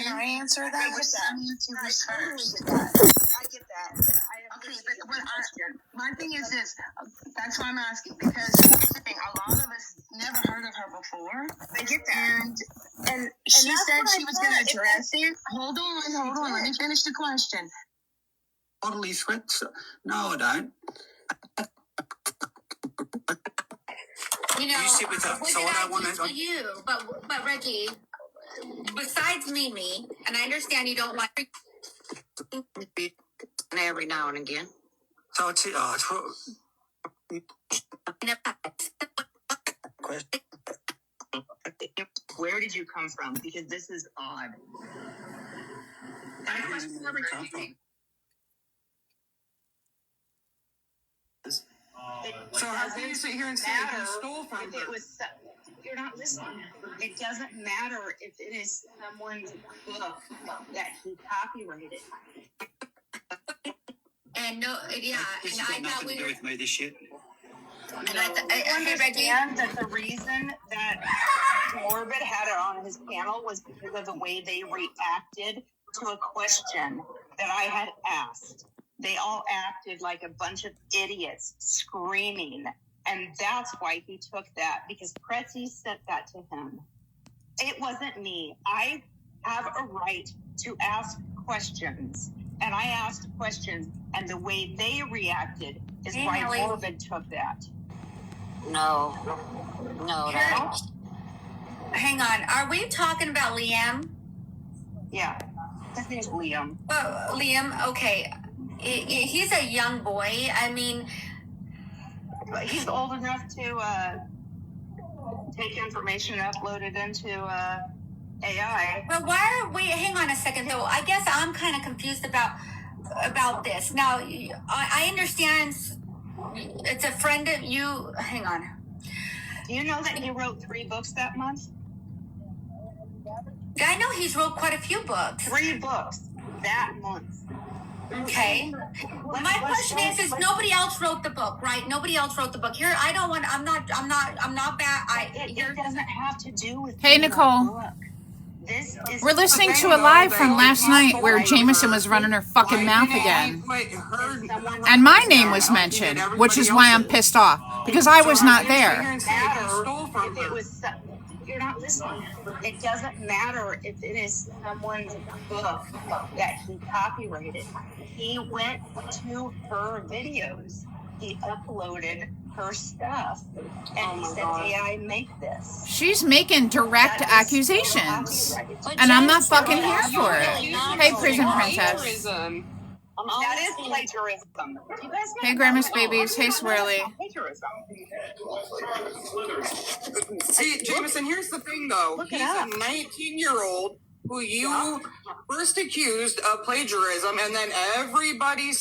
her answer that? I get that. Okay, but my thing is this. That's why I'm asking, because here's the thing. A lot of us never heard of her before. I get that. And she said she was going to address it. Hold on. Let me finish the question. Bodily threats? No, I don't. You know, You sit with her, so I don't want to. You, but Reggie, besides Mimi, and I understand you don't like Every now and again. So it's question. Where did you come from? Because this is odd. I question where we come from. So how can you sit here and say you stole from her? You're not listening. It doesn't matter if it is someone's book that he copyrighted. And no, yeah, This and has I got thought nothing we to do were. with me, this shit. And I understand that the reason that Morbid had it on his panel was because of the way they reacted to a question that I had asked. They all acted like a bunch of idiots screaming. And that's why he took that, because Pretzi sent that to him. It wasn't me. I have a right to ask questions. And I asked questions, and the way they reacted is why Morbid took that. No. Hang on. Are we talking about Liam? Yeah. His name's Liam. Oh, Liam, okay. He's a young boy. I mean, he's old enough to take information and upload it into AI. but why are we? Hang on a second, though. I guess I'm kind of confused about this. Now, I understand it's a friend of you. Hang on. Do you know that he wrote 3 books that month? I know he's wrote quite a few books. 3 books that month. Okay. My question is nobody else wrote the book, right? Nobody else wrote the book. Here, I don't want. I'm not bad. It doesn't have to do with. Hey, Nicole. We're listening to a live from last night where Jameson was running her fucking mouth again. And my name was mentioned, which is why I'm pissed off, because I was not there. You're not listening. It doesn't matter if it is someone's book that he copyrighted. He went to her videos. He uploaded her stuff, and he said, AI, make this. She's making direct accusations, and I'm not fucking here for it. Hey, Prison Princess. That is plagiarism. Hey, Grandma's Babies. Hey, Swirly. See, Jameson, here's the thing, though. He's a 19-year-old who you first accused of plagiarism, and then everybody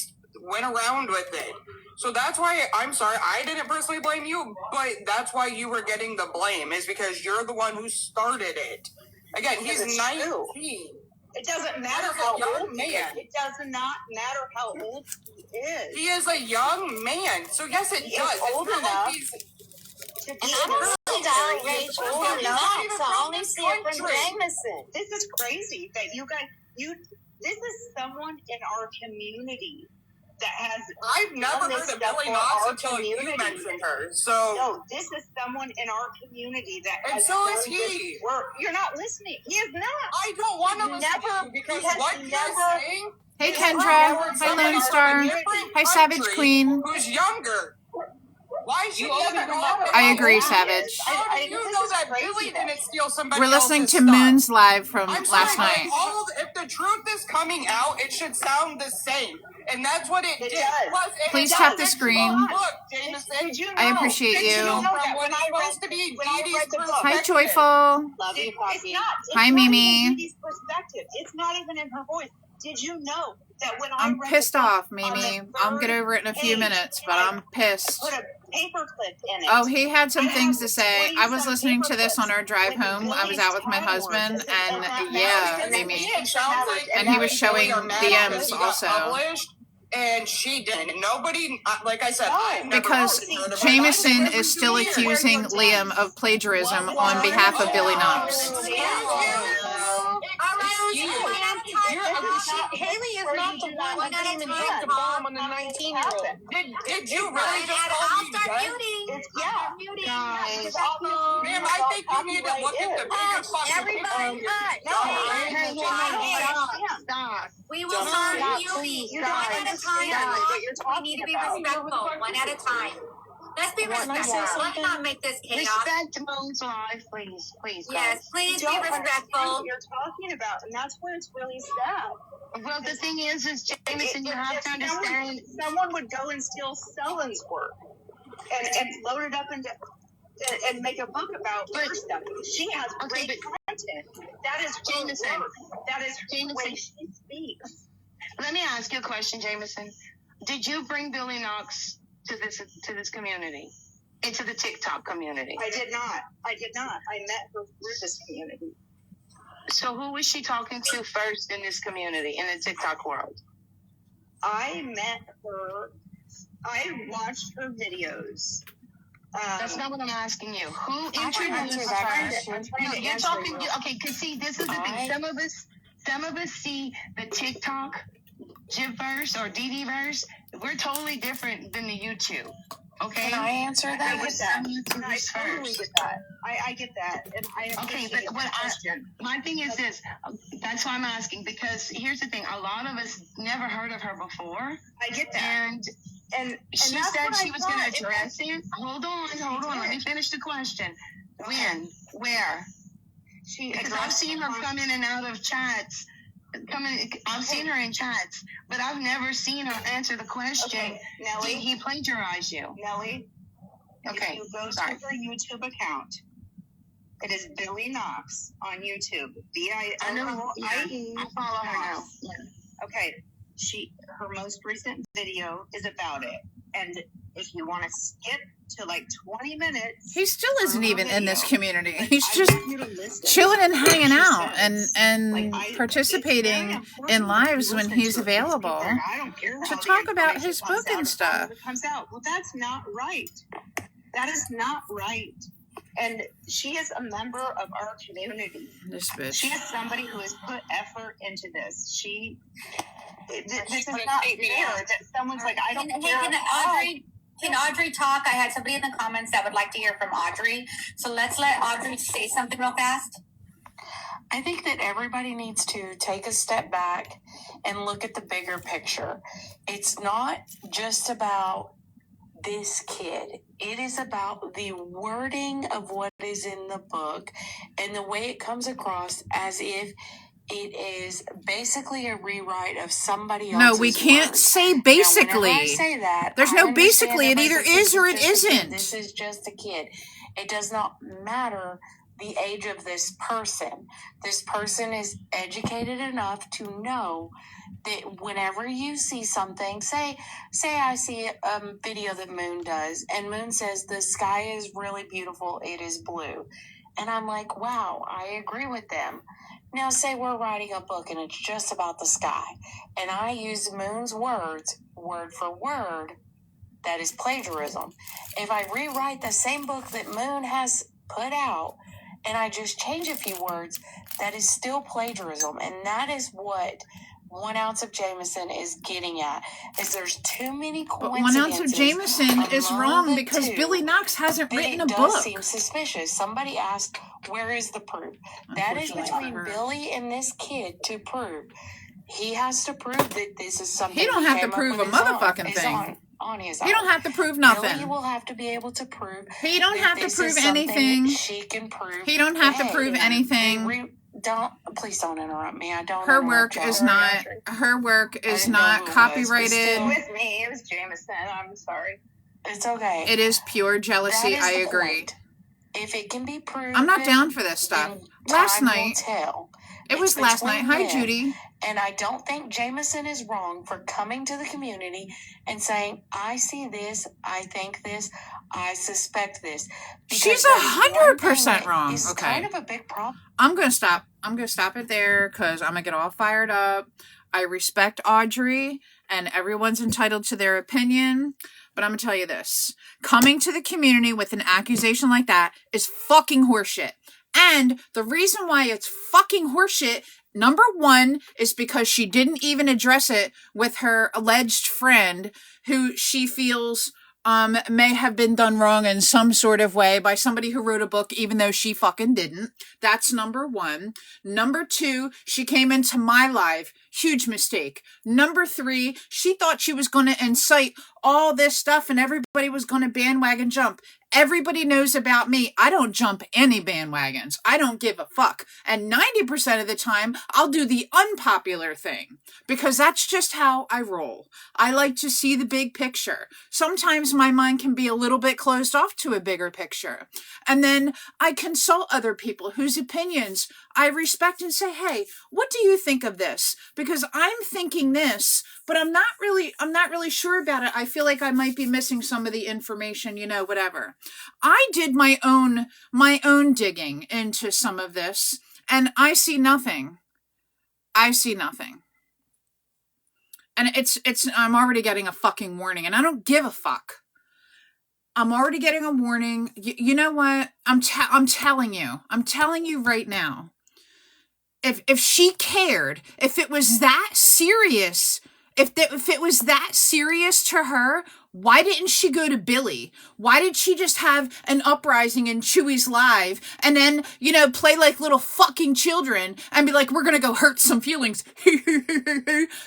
went around with it. So that's why, I'm sorry, I didn't personally blame you, but that's why you were getting the blame, is because you're the one who started it. Again, he's 19. It doesn't matter how old he is. It does not matter how old he is. He is a young man. So yes, it does. Old enough. And I don't see Dollar Rage old enough to only see it from Jameson. This is crazy that you guys, this is someone in our community that has. I've never heard of Billy Knox until you mentioned her. So no, this is someone in our community that. And so is he. You're not listening. He is not. I don't want to listen to you because what you're saying. Hey, Kendra. Hi, Lone Star. Hi, Savage Queen. Who's younger? Why should I agree, Savage. How do you know that Billy didn't steal somebody We're listening else's to stuff? Moon's live from last night. If the truth is coming out, it should sound the same. And that's what it did. Plus, Please tap the screen. Look, Jameson, I appreciate you. Hi, Joyful. Love you, Poppy. Hi, Mimi. It's not even in her voice. Did you know that when I'm pissed off, Mimi. I'll get over it in a few minutes, but I'm pissed. Put a paperclip in it. Oh, he had some things to say. I was listening to this on our drive home. I was out with my husband, and yeah, Mimi. And he was showing DMs also. And she didn't. Nobody, like I said, because Jameson is still accusing Liam of plagiarism on behalf of Billy Knox. Haley is not the one that came and hit the bomb on the 19-year-old. Did you really just call me done? Guys. Ma'am, I think you need to look at the bigger fucking Everybody, Stop. we will start muting one at a time. We need to be respectful, one at a time. Let's be respectful. Let's not make this chaos. Respect Moon's life, please. Please, Yes, guys. please You be don't understand respectful. what you're talking about, and that's where it's really sad. Well, the thing is Jameson, you have to understand. Someone would go and steal Sellen's work and load it up into and make a book about her stuff. She has great content. That is Jameson. That is the way she speaks. Let me ask you a question, Jameson. Did you bring Billy Knox to this community, into the TikTok community? I did not. I met her through this community. So who was she talking to first in this community, in the TikTok world? I met her. I watched her videos. That's not what I'm asking you. Who introduced her? You're talking. Okay, because see, this is the thing. Some of us see the TikTok Jibverse or DDverse. We're totally different than the YouTube. Okay. Can I answer that? I get that. I totally get that. I get that. And I appreciate my thing is this. That's why I'm asking, because here's the thing. A lot of us never heard of her before. I get that. And she said she was going to address it. Hold on. Let me finish the question. When? Where? Because I've seen her come in and out of chats. I've seen her in chats, but I've never seen her answer the question. Okay, Nelly, did he plagiarize you? Nelly, okay, if you go to her YouTube account, it is Billy Knox on YouTube. I follow her now. Okay, her most recent video is about it, and if you want to skip to like 20 minutes, he still isn't even in this community. He's just chilling and hanging out and participating in lives when he's available to talk about his book and stuff. Well, that's not right. That is not right. And she is a member of our community. This bitch. She is somebody who has put effort into this. This is not fair that someone's like, I don't care. Can Audrey talk? I had somebody in the comments that would like to hear from Audrey. So let's let Audrey say something real fast. I think that everybody needs to take a step back and look at the bigger picture. It's not just about this kid. It is about the wording of what is in the book and the way it comes across as if it is basically a rewrite of somebody else's No, we can't work. say basically. Now, I say that, there's no basically. It either is or it isn't. This is just a kid. It does not matter the age of this person. This person is educated enough to know that whenever you see something, say I see a video that Moon does, and Moon says the sky is really beautiful, it is blue. And I'm like, wow, I agree with them. Now, say we're writing a book and it's just about the sky, and I use Moon's words, word for word, that is plagiarism. If I rewrite the same book that Moon has put out, and I just change a few words, that is still plagiarism. And that is what 1 ounce of Jameson is getting at, is there's too many coincidences. 1 ounce of Jameson is wrong because Billy Knox hasn't written a book. It does seem suspicious. Somebody asked, where is the proof? That is between Billy and this kid to prove. He has to prove that this is something. He don't have to prove a motherfucking thing. On his he don't have to prove nothing. Billy will have to be able to prove. He don't have to prove anything. She can prove. He don't have to prove anything. Please don't interrupt me. I don't. Her work is not. Her work is not copyrighted. With me, it was Jameson. I'm sorry. It's okay. It is pure jealousy. I agree. Point. If it can be proved, I'm not down for this stuff. Last night. It was last night. Hi, Judy. And I don't think Jameson is wrong for coming to the community and saying, I see this, I think this, I suspect this. She's 100% wrong. It's okay. kind of a big problem. I'm going to stop. I'm going to stop it there because I'm going to get all fired up. I respect Audrey and everyone's entitled to their opinion. But I'm going to tell you this. Coming to the community with an accusation like that is fucking horseshit. And the reason why it's fucking horseshit Number one is because she didn't even address it with her alleged friend who she feels may have been done wrong in some sort of way by somebody who wrote a book, even though she fucking didn't. That's number one. Number two, she came into my live. Huge mistake. Number three, she thought she was going to incite all this stuff and everybody was going to bandwagon jump. Everybody knows about me. I don't jump any bandwagons. I don't give a fuck. And 90% of the time, I'll do the unpopular thing because that's just how I roll. I like to see the big picture. Sometimes my mind can be a little bit closed off to a bigger picture. And then I consult other people whose opinions I respect and say, hey, what do you think of this? Because I'm thinking this, but I'm not really sure about it. I feel like I might be missing some of the information, whatever. I did my own digging into some of this, and I see nothing. I see nothing. And I'm already getting a fucking warning, and I don't give a fuck. I'm already getting a warning. You know what? I'm telling you right now. If she cared, if it was that serious, if it was that serious to her, why didn't she go to Billy? Why did she just have an uprising in Chewy's live and then, play like little fucking children and be like, we're going to go hurt some feelings?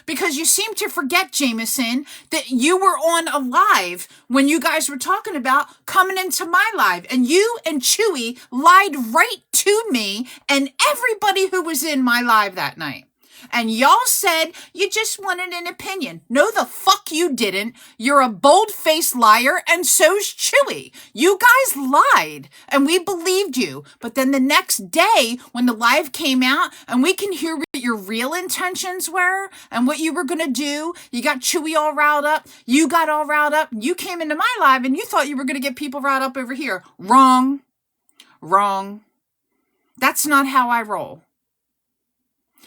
Because you seem to forget, Jameson, that you were on a live when you guys were talking about coming into my live, and you and Chewy lied right to me and everybody who was in my live that night. And y'all said you just wanted an opinion. No, the fuck you didn't. You're a bold-faced liar, and so's Chewy. You guys lied, and we believed you. But then the next day, when the live came out, and we can hear what your real intentions were, and what you were going to do, you got Chewy all riled up, you got all riled up, you came into my live, and you thought you were going to get people riled up over here. Wrong. That's not how I roll.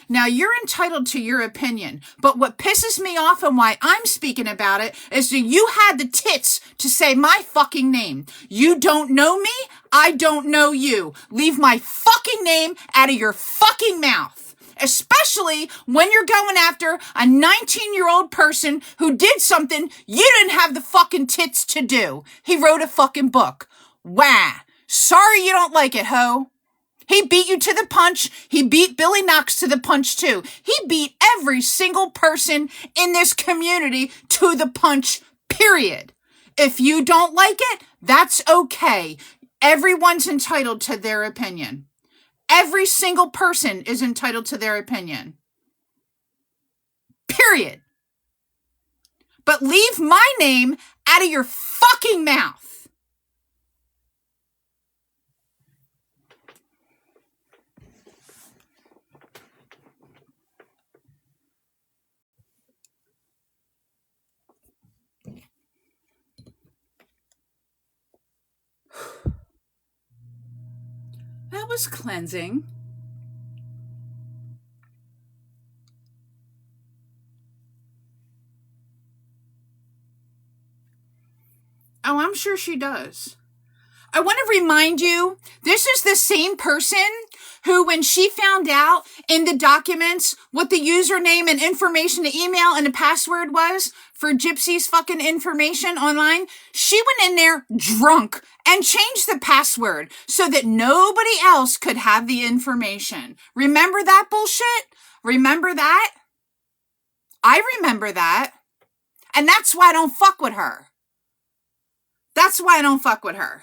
Now, you're entitled to your opinion, but what pisses me off and why I'm speaking about it is that you had the tits to say my fucking name. You don't know me, I don't know you. Leave my fucking name out of your fucking mouth. Especially when you're going after a 19-year-old person who did something you didn't have the fucking tits to do. He wrote a fucking book. Wah. Sorry you don't like it, ho. He beat you to the punch. He beat Billy Knox to the punch, too. He beat every single person in this community to the punch, period. If you don't like it, that's okay. Everyone's entitled to their opinion. Every single person is entitled to their opinion. Period. But leave my name out of your fucking mouth. That was cleansing. Oh, I'm sure she does. I want to remind you, this is the same person who, when she found out in the documents what the username and information, the email and the password was for Gypsy's fucking information online, she went in there drunk and changed the password so that nobody else could have the information. Remember that bullshit? Remember that? I remember that. And that's why I don't fuck with her. That's why I don't fuck with her.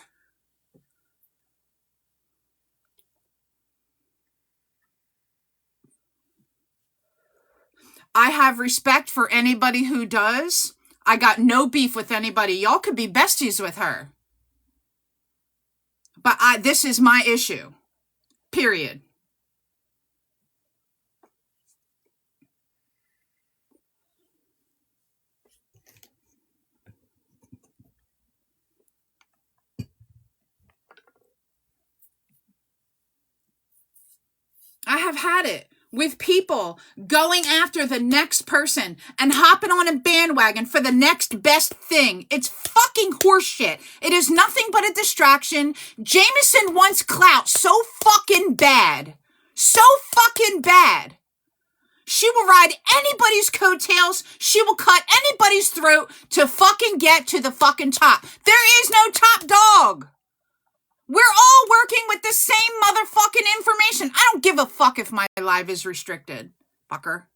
I have respect for anybody who does. I got no beef with anybody. Y'all could be besties with her. But this is my issue. Period. I have had it with people going after the next person and hopping on a bandwagon for the next best thing. It's fucking horseshit. It is nothing but a distraction. Jameson wants clout so fucking bad. So fucking bad. She will ride anybody's coattails. She will cut anybody's throat to fucking get to the fucking top. There is no top dog. We're all working with the same motherfucking information. I don't give a fuck if my live is restricted, fucker.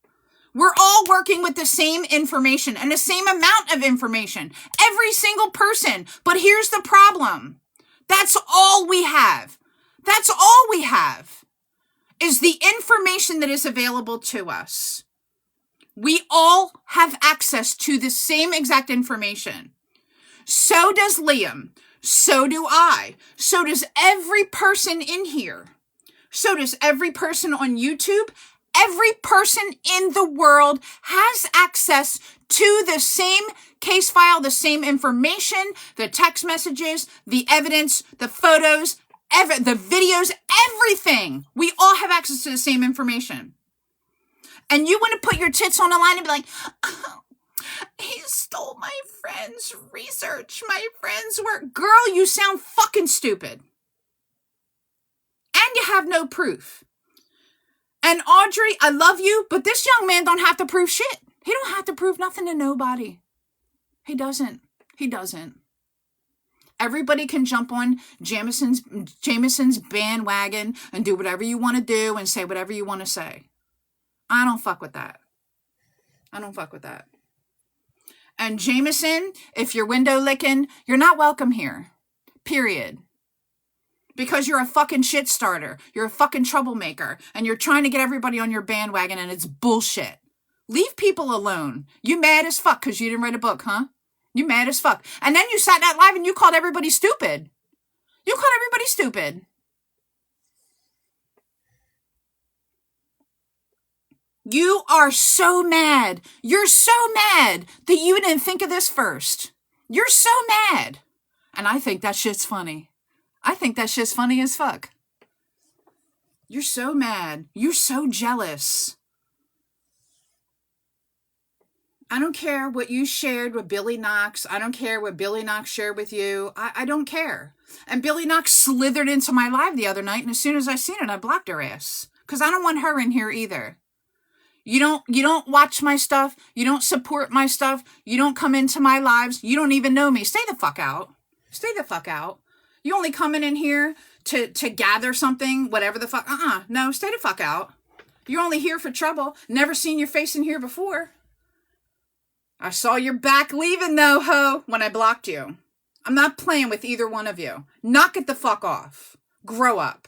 We're all working with the same information and the same amount of information. Every single person. But here's the problem. That's all we have. That's all we have is the information that is available to us. We all have access to the same exact information. So does Liam. So do I. So does every person in here. So does every person on YouTube. Every person in the world has access to the same case file, the same information, the text messages, the evidence, the photos, the videos, everything. We all have access to the same information. And you want to put your tits on the line and be like, oh, he stole my friend's research, my friend's work. Girl, you sound fucking stupid. And you have no proof. And Audrey, I love you, but this young man don't have to prove shit. He don't have to prove nothing to nobody. He doesn't. He doesn't. Everybody can jump on Jameson's bandwagon and do whatever you want to do and say whatever you want to say. I don't fuck with that. I don't fuck with that. And Jameson, if you're window licking, you're not welcome here. Period. Because you're a fucking shit starter. You're a fucking troublemaker. And you're trying to get everybody on your bandwagon and it's bullshit. Leave people alone. You mad as fuck because you didn't write a book, huh? You mad as fuck. And then you sat in that live and you called everybody stupid. You called everybody stupid. You are so mad. You're so mad that you didn't think of this first. You're so mad. And I think that shit's funny. I think that shit's funny as fuck. You're so mad. You're so jealous. I don't care what you shared with Billy Knox. I don't care what Billy Knox shared with you. I don't care. And Billy Knox slithered into my live the other night, and as soon as I seen it, I blocked her ass. Because I don't want her in here either. You don't watch my stuff. You don't support my stuff. You don't come into my lives. You don't even know me. Stay the fuck out. Stay the fuck out. You only coming in here to gather something, whatever the fuck. No, stay the fuck out. You're only here for trouble. Never seen your face in here before. I saw your back leaving though, ho, when I blocked you. I'm not playing with either one of you. Knock it the fuck off. Grow up.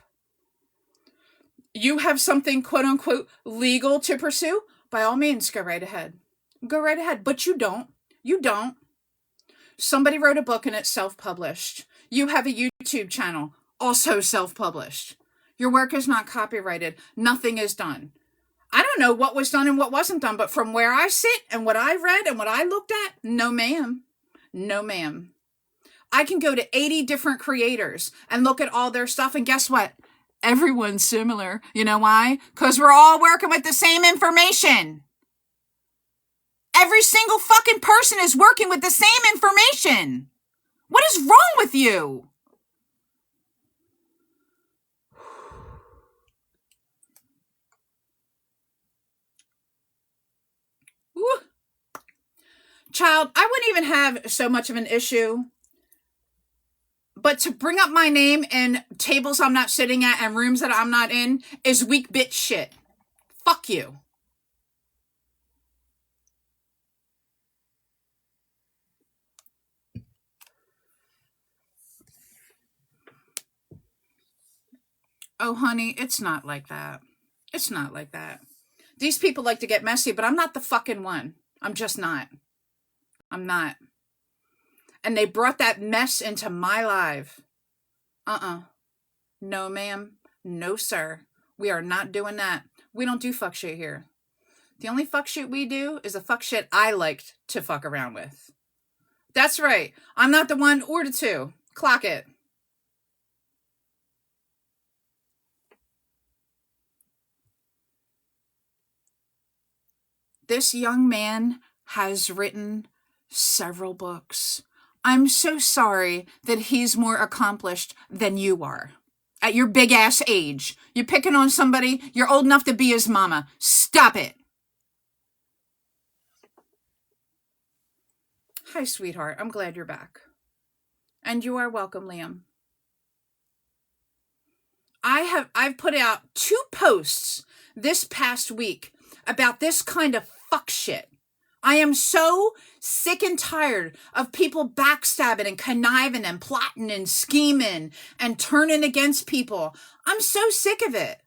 You have something, quote unquote, legal to pursue? By all means, go right ahead. Go right ahead. But you don't. You don't. Somebody wrote a book and it's self-published. You have a YouTube channel, also self-published. Your work is not copyrighted. Nothing is done. I don't know what was done and what wasn't done, but from where I sit and what I read and what I looked at, no ma'am. No ma'am. I can go to 80 different creators and look at all their stuff, and guess what? Everyone's similar. You know why? Because we're all working with the same information. Every single fucking person is working with the same information. What is wrong with you? Woo. Child, I wouldn't even have so much of an issue. But to bring up my name in tables I'm not sitting at and rooms that I'm not in is weak bitch shit. Fuck you. Oh, honey, it's not like that. It's not like that. These people like to get messy, but I'm not the fucking one. I'm just not. I'm not. And they brought that mess into my life. No, ma'am. No, sir. We are not doing that. We don't do fuck shit here. The only fuck shit we do is the fuck shit I liked to fuck around with. That's right. I'm not the one or the two. Clock it. This young man has written several books. I'm so sorry that he's more accomplished than you are. At your big ass age, you're picking on somebody, you're old enough to be his mama. Stop it. Hi, sweetheart. I'm glad you're back. And you are welcome, Liam. I've put out 2 posts this past week about this kind of fuck shit. I am so sick and tired of people backstabbing and conniving and plotting and scheming and turning against people. I'm so sick of it.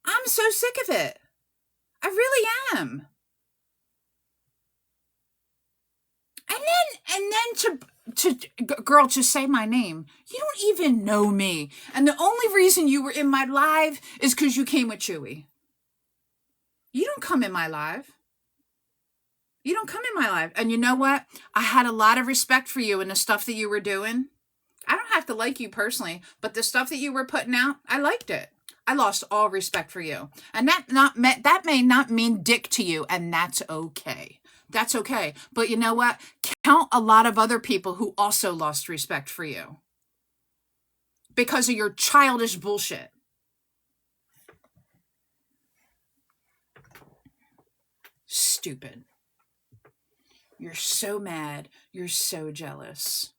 I'm so sick of it. I really am. And then to girl, just say my name. You don't even know me. And the only reason you were in my live is because you came with Chewy. You don't come in my live. You don't come in my live. And you know what? I had a lot of respect for you and the stuff that you were doing. I don't have to like you personally, but the stuff that you were putting out, I liked it. I lost all respect for you. And that may not mean dick to you, and that's okay. That's okay. But you know what? Count a lot of other people who also lost respect for you because of your childish bullshit. Stupid. You're so mad. You're so jealous.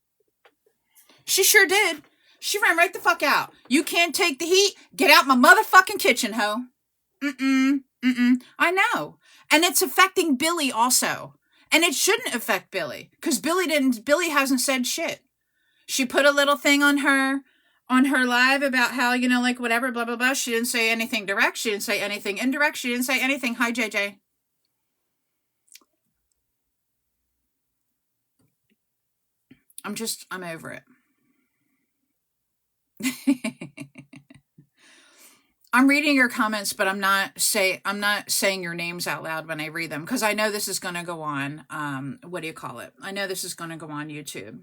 She sure did. She ran right the fuck out. You can't take the heat? Get out my motherfucking kitchen, ho. I know. And it's affecting Billy also. And it shouldn't affect Billy. Because Billy hasn't said shit. She put a little thing on her live about how, like whatever, blah, blah, blah. She didn't say anything direct. She didn't say anything indirect. She didn't say anything. Hi, JJ. I'm over it. I'm reading your comments, but I'm not saying your names out loud when I read them because I know this is going to go on. What do you call it? I know this is going to go on YouTube.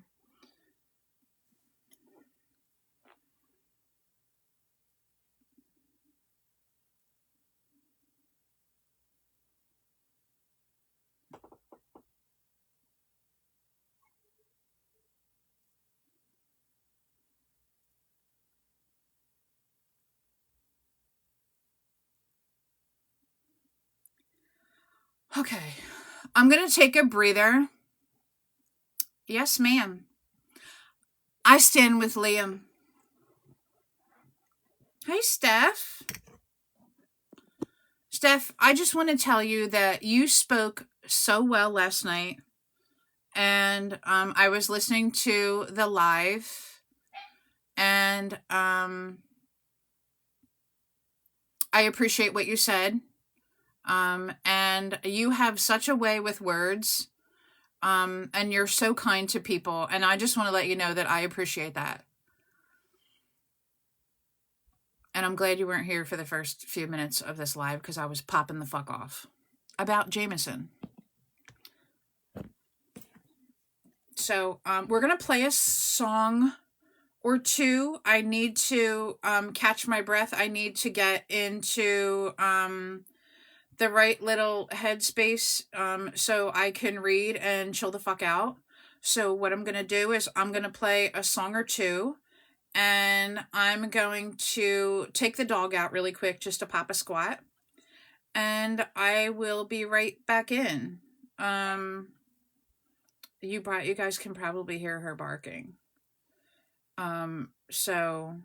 Okay, I'm going to take a breather. Yes, ma'am. I stand with Liam. Hey, Steph. Steph, I just want to tell you that you spoke so well last night. And I was listening to the live. And I appreciate what you said. And you have such a way with words, and you're so kind to people. And I just want to let you know that I appreciate that. And I'm glad you weren't here for the first few minutes of this live because I was popping the fuck off about Jameson. So, we're going to play a song or two. I need to, catch my breath. I need to get into, the right little headspace so I can read and chill the fuck out. So what I'm going to do is I'm going to play a song or two and I'm going to take the dog out really quick just to pop a squat and I will be right back in. You guys can probably hear her barking. So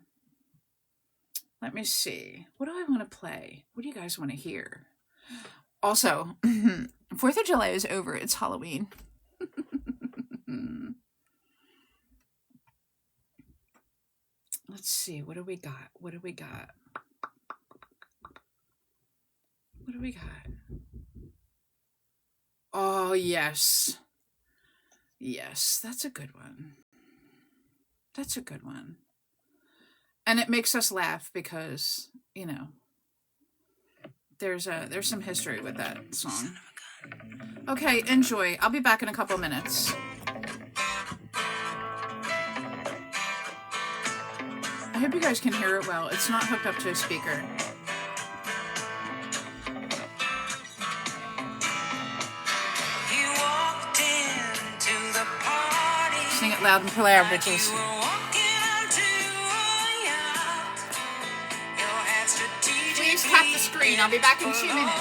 let me see. What do I want to play? What do you guys want to hear? Also, 4th of July is over. It's Halloween. Let's see. What do we got? What do we got? What do we got? Oh, yes. Yes, that's a good one. That's a good one. And it makes us laugh because, there's some history with that song. Okay, enjoy. I'll be back in a couple minutes. I hope you guys can hear it well. It's not hooked up to a speaker. Sing it loud and clear, bitches. Please tap the screen. I'll be back in 2 minutes.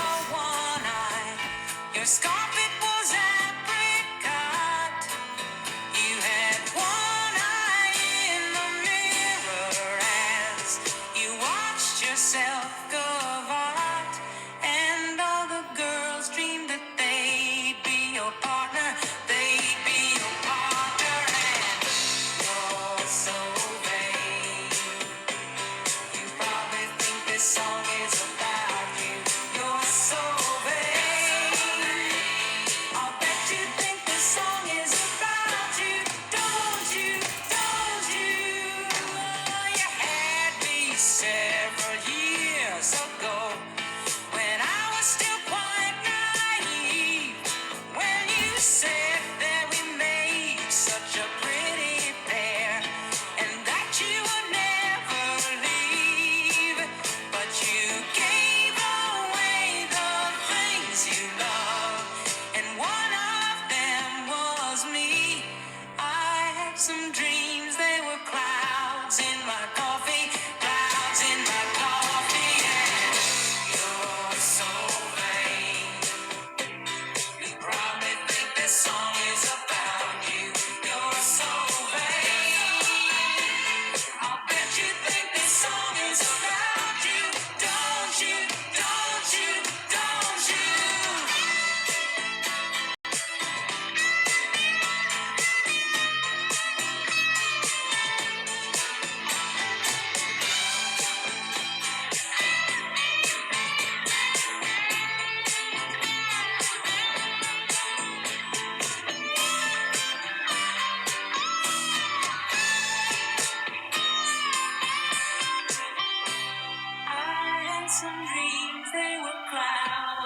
Your scarpet was apricot.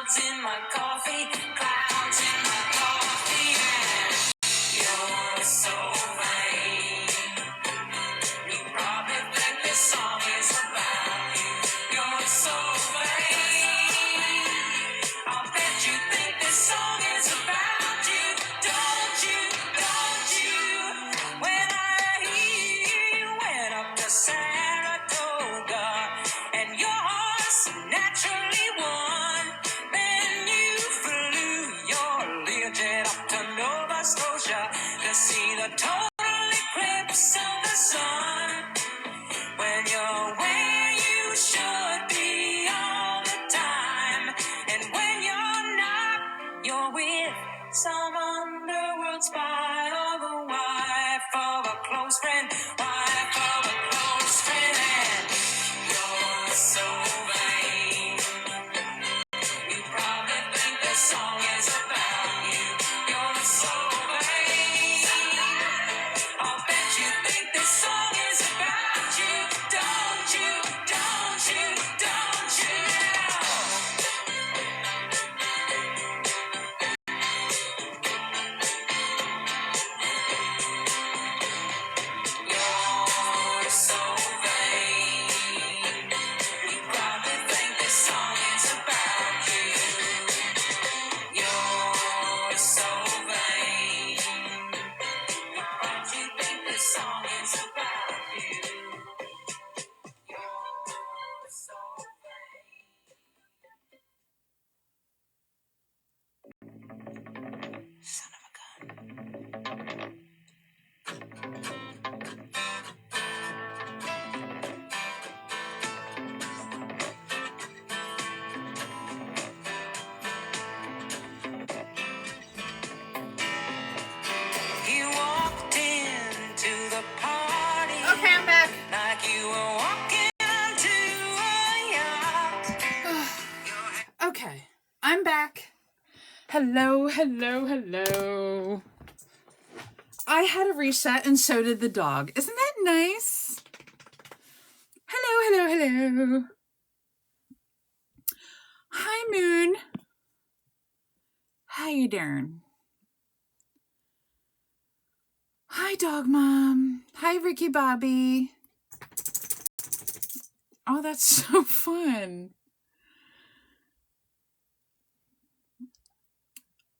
clouds in my coffee, clouds in my coffee, and you're so vain. You probably think this song is about you. You're so vain. I'll bet you think this song is about you. Don't you? Don't you? When I hear you went up to Saratoga and your horse naturally won, then you flew your Learjet up to Nova Scotia to see the total eclipse of the sun. When you're where you should be all the time, and when you're not, you're with some underworld spy or the wife of a close friend, wife of a close friend, and you're so vain. You probably think this song is about you. You're so vain. I'll bet you think this song is about you. Don't you? Don't you? Don't you? You're so vain. You probably think this song is about you. You're so vain. But you think this song is about you. You're so vain. Son of a gun. You walked into the party Okay, I'm back. like you were walking into a yacht. Okay, I'm back. Hello, hello, hello. I had a reset and so did the dog. Isn't that nice? Hello, hello, hello. Hi, Moon. How you doing? Hi, Dog Mom. Hi, Ricky Bobby. Oh, that's so fun.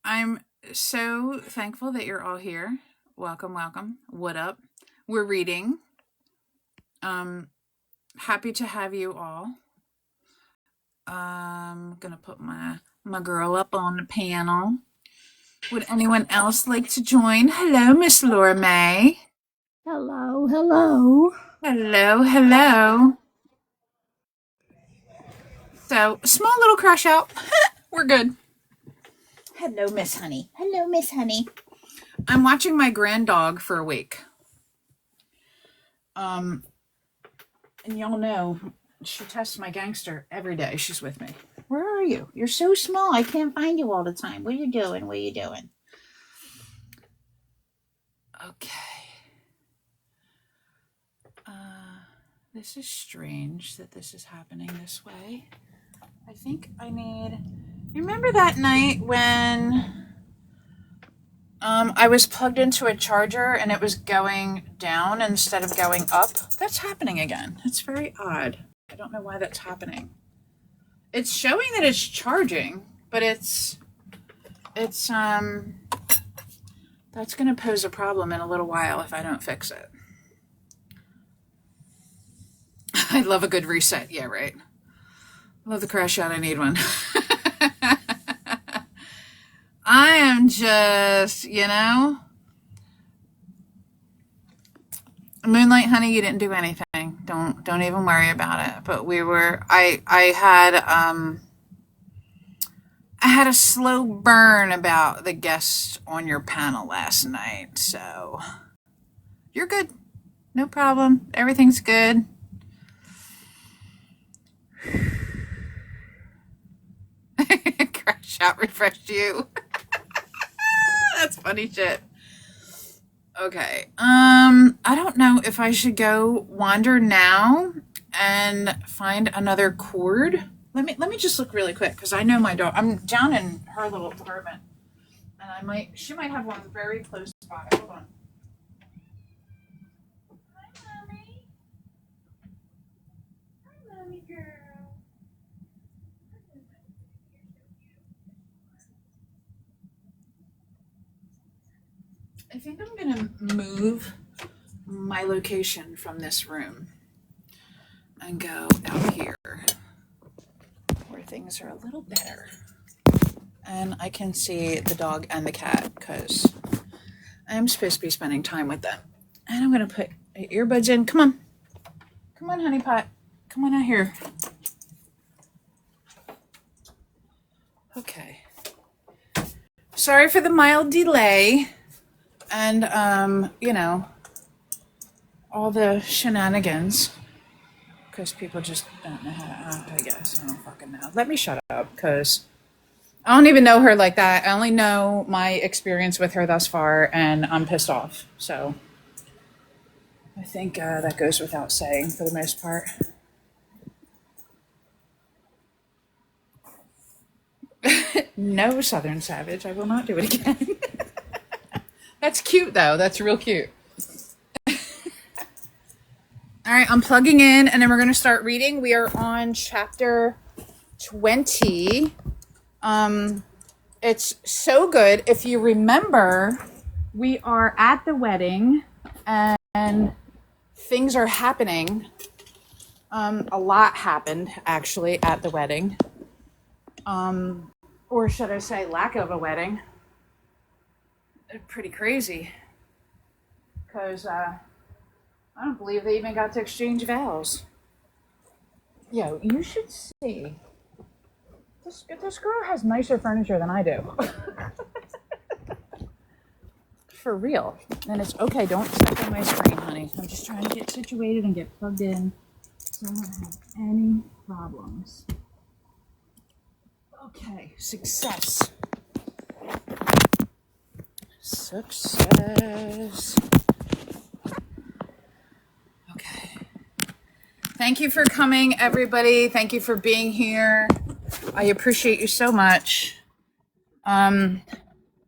I'm so thankful that you're all here. Welcome, welcome. What up? We're reading. Happy to have you all. Gonna put my girl up on the panel. Would anyone else like to join? Hello, Miss Laura May. Hello, hello. Hello, hello. So, small little crush out. We're good. Hello, Miss Honey. Hello, Miss Honey. I'm watching my granddog for a week. And y'all know she tests my gangster every day. She's with me. Where are you? You're so small. I can't find you all the time. What are you doing? What are you doing? Okay. This is strange that this is happening this way. I think I need... Remember that night when I was plugged into a charger and it was going down instead of going up? That's happening again. It's very odd. I don't know why that's happening. It's showing that it's charging, but it's that's going to pose a problem in a little while if I don't fix it. I love a good reset. Yeah, right. Love the crash out. I need one. I am just, Moonlight Honey, you didn't do anything. Don't even worry about it. But I had a slow burn about the guest on your panel last night, so you're good. No problem. Everything's good. Crash out, refresh you. That's funny shit. Okay. I don't know if I should go wander now and find another chord Let me just look really quick because I know my dog. I'm down in her little apartment, and she might have one very close by. Hold on. Hi, mommy. Hi, mommy girl. I think I'm gonna move my location from this room and go out here where things are a little better. And I can see the dog and the cat because I'm supposed to be spending time with them. And I'm going to put earbuds in. Come on. Come on, honey pot. Come on out here. Okay. Sorry for the mild delay and, all the shenanigans. Because people just don't know how to act, I guess. I don't fucking know. Let me shut up because I don't even know her like that. I only know my experience with her thus far, and I'm pissed off. So I think that goes without saying for the most part. No, Southern Savage. I will not do it again. That's cute, though. That's real cute. All right, I'm plugging in, and then we're going to start reading. We are on chapter 20. It's so good. If you remember, we are at the wedding, and things are happening. A lot happened, actually, at the wedding. Or should I say lack of a wedding. Pretty crazy. Because I don't believe they even got to exchange vows. Yo, you should see. This girl has nicer furniture than I do. For real. And it's okay, don't step on my screen, honey. I'm just trying to get situated and get plugged in so I don't have any problems. Okay, success. Success. Okay. Thank you for coming, everybody. Thank you for being here. I appreciate you so much. I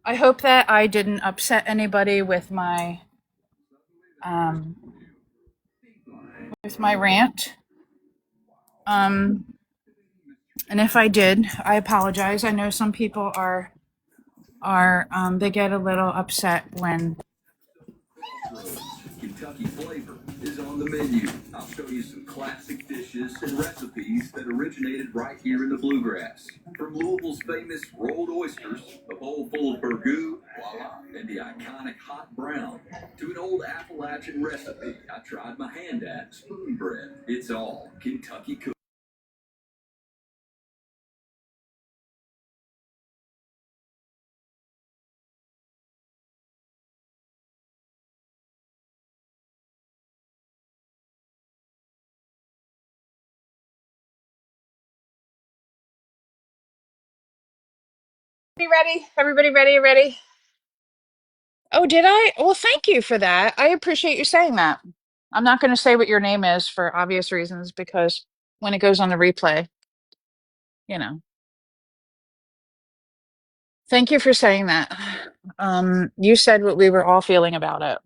hope that I didn't upset anybody with my rant. And if I did, I apologize. I know some people are they get a little upset when Kentucky flavor is on the menu. I'll show you some classic dishes and recipes that originated right here in the bluegrass. From Louisville's famous rolled oysters, a bowl full of burgoo, voila, and the iconic hot brown, to an old Appalachian recipe I tried my hand at, spoon bread. It's all Kentucky cooking. ready? Everybody ready? Ready? Oh, did I? Well, thank you for that. I appreciate you saying that. I'm not going to say what your name is for obvious reasons because when it goes on the replay, you know. Thank you for saying that. You said what we were all feeling about it.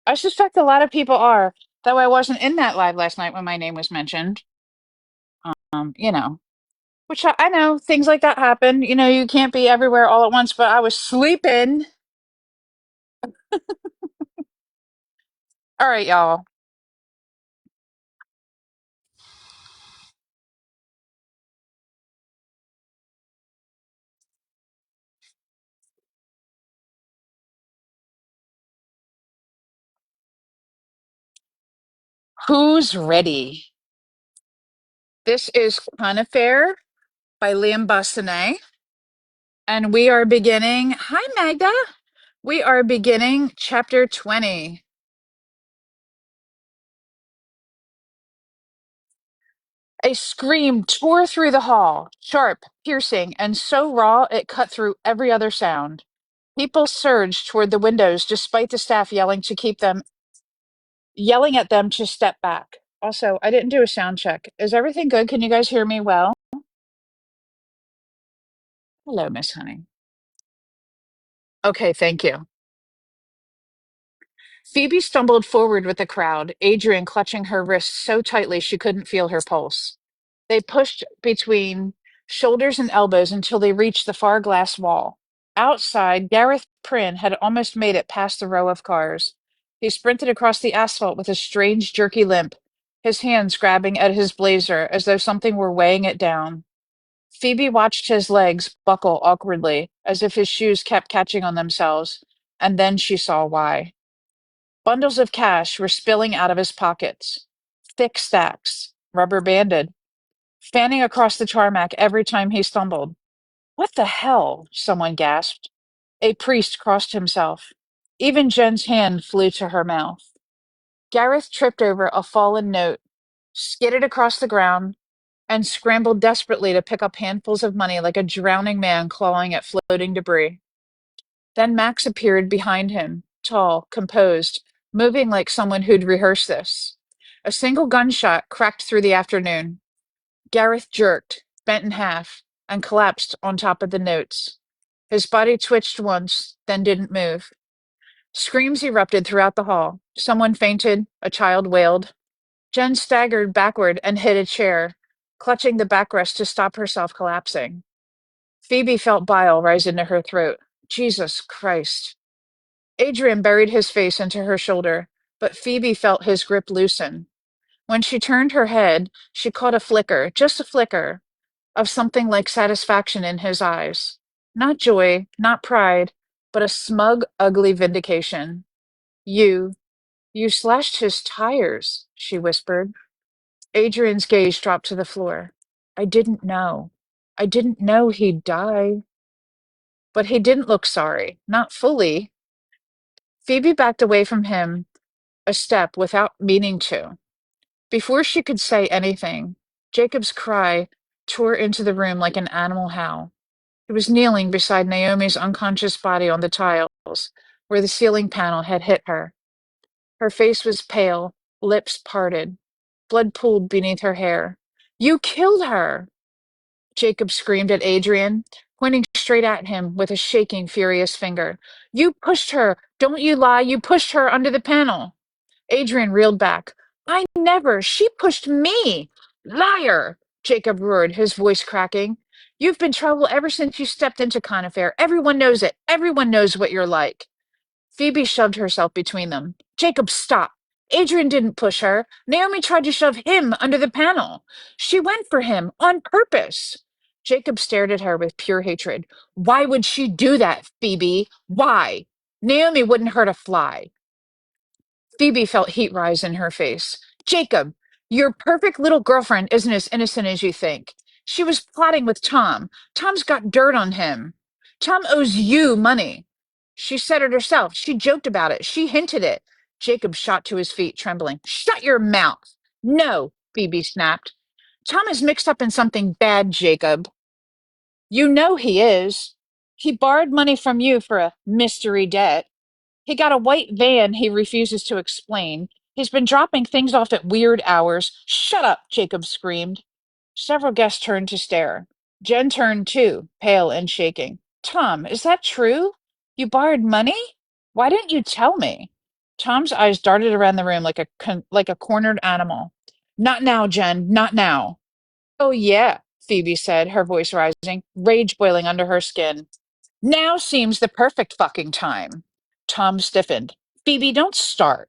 I suspect a lot of people are, though I wasn't in that live last night when my name was mentioned. You know, which I know things like that happen. You know, you can't be everywhere all at once, but I was sleeping. All right, y'all. Who's ready? This is Conifer by Liam Bassinet. And we are beginning. Hi, Magda. We are beginning chapter 20. A scream tore through the hall, sharp, piercing, and so raw it cut through every other sound. People surged toward the windows despite the staff yelling at them to step back. Also, I didn't do a sound check. Is everything good? Can you guys hear me well? Hello, Miss Honey. Okay, thank you. Phoebe stumbled forward with the crowd, Adrian clutching her wrist so tightly she couldn't feel her pulse. They pushed between shoulders and elbows until they reached the far glass wall. Outside, Gareth Prynne had almost made it past the row of cars. He sprinted across the asphalt with a strange, jerky limp, his hands grabbing at his blazer as though something were weighing it down. Phoebe watched his legs buckle awkwardly, as if his shoes kept catching on themselves, and then she saw why. Bundles of cash were spilling out of his pockets. Thick stacks, rubber banded, fanning across the tarmac every time he stumbled. What the hell? Someone gasped. A priest crossed himself. Even Jen's hand flew to her mouth. Gareth tripped over a fallen note, skidded across the ground, and scrambled desperately to pick up handfuls of money like a drowning man clawing at floating debris. Then Max appeared behind him, tall, composed, moving like someone who'd rehearsed this. A single gunshot cracked through the afternoon. Gareth jerked, bent in half, and collapsed on top of the notes. His body twitched once, then didn't move. Screams erupted throughout the hall. Someone fainted, a child wailed. Jen staggered backward and hit a chair, clutching the backrest to stop herself collapsing. Phoebe felt bile rise into her throat. Jesus Christ. Adrian buried his face into her shoulder, but Phoebe felt his grip loosen. When she turned her head, she caught a flicker, just a flicker, of something like satisfaction in his eyes. Not joy, not pride, but a smug, ugly vindication. You, you slashed his tires, she whispered. Adrian's gaze dropped to the floor. I didn't know. I didn't know he'd die. But he didn't look sorry, not fully. Phoebe backed away from him a step without meaning to. Before she could say anything, Jacob's cry tore into the room like an animal howl. He was kneeling beside Naomi's unconscious body on the tiles, where the ceiling panel had hit her. Her face was pale, lips parted. Blood pooled beneath her hair. You killed her! Jacob screamed at Adrian, pointing straight at him with a shaking, furious finger. You pushed her! Don't you lie! You pushed her under the panel! Adrian reeled back. I never! She pushed me! Liar! Jacob roared, his voice cracking. You've been trouble ever since you stepped into Conifair. Everyone knows it. Everyone knows what you're like. Phoebe shoved herself between them. Jacob, stop. Adrian didn't push her. Naomi tried to shove him under the panel. She went for him on purpose. Jacob stared at her with pure hatred. Why would she do that, Phoebe? Why? Naomi wouldn't hurt a fly. Phoebe felt heat rise in her face. Jacob, your perfect little girlfriend isn't as innocent as you think. She was plotting with Tom. Tom's got dirt on him. Tom owes you money. She said it herself. She joked about it. She hinted it. Jacob shot to his feet, trembling. Shut your mouth. No, Phoebe snapped. Tom is mixed up in something bad, Jacob. You know he is. He borrowed money from you for a mystery debt. He got a white van he refuses to explain. He's been dropping things off at weird hours. Shut up, Jacob screamed. Several guests turned to stare. Jen turned too, pale and shaking. Tom, is that true? You borrowed money? Why didn't you tell me? Tom's eyes darted around the room like a cornered animal. Not now, Jen, not now. Oh, yeah, Phoebe said, her voice rising, rage boiling under her skin. Now seems the perfect fucking time. Tom stiffened. Phoebe, don't start.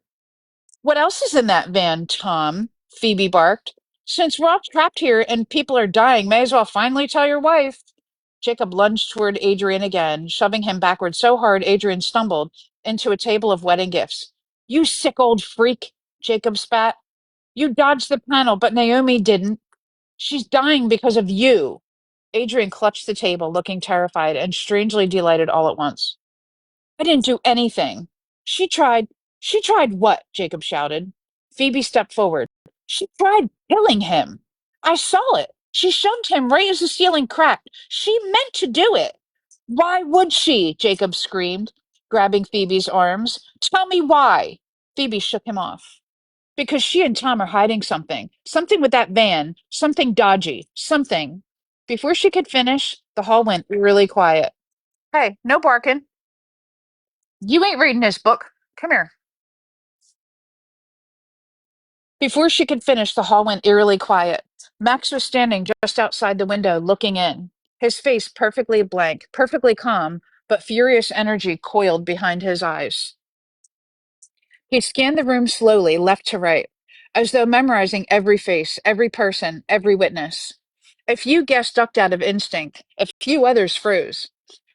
What else is in that van, Tom? Phoebe barked. Since we're all trapped here and people are dying, may as well finally tell your wife. Jacob lunged toward Adrian again, shoving him backward so hard Adrian stumbled into a table of wedding gifts. You sick old freak, Jacob spat. You dodged the panel, but Naomi didn't. She's dying because of you. Adrian clutched the table, looking terrified and strangely delighted all at once. I didn't do anything. She tried. She tried what? Jacob shouted. Phoebe stepped forward. She tried killing him. I saw it. She shoved him right as the ceiling cracked. She meant to do it. Why would she? Jacob screamed, grabbing Phoebe's arms. Tell me why. Phoebe shook him off. Because she and Tom are hiding something. Something with that van. Something dodgy. Something. Before she could finish, the hall went really quiet. Hey, no barking. You ain't reading this book. Come here. Before she could finish, the hall went eerily quiet. Max was standing just outside the window, looking in, his face perfectly blank, perfectly calm, but furious energy coiled behind his eyes. He scanned the room slowly, left to right, as though memorizing every face, every person, every witness. A few guests ducked out of instinct, a few others froze.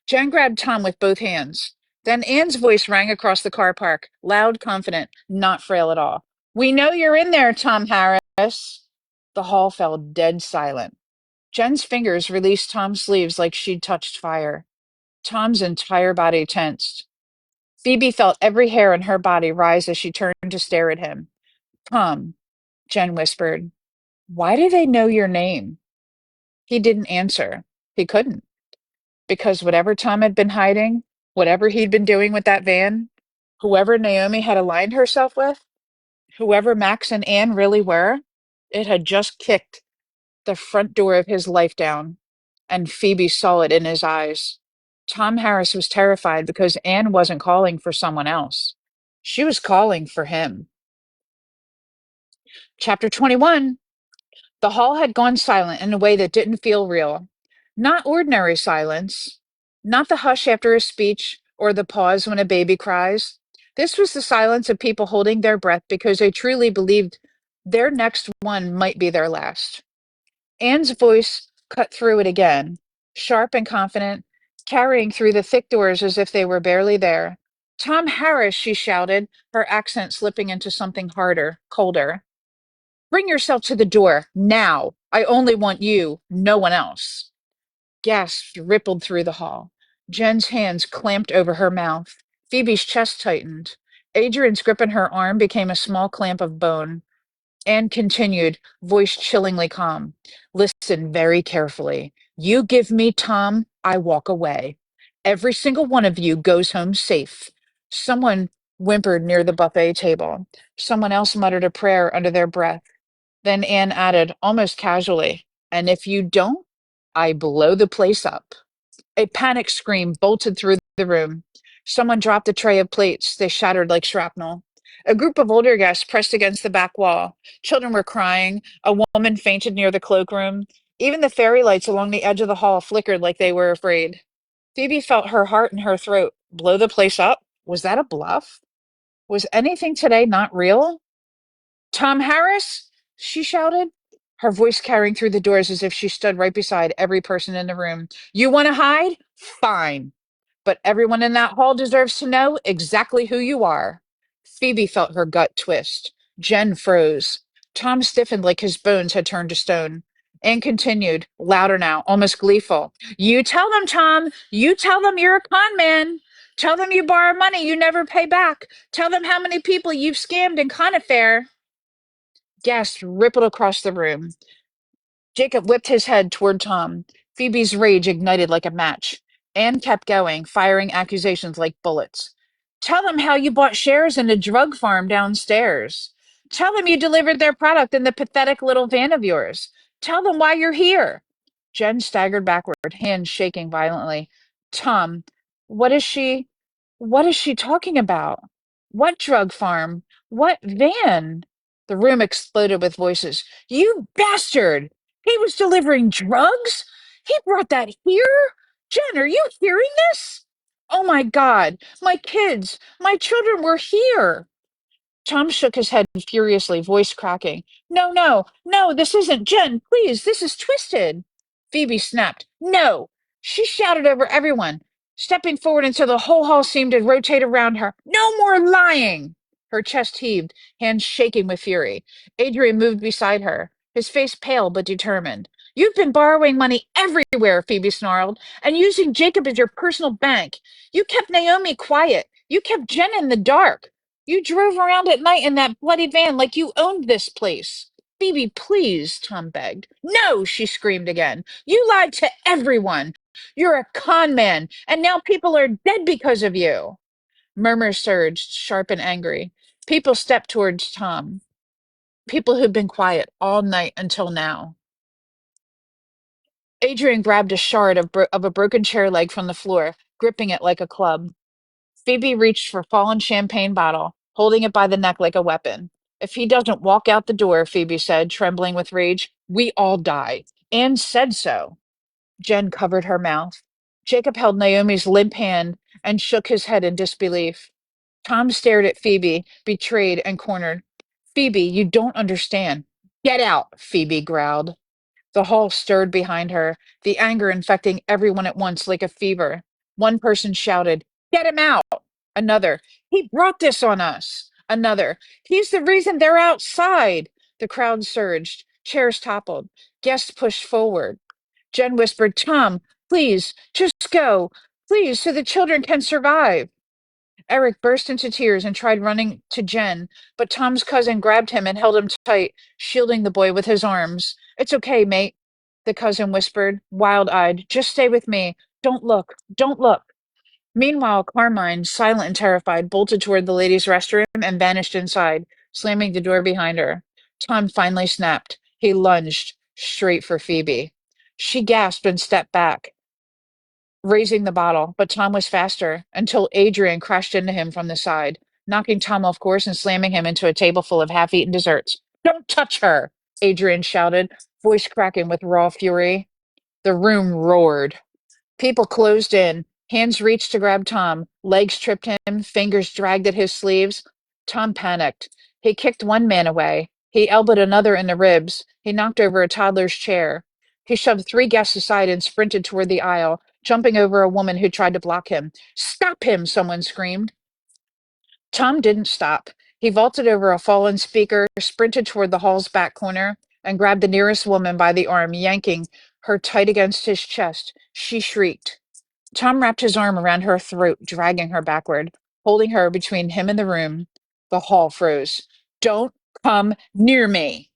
Jen grabbed Tom with both hands. Then Anne's voice rang across the car park, loud, confident, not frail at all. We know you're in there, Tom Harris. The hall fell dead silent. Jen's fingers released Tom's sleeves like she'd touched fire. Tom's entire body tensed. Phoebe felt every hair on her body rise as she turned to stare at him. Tom, Jen whispered, why do they know your name? He didn't answer. He couldn't. Because whatever Tom had been hiding, whatever he'd been doing with that van, whoever Naomi had aligned herself with, whoever Max and Anne really were, it had just kicked the front door of his life down, and Phoebe saw it in his eyes. Tom Harris was terrified because Anne wasn't calling for someone else. She was calling for him. Chapter 21. The hall had gone silent in a way that didn't feel real. Not ordinary silence, not the hush after a speech or the pause when a baby cries. This was the silence of people holding their breath because they truly believed their next one might be their last. Anne's voice cut through it again, sharp and confident, carrying through the thick doors as if they were barely there. Tom Harris, she shouted, her accent slipping into something harder, colder. Bring yourself to the door, now. I only want you, no one else. Gasps rippled through the hall. Jen's hands clamped over her mouth. Phoebe's chest tightened. Adrian's grip on her arm became a small clamp of bone. Anne continued, voice chillingly calm. Listen very carefully. You give me Tom, I walk away. Every single one of you goes home safe. Someone whimpered near the buffet table. Someone else muttered a prayer under their breath. Then Anne added, almost casually, and if you don't, I blow the place up. A panic scream bolted through the room. Someone dropped a tray of plates. They shattered like shrapnel. A group of older guests pressed against the back wall. Children were crying. A woman fainted near the cloakroom. Even the fairy lights along the edge of the hall flickered like they were afraid. Phoebe felt her heart in her throat. Blow the place up? Was that a bluff? Was anything today not real? Tom Harris? She shouted, her voice carrying through the doors as if she stood right beside every person in the room. You want to hide? Fine. But everyone in that hall deserves to know exactly who you are. Phoebe felt her gut twist. Jen froze. Tom stiffened like his bones had turned to stone. Anne continued, louder now, almost gleeful. You tell them, Tom. You tell them you're a con man. Tell them you borrow money you never pay back. Tell them how many people you've scammed in con affair. Gasps rippled across the room. Jacob whipped his head toward Tom. Phoebe's rage ignited like a match. Anne kept going, firing accusations like bullets. Tell them how you bought shares in a drug farm downstairs. Tell them you delivered their product in the pathetic little van of yours. Tell them why you're here. Jen staggered backward, hands shaking violently. Tom, what is she what is she talking about? What drug farm? What van? The room exploded with voices. You bastard! He was delivering drugs? He brought that here? Jen, are you hearing this? Oh my God, my kids, my children were here. Tom shook his head furiously, voice cracking. No, no, no, this isn't Jen. Please, this is twisted. Phoebe snapped. No. She shouted over everyone, stepping forward until the whole hall seemed to rotate around her. No more lying. Her chest heaved, hands shaking with fury. Adrian moved beside her, his face pale but determined. You've been borrowing money everywhere, Phoebe snarled, and using Jacob as your personal bank. You kept Naomi quiet. You kept Jen in the dark. You drove around at night in that bloody van like you owned this place. Phoebe, please, Tom begged. No, she screamed again. You lied to everyone. You're a con man, and now people are dead because of you. Murmurs surged, sharp and angry. People stepped towards Tom. People who'd been quiet all night until now. Adrian grabbed a shard of a broken chair leg from the floor, gripping it like a club. Phoebe reached for fallen champagne bottle, holding it by the neck like a weapon. If he doesn't walk out the door, Phoebe said, trembling with rage, we all die. And said so. Jen covered her mouth. Jacob held Naomi's limp hand and shook his head in disbelief. Tom stared at Phoebe, betrayed and cornered. Phoebe, you don't understand. Get out, Phoebe growled. The hall stirred behind her, the anger infecting everyone at once like a fever. One person shouted, get him out! Another, he brought this on us! Another, he's the reason they're outside! The crowd surged. Chairs toppled. Guests pushed forward. Jen whispered, Tom, please, just go. Please, so the children can survive. Eric burst into tears and tried running to Jen, but Tom's cousin grabbed him and held him tight, shielding the boy with his arms. It's okay, mate, the cousin whispered, wild-eyed. Just stay with me. Don't look. Don't look. Meanwhile, Carmine, silent and terrified, bolted toward the ladies' restroom and vanished inside, slamming the door behind her. Tom finally snapped. He lunged straight for Phoebe. She gasped and stepped back, raising the bottle, but Tom was faster until Adrian crashed into him from the side, knocking Tom off course and slamming him into a table full of half-eaten desserts. Don't touch her, Adrian shouted, voice cracking with raw fury. The room roared. People closed in. Hands reached to grab Tom. Legs tripped him. Fingers dragged at his sleeves. Tom panicked. He kicked one man away. He elbowed another in the ribs. He knocked over a toddler's chair. He shoved three guests aside and sprinted toward the aisle, jumping over a woman who tried to block him. Stop him, someone screamed. Tom didn't stop. He vaulted over a fallen speaker, sprinted toward the hall's back corner, and grabbed the nearest woman by the arm, yanking her tight against his chest. She shrieked. Tom wrapped his arm around her throat, dragging her backward, holding her between him and the room. The hall froze. Don't come near me,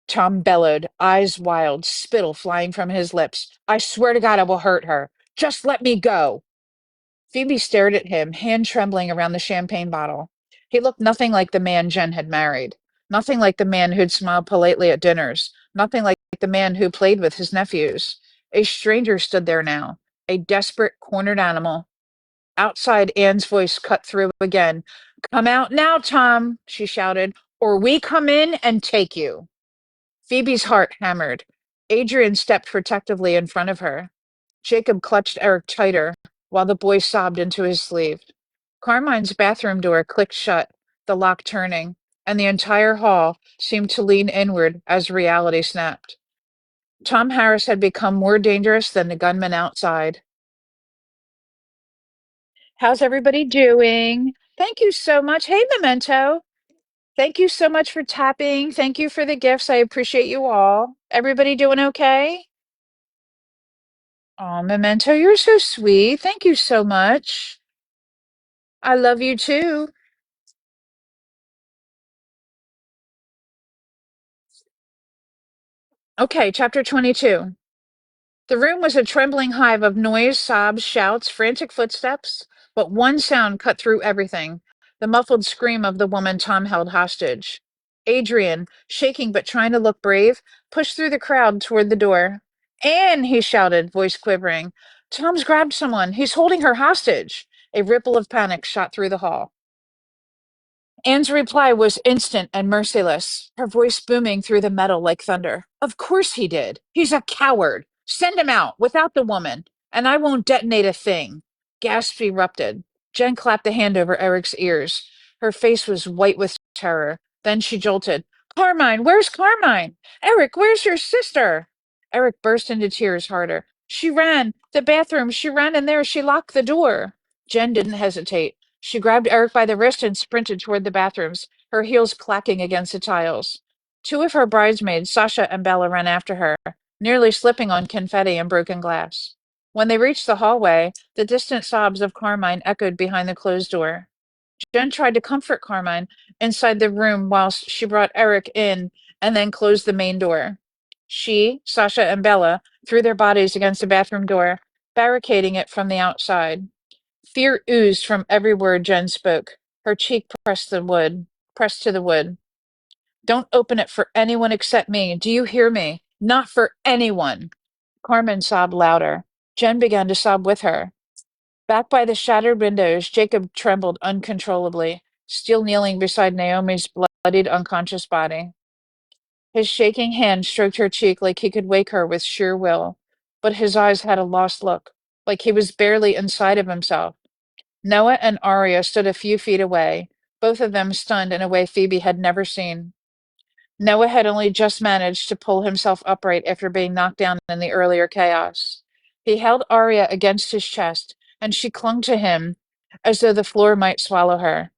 Tom bellowed, eyes wild, spittle flying from his lips. I swear to God I will hurt her. Just let me go. Phoebe stared at him, hand trembling around the champagne bottle. He looked nothing like the man Jen had married, nothing like the man who'd smiled politely at dinners, nothing like the man who played with his nephews. A stranger stood there now, a desperate, cornered animal. Outside, Anne's voice cut through again. Come out now, Tom, she shouted, or we come in and take you. Phoebe's heart hammered. Adrian stepped protectively in front of her. Jacob clutched Eric tighter while the boy sobbed into his sleeve. Carmine's bathroom door clicked shut, the lock turning, and the entire hall seemed to lean inward as reality snapped. Tom Harris had become more dangerous than the gunman outside. How's everybody doing? Thank you so much. Hey, Memento. Thank you so much for tapping. Thank you for the gifts. I appreciate you all. Everybody doing okay? Oh, Memento, you're so sweet. Thank you so much. I love you too. Okay, chapter 22. The room was a trembling hive of noise, sobs, shouts, frantic footsteps, but one sound cut through everything, the muffled scream of the woman Tom held hostage. Adrian, shaking but trying to look brave, pushed through the crowd toward the door. Anne, he shouted, voice quivering. Tom's grabbed someone. He's holding her hostage. A ripple of panic shot through the hall. Anne's reply was instant and merciless, her voice booming through the metal like thunder. Of course he did. He's a coward. Send him out without the woman, and I won't detonate a thing. Gasps erupted. Jen clapped a hand over Eric's ears. Her face was white with terror. Then she jolted. Carmine, where's Carmine? Eric, where's your sister? Eric burst into tears harder. She ran. The bathroom. She ran in there. She locked the door. Jen didn't hesitate. She grabbed Eric by the wrist and sprinted toward the bathrooms, her heels clacking against the tiles. Two of her bridesmaids, Sasha and Bella, ran after her, nearly slipping on confetti and broken glass. When they reached the hallway, the distant sobs of Carmine echoed behind the closed door. Jen tried to comfort Carmine inside the room whilst she brought Eric in and then closed the main door. She, Sasha, and Bella threw their bodies against the bathroom door, barricading it from the outside. Fear oozed from every word Jen spoke. Her cheek pressed to the wood. Don't open it for anyone except me. Do you hear me? Not for anyone. Carmen sobbed louder. Jen began to sob with her. Back by the shattered windows, Jacob trembled uncontrollably, still kneeling beside Naomi's bloodied, unconscious body. His shaking hand stroked her cheek like he could wake her with sheer will, but his eyes had a lost look, like he was barely inside of himself. Noah and Arya stood a few feet away, both of them stunned in a way Phoebe had never seen. Noah had only just managed to pull himself upright after being knocked down in the earlier chaos. He held Arya against his chest, and she clung to him as though the floor might swallow her.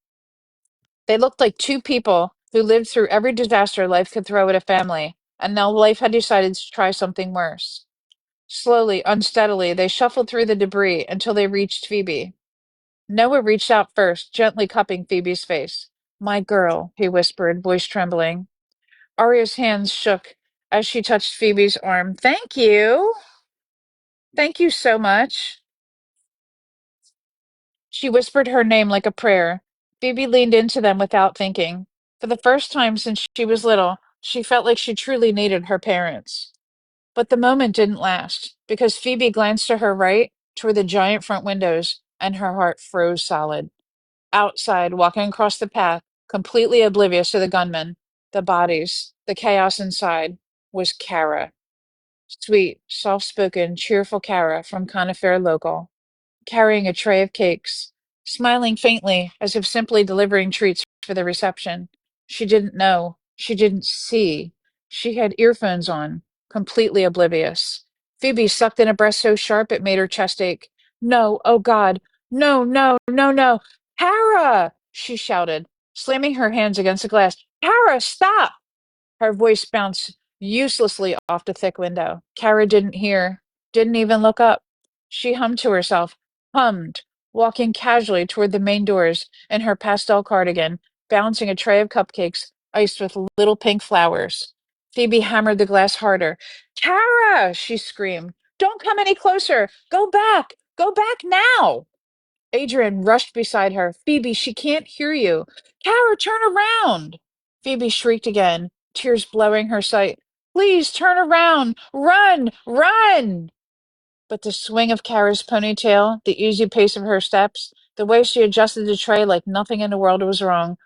They looked like two people who lived through every disaster life could throw at a family, and now life had decided to try something worse. Slowly, unsteadily, they shuffled through the debris until they reached Phoebe. Noah reached out first, gently cupping Phoebe's face. "My girl," he whispered, voice trembling. Arya's hands shook as she touched Phoebe's arm. "Thank you. Thank you so much." She whispered her name like a prayer. Phoebe leaned into them without thinking. For the first time since she was little, she felt like she truly needed her parents. But the moment didn't last, because Phoebe glanced to her right, toward the giant front windows, and her heart froze solid. Outside, walking across the path, completely oblivious to the gunmen, the bodies, the chaos inside, was Kara. Sweet, soft-spoken, cheerful Kara from Conifer Local, carrying a tray of cakes, smiling faintly as if simply delivering treats for the reception. She didn't know. She didn't see. She had earphones on, completely oblivious. Phoebe sucked in a breath so sharp it made her chest ache. "No, oh God, no, no, no, no. Kara!" she shouted, slamming her hands against the glass. "Kara, stop!" Her voice bounced uselessly off the thick window. Kara didn't hear, didn't even look up. She hummed to herself, hummed, walking casually toward the main doors in her pastel cardigan, balancing a tray of cupcakes iced with little pink flowers. Phoebe hammered the glass harder. "Kara!" she screamed. "Don't come any closer! Go back! Go back now!" Adrian rushed beside her. "Phoebe, she can't hear you. Kara, turn around!" Phoebe shrieked again, tears blurring her sight. "Please turn around! Run! Run!" But the swing of Kara's ponytail, the easy pace of her steps, the way she adjusted the tray like nothing in the world was wrong,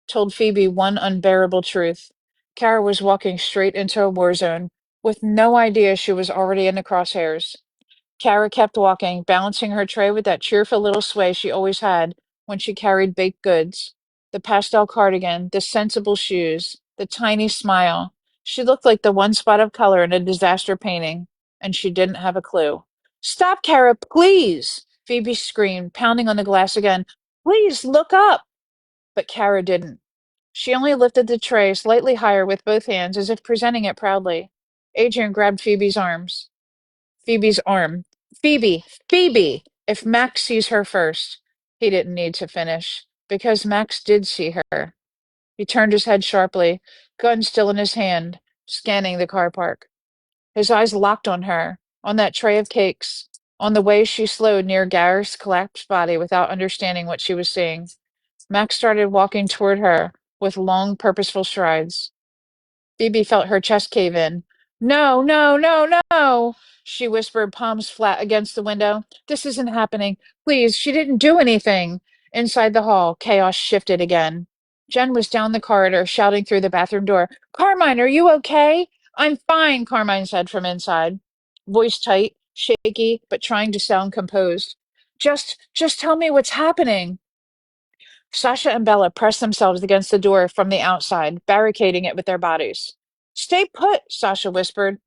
told Phoebe one unbearable truth. Kara was walking straight into a war zone, with no idea she was already in the crosshairs. Kara kept walking, balancing her tray with that cheerful little sway she always had when she carried baked goods. The pastel cardigan, the sensible shoes, the tiny smile. She looked like the one spot of color in a disaster painting, and she didn't have a clue. "Stop, Kara, please!" Phoebe screamed, pounding on the glass again. "Please, look up!" But Kara didn't. She only lifted the tray slightly higher with both hands, as if presenting it proudly. Adrian grabbed Phoebe's arm. "Phoebe! Phoebe! If Max sees her first." He didn't need to finish, because Max did see her. He turned his head sharply, gun still in his hand, scanning the car park. His eyes locked on her, on that tray of cakes, on the way she slowed near Gareth's collapsed body without understanding what she was seeing. Max started walking toward her with long, purposeful strides. Phoebe felt her chest cave in. "No, no, no, no," she whispered, palms flat against the window. "This isn't happening. Please, she didn't do anything." Inside the hall, chaos shifted again. Jen was down the corridor, shouting through the bathroom door. "Carmine, are you okay?" "I'm fine," Carmine said from inside, voice tight, shaky, but trying to sound composed. Just tell me what's happening." Sasha and Bella pressed themselves against the door from the outside, barricading it with their bodies. "Stay put," Sasha whispered.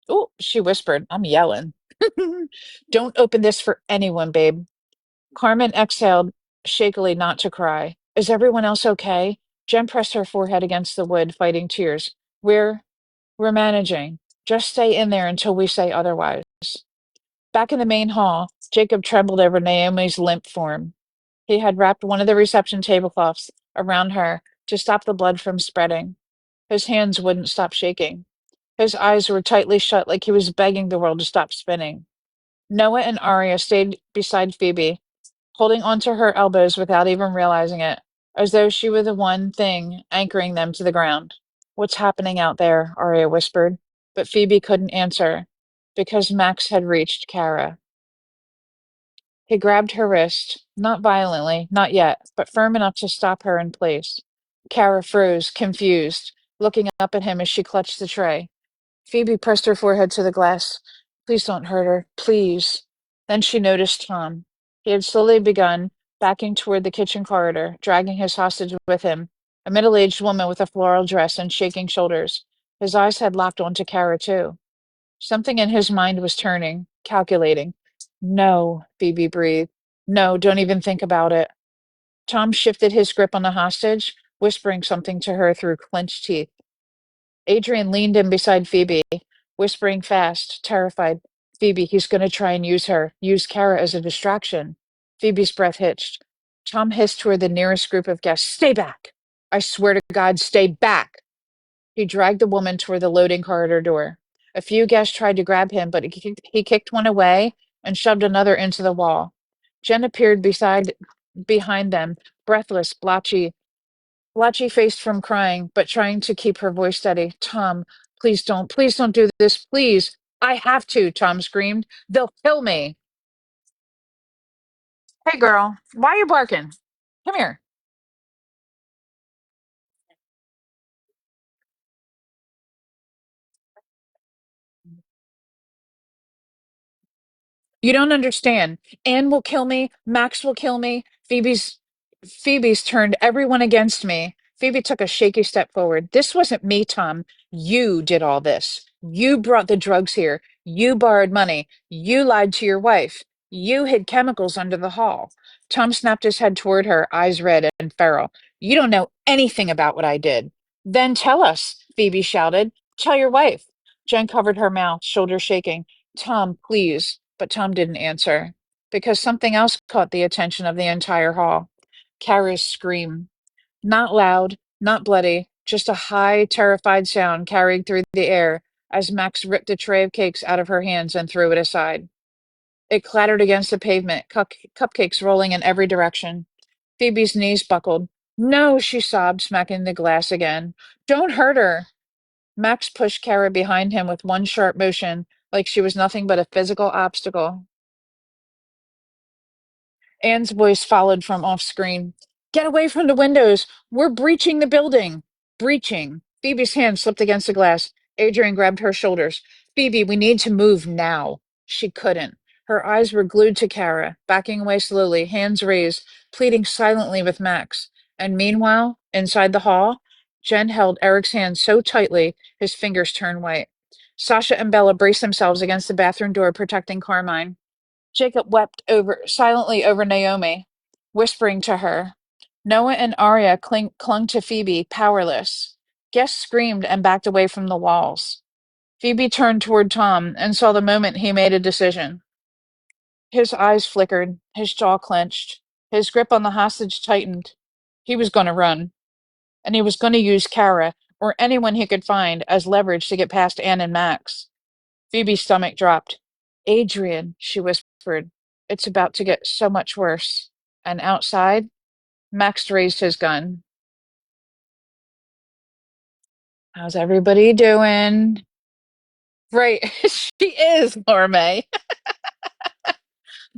"Oh," she whispered. I'm yelling. "Don't open this for anyone, babe." Carmen exhaled shakily not to cry. "Is everyone else okay?" Jen pressed her forehead against the wood, fighting tears. We're managing. Just stay in there until we say otherwise." Back in the main hall, Jacob trembled over Naomi's limp form. He had wrapped one of the reception tablecloths around her to stop the blood from spreading. His hands wouldn't stop shaking. His eyes were tightly shut like he was begging the world to stop spinning. Noah and Arya stayed beside Phoebe, holding onto her elbows without even realizing it, as though she were the one thing anchoring them to the ground. "What's happening out there?" Arya whispered, but Phoebe couldn't answer. because Max had reached Kara. He grabbed her wrist, not violently, not yet, but firm enough to stop her in place. Kara froze, confused, looking up at him as she clutched the tray. Phoebe pressed her forehead to the glass. Please don't hurt her, please. Then she noticed Tom. He had slowly begun backing toward the kitchen corridor, dragging his hostage with him, a middle-aged woman with a floral dress and shaking shoulders. His eyes had locked onto Kara, too. Something in his mind was turning, calculating. No, Phoebe breathed. No, don't even think about it. Tom shifted his grip on the hostage, whispering something to her through clenched teeth. Adrian leaned in beside Phoebe, whispering fast, terrified. Phoebe, he's going to try and use Kara as a distraction. Phoebe's breath hitched. Tom hissed toward the nearest group of guests. Stay back! I swear to God, stay back! He dragged the woman toward the loading corridor door. A few guests tried to grab him, but he kicked one away and shoved another into the wall. Jen appeared behind them, breathless, blotchy faced from crying, but trying to keep her voice steady. Tom, please don't do this, please. I have to, Tom screamed. They'll kill me. Hey, girl, why are you barking? Come here. You don't understand. Anne will kill me. Max will kill me. Phoebe's turned everyone against me. Phoebe took a shaky step forward. This wasn't me, Tom. You did all this. You brought the drugs here. You borrowed money. You lied to your wife. You hid chemicals under the hall. Tom snapped his head toward her, eyes red and feral. You don't know anything about what I did. Then tell us, Phoebe shouted. Tell your wife. Jen covered her mouth, shoulders shaking. Tom, please. But Tom didn't answer because something else caught the attention of the entire hall. Kara's scream. Not loud, not bloody, just a high, terrified sound carried through the air as Max ripped a tray of cakes out of her hands and threw it aside. It clattered against the pavement, cupcakes rolling in every direction. Phoebe's knees buckled. No, she sobbed, smacking the glass again. Don't hurt her. Max pushed Kara behind him with one sharp motion, like she was nothing but a physical obstacle. Anne's voice followed from off screen. Get away from the windows. We're breaching the building. Breaching. Phoebe's hand slipped against the glass. Adrian grabbed her shoulders. Phoebe, we need to move now. She couldn't. Her eyes were glued to Kara, backing away slowly, hands raised, pleading silently with Max. And meanwhile, inside the hall, Jen held Eric's hand so tightly his fingers turned white. Sasha and Bella braced themselves against the bathroom door, protecting Carmine. Jacob wept silently over Naomi, whispering to her. Noah and Arya clung to Phoebe, powerless. Guests screamed and backed away from the walls. Phoebe turned toward Tom and saw the moment he made a decision. His eyes flickered, his jaw clenched, his grip on the hostage tightened. He was going to run, and he was going to use Kara, or anyone he could find, as leverage to get past Anne and Max. Phoebe's stomach dropped. Adrian, she whispered, it's about to get so much worse. And outside, Max raised his gun. How's everybody doing? Right, she is, Laura May.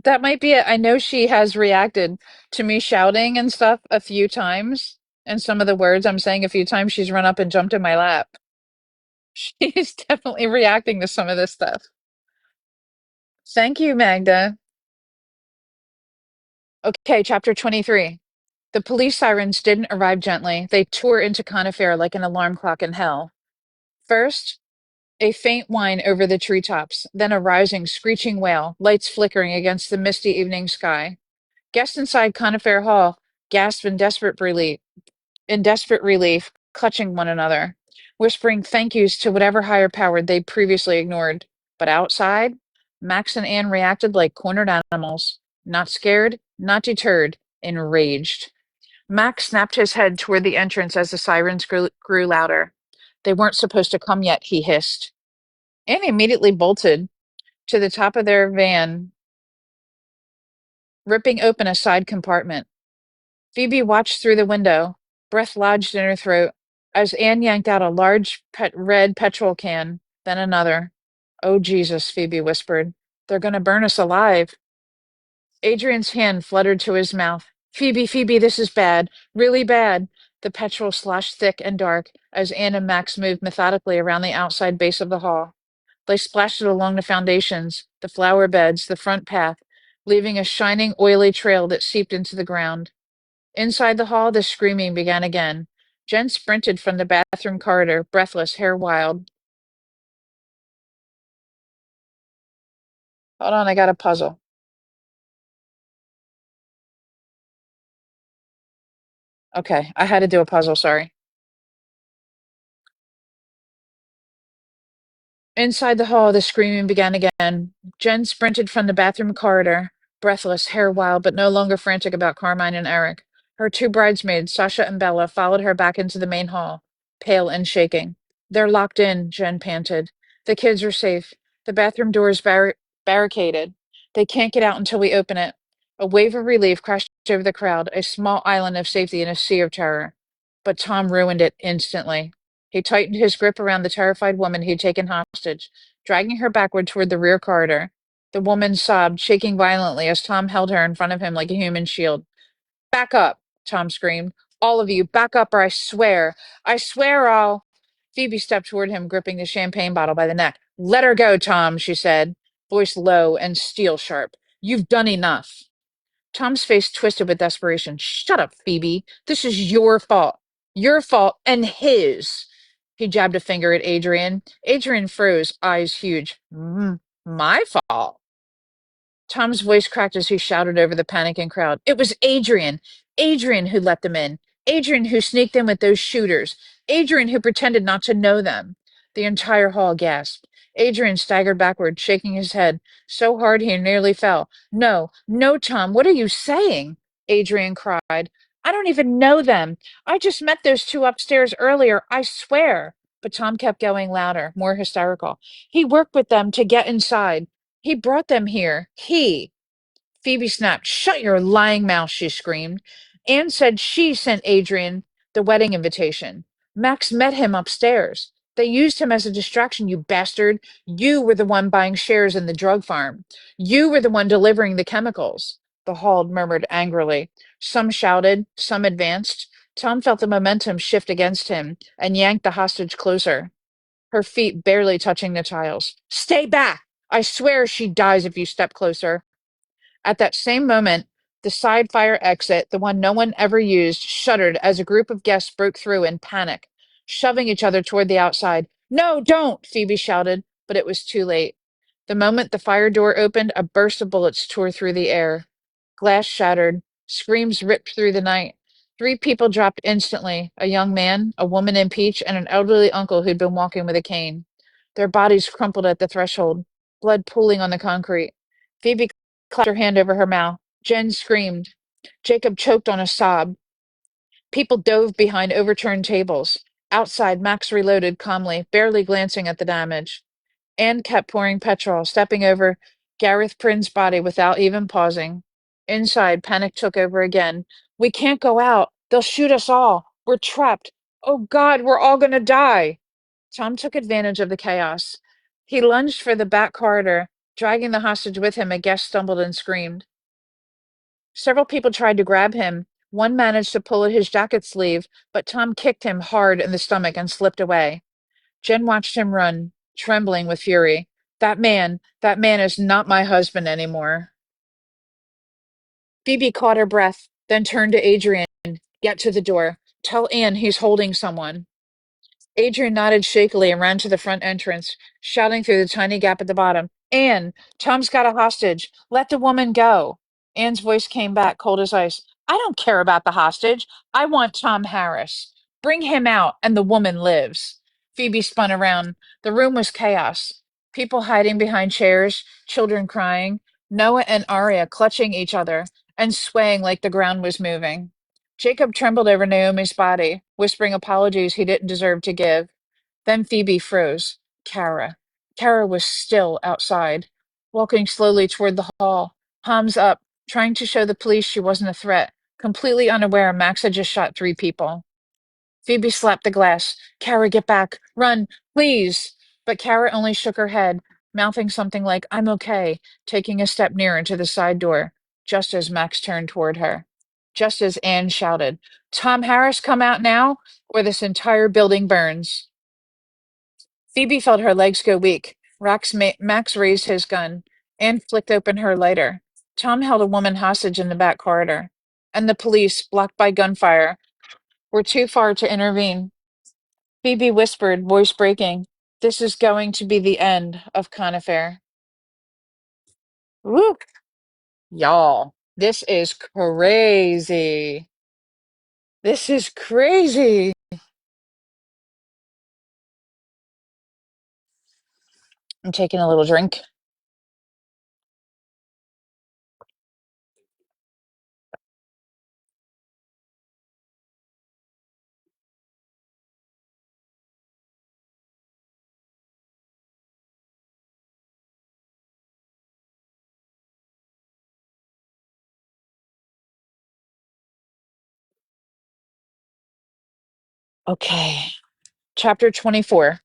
That might be it. I know she has reacted to me shouting and stuff a few times, and some of the words I'm saying a few times, she's run up and jumped in my lap. She's definitely reacting to some of this stuff. Thank you, Magda. Okay, chapter 23. The police sirens didn't arrive gently. They tore into Conifer like an alarm clock in hell. First, a faint whine over the treetops, then a rising, screeching wail, lights flickering against the misty evening sky. Guests inside Conifer Hall gasped in desperate relief, clutching one another, whispering thank yous to whatever higher power they'd previously ignored. But outside, Max and Anne reacted like cornered animals, not scared, not deterred, enraged. Max snapped his head toward the entrance as the sirens grew louder. They weren't supposed to come yet, he hissed. Anne immediately bolted to the top of their van, ripping open a side compartment. Phoebe watched through the window, breath lodged in her throat, as Anne yanked out a large red petrol can, then another. Oh, Jesus, Phoebe whispered. They're going to burn us alive. Adrian's hand fluttered to his mouth. Phoebe, this is bad. Really bad. The petrol sloshed thick and dark as Anne and Max moved methodically around the outside base of the hall. They splashed it along the foundations, the flower beds, the front path, leaving a shining, oily trail that seeped into the ground. Inside the hall, the screaming began again. Jen sprinted from the bathroom corridor, breathless, hair wild. Hold on, I got a puzzle. Okay, I had to do a puzzle, sorry. Inside the hall, the screaming began again. Jen sprinted from the bathroom corridor, breathless, hair wild, but no longer frantic about Carmine and Eric. Her two bridesmaids, Sasha and Bella, followed her back into the main hall, pale and shaking. They're locked in, Jen panted. The kids are safe. The bathroom door is barricaded. They can't get out until we open it. A wave of relief crashed over the crowd, a small island of safety in a sea of terror. But Tom ruined it instantly. He tightened his grip around the terrified woman he'd taken hostage, dragging her backward toward the rear corridor. The woman sobbed, shaking violently as Tom held her in front of him like a human shield. Back up, Tom screamed. All of you, back up or I swear I'll. Phoebe stepped toward him, gripping the champagne bottle by the neck. Let her go, Tom, she said, voice low and steel sharp. You've done enough. Tom's face twisted with desperation. Shut up, Phoebe. This is your fault. Your fault and his. He jabbed a finger at Adrian. Adrian froze, eyes huge. My fault? Tom's voice cracked as he shouted over the panicking crowd. It was Adrian. Adrian who let them in. Adrian who sneaked in with those shooters. Adrian who pretended not to know them. The entire hall gasped. Adrian staggered backward, shaking his head so hard he nearly fell. No, no, Tom, what are you saying? Adrian cried. I don't even know them. I just met those two upstairs earlier, I swear. But Tom kept going louder, more hysterical. He worked with them to get inside. He brought them here. He. Phoebe snapped. Shut your lying mouth, she screamed. Anne said she sent Adrian the wedding invitation. Max met him upstairs. They used him as a distraction, you bastard. You were the one buying shares in the drug farm. You were the one delivering the chemicals. The hall murmured angrily. Some shouted, some advanced. Tom felt the momentum shift against him and yanked the hostage closer, her feet barely touching the tiles. Stay back! I swear she dies if you step closer. At that same moment, the side fire exit, the one no one ever used, shuddered as a group of guests broke through in panic, shoving each other toward the outside. No, don't! Phoebe shouted, but it was too late. The moment the fire door opened, a burst of bullets tore through the air. Glass shattered. Screams ripped through the night. Three people dropped instantly, a young man, a woman in peach, and an elderly uncle who'd been walking with a cane. Their bodies crumpled at the threshold, blood pooling on the concrete. Phoebe clapped her hand over her mouth. Jen screamed. Jacob choked on a sob. People dove behind overturned tables. Outside, Max reloaded calmly, barely glancing at the damage. Anne kept pouring petrol, stepping over Gareth Prynne's body without even pausing. Inside, panic took over again. We can't go out. They'll shoot us all. We're trapped. Oh God, we're all gonna die. Tom took advantage of the chaos. He lunged for the back corridor, dragging the hostage with him. A guest stumbled and screamed. Several people tried to grab him. One managed to pull at his jacket sleeve, but Tom kicked him hard in the stomach and slipped away. Jen watched him run, trembling with fury. That man is not my husband anymore. Phoebe caught her breath, then turned to Adrian. Get to the door. Tell Anne he's holding someone. Adrian nodded shakily and ran to the front entrance, shouting through the tiny gap at the bottom. Anne, Tom's got a hostage. Let the woman go. Anne's voice came back, cold as ice. I don't care about the hostage. I want Tom Harris. Bring him out, and the woman lives. Phoebe spun around. The room was chaos. People hiding behind chairs, children crying, Noah and Arya clutching each other and swaying like the ground was moving. Jacob trembled over Naomi's body, whispering apologies he didn't deserve to give. Then Phoebe froze. Kara. Kara was still outside, walking slowly toward the hall, palms up, trying to show the police she wasn't a threat, completely unaware Max had just shot three people. Phoebe slapped the glass. Kara, get back. Run, please. But Kara only shook her head. mouthing something like, I'm okay, taking a step nearer to the side door, just as Max turned toward her. Just as Anne shouted, Tom Harris, come out now, or this entire building burns. Phoebe felt her legs go weak. Max raised his gun. Anne flicked open her lighter. Tom held a woman hostage in the back corridor, and the police, blocked by gunfire, were too far to intervene. Phoebe whispered, voice breaking, this is going to be the end of Conifer. Woo! Y'all, this is crazy. This is crazy. I'm taking a little drink. Okay. Chapter 24.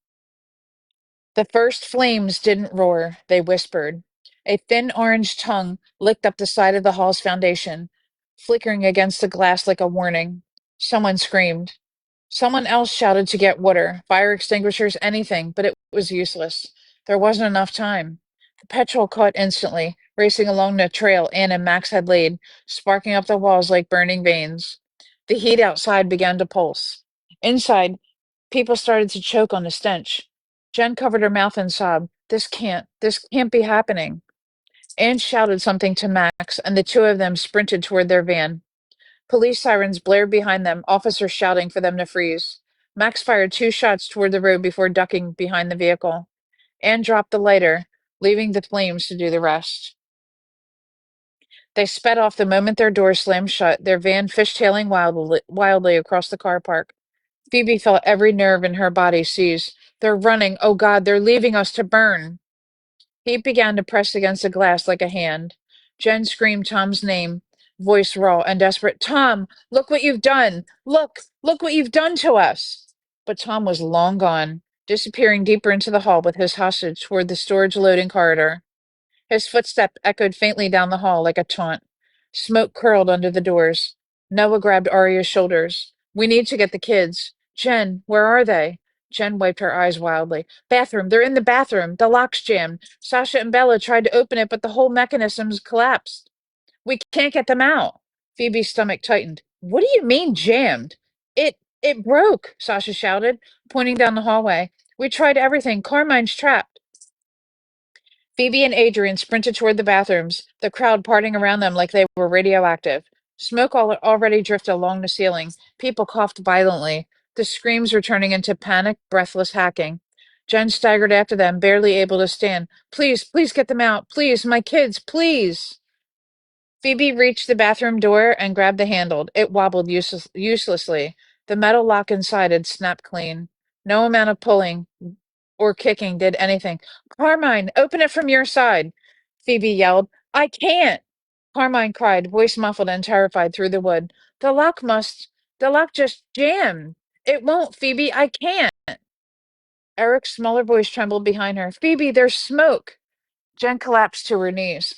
The first flames didn't roar, they whispered. A thin orange tongue licked up the side of the hall's foundation, flickering against the glass like a warning. Someone screamed. Someone else shouted to get water, fire extinguishers, anything, but it was useless. There wasn't enough time. The petrol caught instantly, racing along the trail Anne and Max had laid, sparking up the walls like burning veins. The heat outside began to pulse. Inside, people started to choke on the stench. Jen covered her mouth and sobbed, this can't be happening. Anne shouted something to Max, and the two of them sprinted toward their van. Police sirens blared behind them, officers shouting for them to freeze. Max fired 2 shots toward the road before ducking behind the vehicle. Anne dropped the lighter, leaving the flames to do the rest. They sped off the moment their doors slammed shut, their van fishtailing wildly across the car park. Phoebe felt every nerve in her body seize. They're running. Oh God, they're leaving us to burn. Heat began to press against the glass like a hand. Jen screamed Tom's name, voice raw and desperate. Tom, look what you've done. Look what you've done to us. But Tom was long gone, disappearing deeper into the hall with his hostage toward the storage loading corridor. His footstep echoed faintly down the hall like a taunt. Smoke curled under the doors. Noah grabbed Arya's shoulders. We need to get the kids. Jen, where are they? Jen wiped her eyes wildly. Bathroom. They're in the bathroom. The lock's jammed. Sasha and Bella tried to open it, but the whole mechanism's collapsed. We can't get them out. Phoebe's stomach tightened. What do you mean jammed? It broke, Sasha shouted, pointing down the hallway. We tried everything. Carmine's trapped. Phoebe and Adrian sprinted toward the bathrooms, the crowd parting around them like they were radioactive. Smoke already drifted along the ceiling. People coughed violently. The screams were turning into panicked, breathless hacking. Jen staggered after them, barely able to stand. Please, please get them out. Please, my kids, please. Phoebe reached the bathroom door and grabbed the handle. It wobbled uselessly. The metal lock inside had snapped clean. No amount of pulling or kicking did anything. Carmine, open it from your side. Phoebe yelled. I can't. Carmine cried, voice muffled and terrified through the wood. The lock just jammed. It won't, Phoebe. I can't. Eric's smaller voice trembled behind her. Phoebe, there's smoke. Jen collapsed to her knees,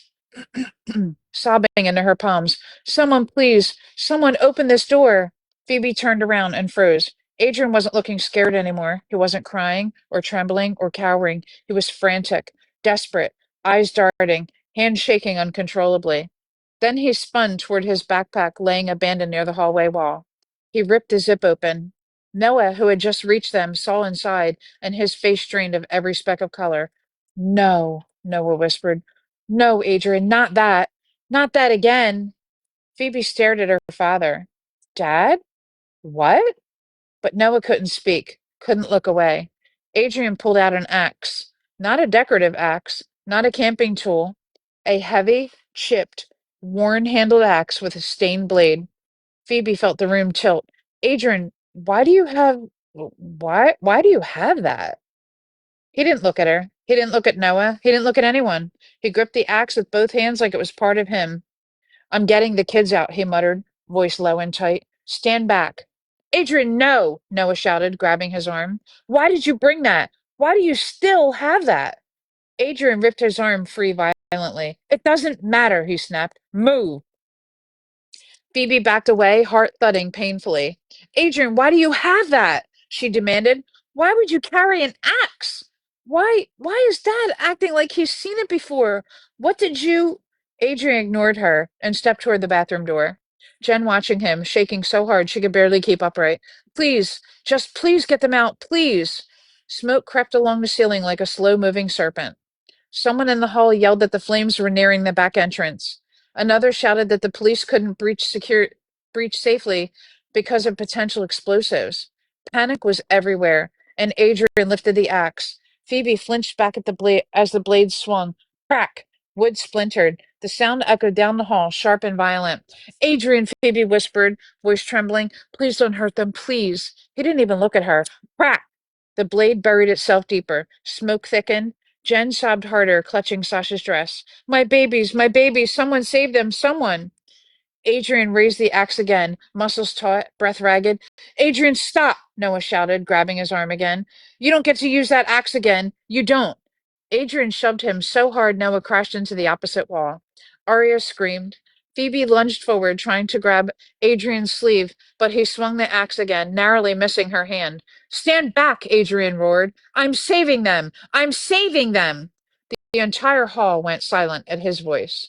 sobbing into her palms. Someone, please, someone open this door. Phoebe turned around and froze. Adrian wasn't looking scared anymore. He wasn't crying or trembling or cowering. He was frantic, desperate, eyes darting, hands shaking uncontrollably. Then he spun toward his backpack laying abandoned near the hallway wall. He ripped the zip open. Noah, who had just reached them, saw inside, and his face drained of every speck of color. No, Noah whispered. No, Adrian, not that. Not that again. Phoebe stared at her father. Dad? What? But Noah couldn't speak, couldn't look away. Adrian pulled out an axe. Not a decorative axe, not a camping tool. A heavy, chipped, worn-handled axe with a stained blade. Phoebe felt the room tilt. Adrian, why do you have that? He didn't look at her. He didn't look at Noah. He didn't look at anyone. He gripped the axe with both hands like it was part of him. I'm getting the kids out, he muttered, voice low and tight. Stand back. Adrian, no, Noah shouted, grabbing his arm. Why did you bring that? Why do you still have that? Adrian ripped his arm free violently. It doesn't matter, he snapped. Move. Phoebe backed away, heart thudding painfully. Adrian, why do you have that? She demanded. Why would you carry an axe? Why is Dad acting like he's seen it before? What did you... Adrian ignored her and stepped toward the bathroom door. Jen watching him, shaking so hard she could barely keep upright. Please, just please get them out, please. Smoke crept along the ceiling like a slow-moving serpent. Someone in the hall yelled that the flames were nearing the back entrance. Another shouted that the police couldn't breach safely because of potential explosives. Panic was everywhere, and Adrian lifted the axe. Phoebe flinched back at the blade as the blade swung. Crack! Wood splintered. The sound echoed down the hall, sharp and violent. Adrian, Phoebe whispered, voice trembling. Please don't hurt them, please. He didn't even look at her. Crack! The blade buried itself deeper. Smoke thickened. Jen sobbed harder, clutching Sasha's dress. My babies, someone save them, someone. Adrian raised the axe again, muscles taut, breath ragged. Adrian, stop! Noah shouted, grabbing his arm again. You don't get to use that axe again. You don't. Adrian shoved him so hard Noah crashed into the opposite wall. Arya screamed. Phoebe lunged forward, trying to grab Adrian's sleeve, but he swung the axe again, narrowly missing her hand. Stand back, Adrian roared. I'm saving them! I'm saving them! The entire hall went silent at his voice.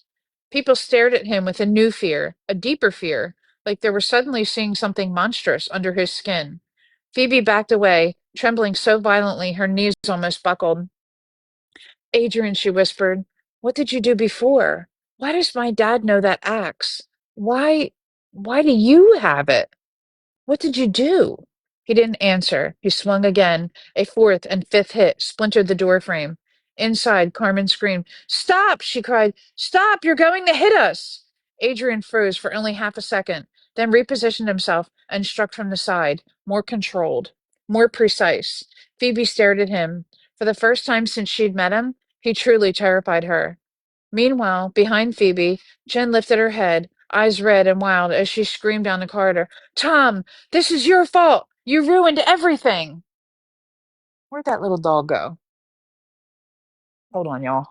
People stared at him with a new fear, a deeper fear, like they were suddenly seeing something monstrous under his skin. Phoebe backed away, trembling so violently her knees almost buckled. Adrian, she whispered, what did you do before? Why does my dad know that axe? Why, why do you have it? What did you do? He didn't answer. He swung again. A fourth and fifth hit splintered the door frame. Inside, Carmen screamed. Stop! She cried. Stop! You're going to hit us! Adrian froze for only half a second, then repositioned himself and struck from the side, more controlled, more precise. Phoebe stared at him. For the first time since she'd met him, he truly terrified her. Meanwhile, behind Phoebe, Jen lifted her head, eyes red and wild, as she screamed down the corridor. Tom, this is your fault! You ruined everything! Where'd that little dog go? Hold on, y'all.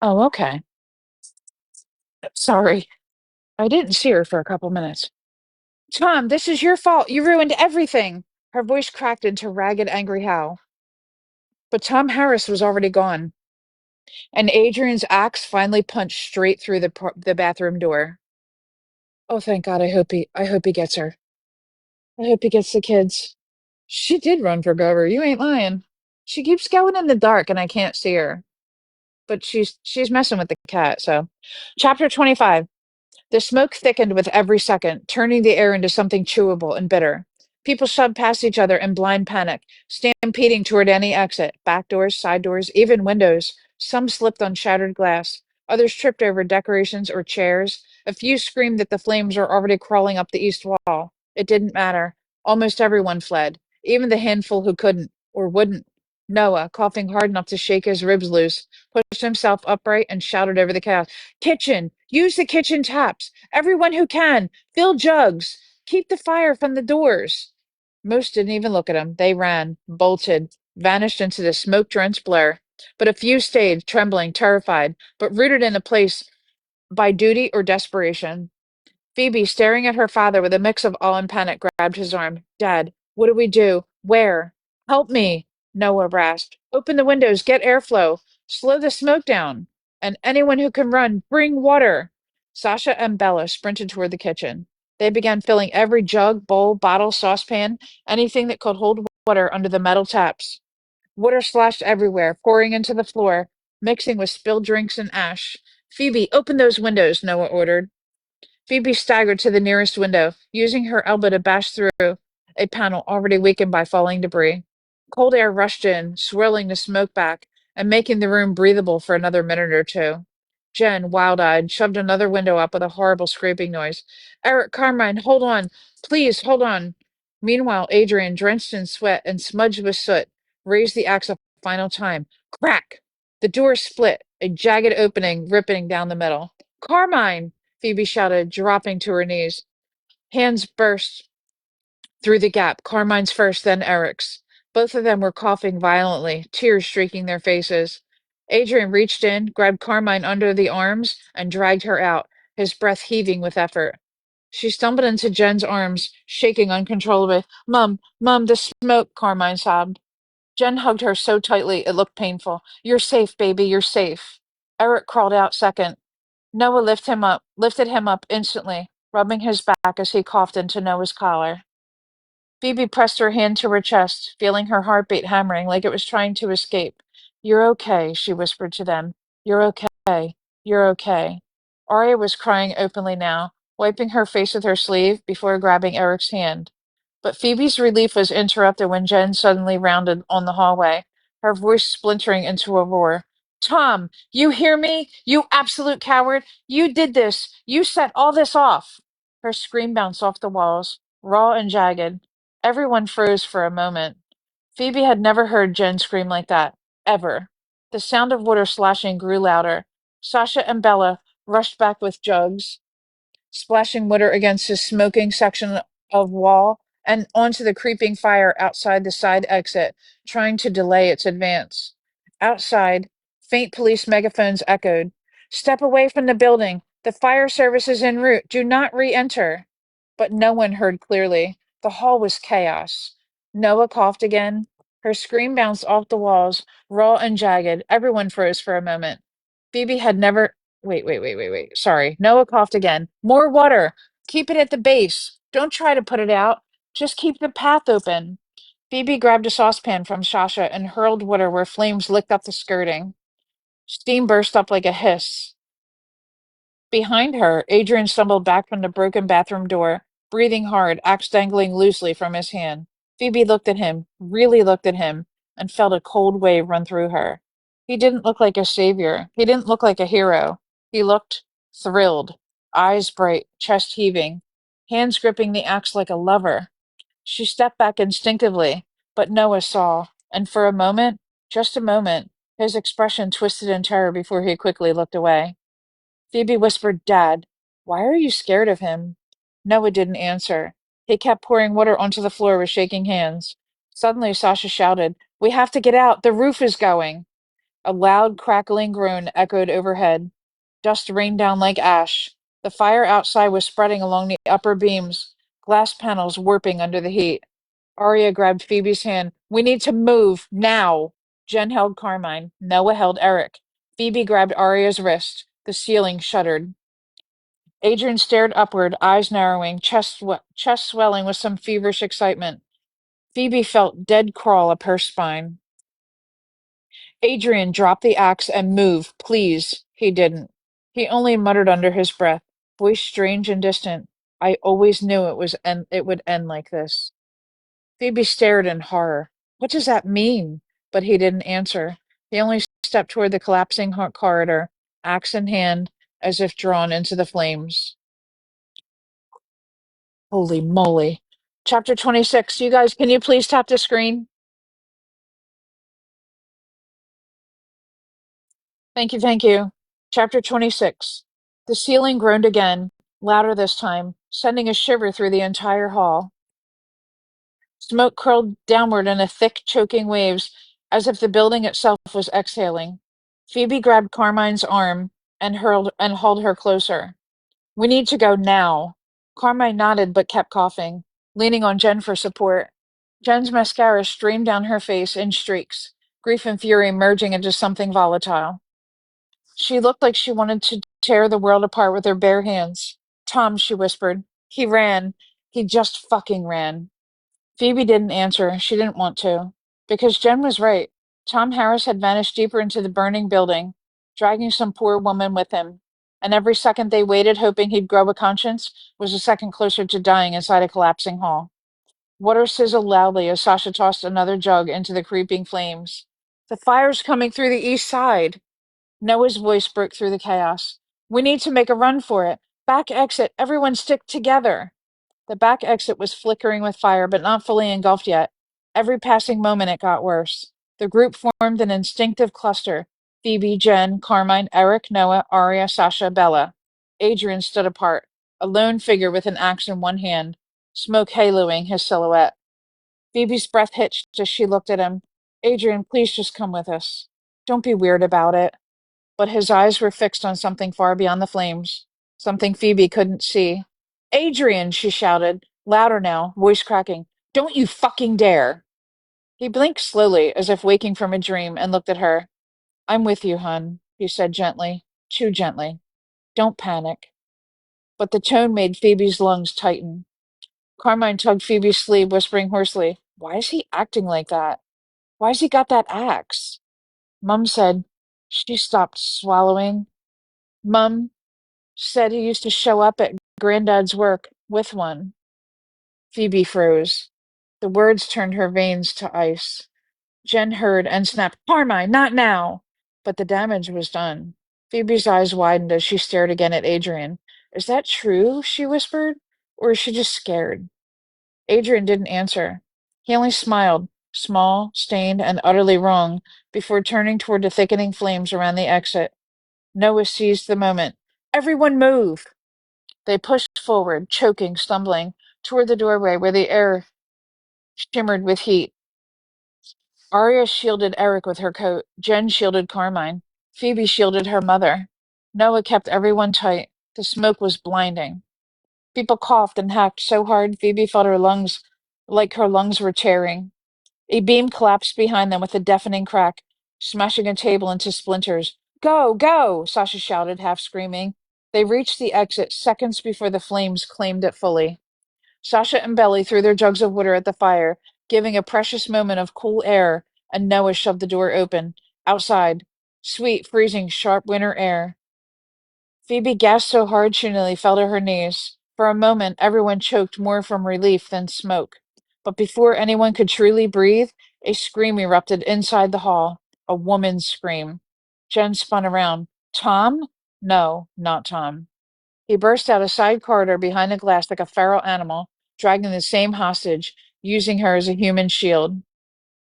Oh, okay. Sorry. I didn't see her for a couple minutes. Tom, this is your fault. You ruined everything. Her voice cracked into ragged, angry howl. But Tom Harris was already gone, and Adrian's axe finally punched straight through the bathroom door. Oh, thank God! I hope he gets her. I hope he gets the kids. She did run for cover. You ain't lying. She keeps going in the dark, and I can't see her. But she's messing with the cat. So, chapter 25. The smoke thickened with every second, turning the air into something chewable and bitter. People shoved past each other in blind panic, stampeding toward any exit, back doors, side doors, even windows. Some slipped on shattered glass. Others tripped over decorations or chairs. A few screamed that the flames were already crawling up the east wall. It didn't matter. Almost everyone fled, even the handful who couldn't or wouldn't. Noah, coughing hard enough to shake his ribs loose, pushed himself upright and shouted over the chaos. Kitchen! Use the kitchen taps! Everyone who can! Fill jugs! Keep the fire from the doors! Most didn't even look at him. They ran, bolted, vanished into the smoke-drenched blur. But a few stayed, trembling, terrified, but rooted in a place by duty or desperation. Phoebe, staring at her father with a mix of awe and panic, grabbed his arm. Dad, what do we do? Where? Help me, Noah rasped. Open the windows, get airflow, slow the smoke down. And anyone who can run, bring water. Sasha and Bella sprinted toward the kitchen. They began filling every jug, bowl, bottle, saucepan, anything that could hold water under the metal taps. Water sloshed everywhere, pouring into the floor, mixing with spilled drinks and ash. Phoebe, open those windows, Noah ordered. Phoebe staggered to the nearest window, using her elbow to bash through a panel already weakened by falling debris. Cold air rushed in, swirling the smoke back and making the room breathable for another minute or two. Jen, wild-eyed, shoved another window up with a horrible scraping noise. Eric, Carmine, hold on. Please, hold on. Meanwhile, Adrian, drenched in sweat and smudged with soot, raised the axe a final time. Crack! The door split. a jagged opening ripping down the middle. Carmine! Phoebe shouted, dropping to her knees. Hands burst through the gap, Carmine's first, then Eric's. Both of them were coughing violently, tears streaking their faces. Adrian reached in, grabbed Carmine under the arms, and dragged her out, his breath heaving with effort. She stumbled into Jen's arms, shaking uncontrollably. Mum, the smoke, Carmine sobbed. Jen hugged her so tightly it looked painful. You're safe, baby, you're safe. Eric crawled out second. Noah lifted him up instantly, rubbing his back as he coughed into Noah's collar. Phoebe pressed her hand to her chest, feeling her heartbeat hammering like it was trying to escape. You're okay, she whispered to them. You're okay. You're okay. Arya was crying openly now, wiping her face with her sleeve before grabbing Eric's hand. But Phoebe's relief was interrupted when Jen suddenly rounded on the hallway, her voice splintering into a roar. Tom, you hear me? You absolute coward! You did this! You set all this off! Her scream bounced off the walls, raw and jagged. Everyone froze for a moment. Phoebe had never heard Jen scream like that, ever. The sound of water slashing grew louder. Sasha and Bella rushed back with jugs, splashing water against the smoking section of wall and onto the creeping fire outside the side exit, trying to delay its advance. Outside, faint police megaphones echoed. Step away from the building. The fire service is en route. Do not re-enter. But no one heard clearly. The hall was chaos. Noah coughed again. Her scream bounced off the walls, raw and jagged. Everyone froze for a moment. Phoebe had never. Wait. Sorry. Noah coughed again. More water. Keep it at the base. Don't try to put it out. Just keep the path open. Phoebe grabbed a saucepan from Sasha and hurled water where flames licked up the skirting. Steam burst up like a hiss. Behind her, Adrian stumbled back from the broken bathroom door, breathing hard, axe dangling loosely from his hand. Phoebe looked at him, really looked at him, and felt a cold wave run through her. He didn't look like a savior. He didn't look like a hero. He looked thrilled, eyes bright, chest heaving, hands gripping the axe like a lover. She stepped back instinctively, but Noah saw, and for a moment, just a moment, his expression twisted in terror before he quickly looked away. Phoebe whispered, Dad, why are you scared of him? Noah didn't answer. He kept pouring water onto the floor with shaking hands. Suddenly, Sasha shouted, We have to get out. The roof is going. A loud, crackling groan echoed overhead. Dust rained down like ash. The fire outside was spreading along the upper beams, glass panels warping under the heat. Arya grabbed Phoebe's hand. We need to move, now. Jen held Carmine. Noah held Eric. Phoebe grabbed Arya's wrist. The ceiling shuddered. Adrian stared upward, eyes narrowing, chest swelling with some feverish excitement. Phoebe felt dead crawl up her spine. Adrian, drop the axe and move, please. He didn't. He only muttered under his breath, voice strange and distant. I always knew it would end like this. Phoebe stared in horror. What does that mean? But he didn't answer. He only stepped toward the collapsing corridor, axe in hand, as if drawn into the flames. Holy moly. Chapter 26. You guys, can you please tap the screen? Thank you. Chapter 26. The ceiling groaned again, louder this time, sending a shiver through the entire hall. Smoke curled downward in a thick, choking waves, as if the building itself was exhaling. Phoebe grabbed Carmine's arm and hauled her closer. We need to go now. Carmine nodded but kept coughing, leaning on Jen for support. Jen's mascara streamed down her face in streaks, grief and fury merging into something volatile. She looked like she wanted to tear the world apart with her bare hands. Tom, she whispered. He ran. He just fucking ran. Phoebe didn't answer. She didn't want to. Because Jen was right. Tom Harris had vanished deeper into the burning building, dragging some poor woman with him. And every second they waited, hoping he'd grow a conscience, was a second closer to dying inside a collapsing hall. Water sizzled loudly as Sasha tossed another jug into the creeping flames. The fire's coming through the east side. Noah's voice broke through the chaos. We need to make a run for it. Back exit. Everyone stick together. The back exit was flickering with fire, but not fully engulfed yet. Every passing moment it got worse. The group formed an instinctive cluster. Phoebe, Jen, Carmine, Eric, Noah, Aria, Sasha, Bella. Adrian stood apart, a lone figure with an axe in one hand, smoke haloing his silhouette. Phoebe's breath hitched as she looked at him. Adrian, please just come with us. Don't be weird about it. But his eyes were fixed on something far beyond the flames, something Phoebe couldn't see. Adrian, she shouted, louder now, voice cracking. Don't you fucking dare. He blinked slowly, as if waking from a dream, and looked at her. I'm with you, hun, he said gently, too gently. Don't panic. But the tone made Phoebe's lungs tighten. Carmine tugged Phoebe's sleeve, whispering hoarsely, why is he acting like that? Why's he got that axe? Mum said, she stopped swallowing. Mum said he used to show up at Granddad's work with one. Phoebe froze. The words turned her veins to ice. Jen heard and snapped, Carmine, not now! But the damage was done. Phoebe's eyes widened as she stared again at Adrian. Is that true? She whispered. Or is she just scared? Adrian didn't answer. He only smiled, small, stained, and utterly wrong, before turning toward the thickening flames around the exit. Noah seized the moment. Everyone move! They pushed forward, choking, stumbling, toward the doorway where the air shimmered with heat. Arya shielded Eric with her coat. Jen shielded Carmine. Phoebe shielded her mother. Noah kept everyone tight. The smoke was blinding. People coughed and hacked so hard Phoebe felt her lungs like her lungs were tearing. A beam collapsed behind them with a deafening crack, smashing a table into splinters. Go, go! Sasha shouted, half screaming. They reached the exit seconds before the flames claimed it fully. Sasha and Belly threw their jugs of water at the fire, giving a precious moment of cool air, and Noah shoved the door open. Outside, sweet, freezing, sharp winter air. Phoebe gasped so hard she nearly fell to her knees. For a moment, everyone choked more from relief than smoke. But before anyone could truly breathe, a scream erupted inside the hall. A woman's scream. Jen spun around. Tom? No, not Tom. He burst out a side corridor behind the glass like a feral animal, dragging the same hostage, using her as a human shield.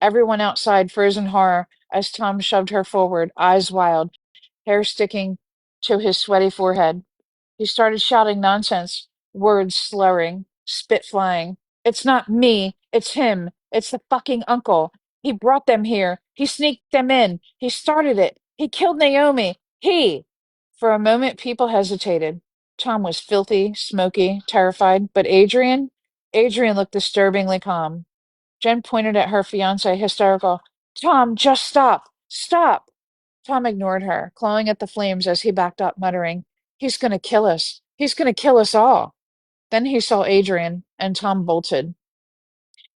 Everyone outside froze in horror as Tom shoved her forward, eyes wild, hair sticking to his sweaty forehead. He started shouting nonsense, words slurring, spit flying. It's not me, it's him. It's the fucking uncle. He brought them here. He sneaked them in. He started it. He killed Naomi. He. For a moment, people hesitated. Tom was filthy, smoky, terrified, but Adrian looked disturbingly calm. Jen pointed at her fiance, hysterical. Tom, just stop. Stop. Tom ignored her, clawing at the flames as he backed up, muttering, He's going to kill us. He's going to kill us all. Then he saw Adrian, and Tom bolted.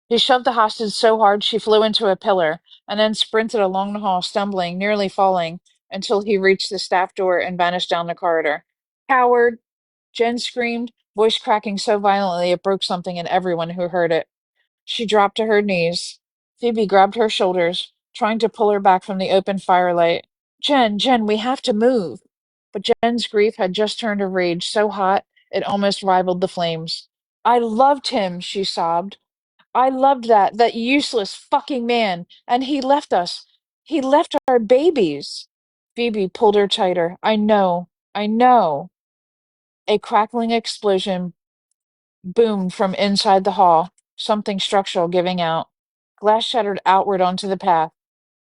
He shoved the hostage so hard she flew into a pillar, and then sprinted along the hall, stumbling, nearly falling, until he reached the staff door and vanished down the corridor. Coward! Jen screamed, voice cracking so violently it broke something in everyone who heard it. She dropped to her knees. Phoebe grabbed her shoulders, trying to pull her back from the open firelight. Jen, we have to move. But Jen's grief had just turned to rage so hot it almost rivaled the flames. I loved him, she sobbed. I loved that useless fucking man, and he left us. He left our babies. Phoebe pulled her tighter. I know. A crackling explosion boomed from inside the hall, something structural giving out. Glass shattered outward onto the path.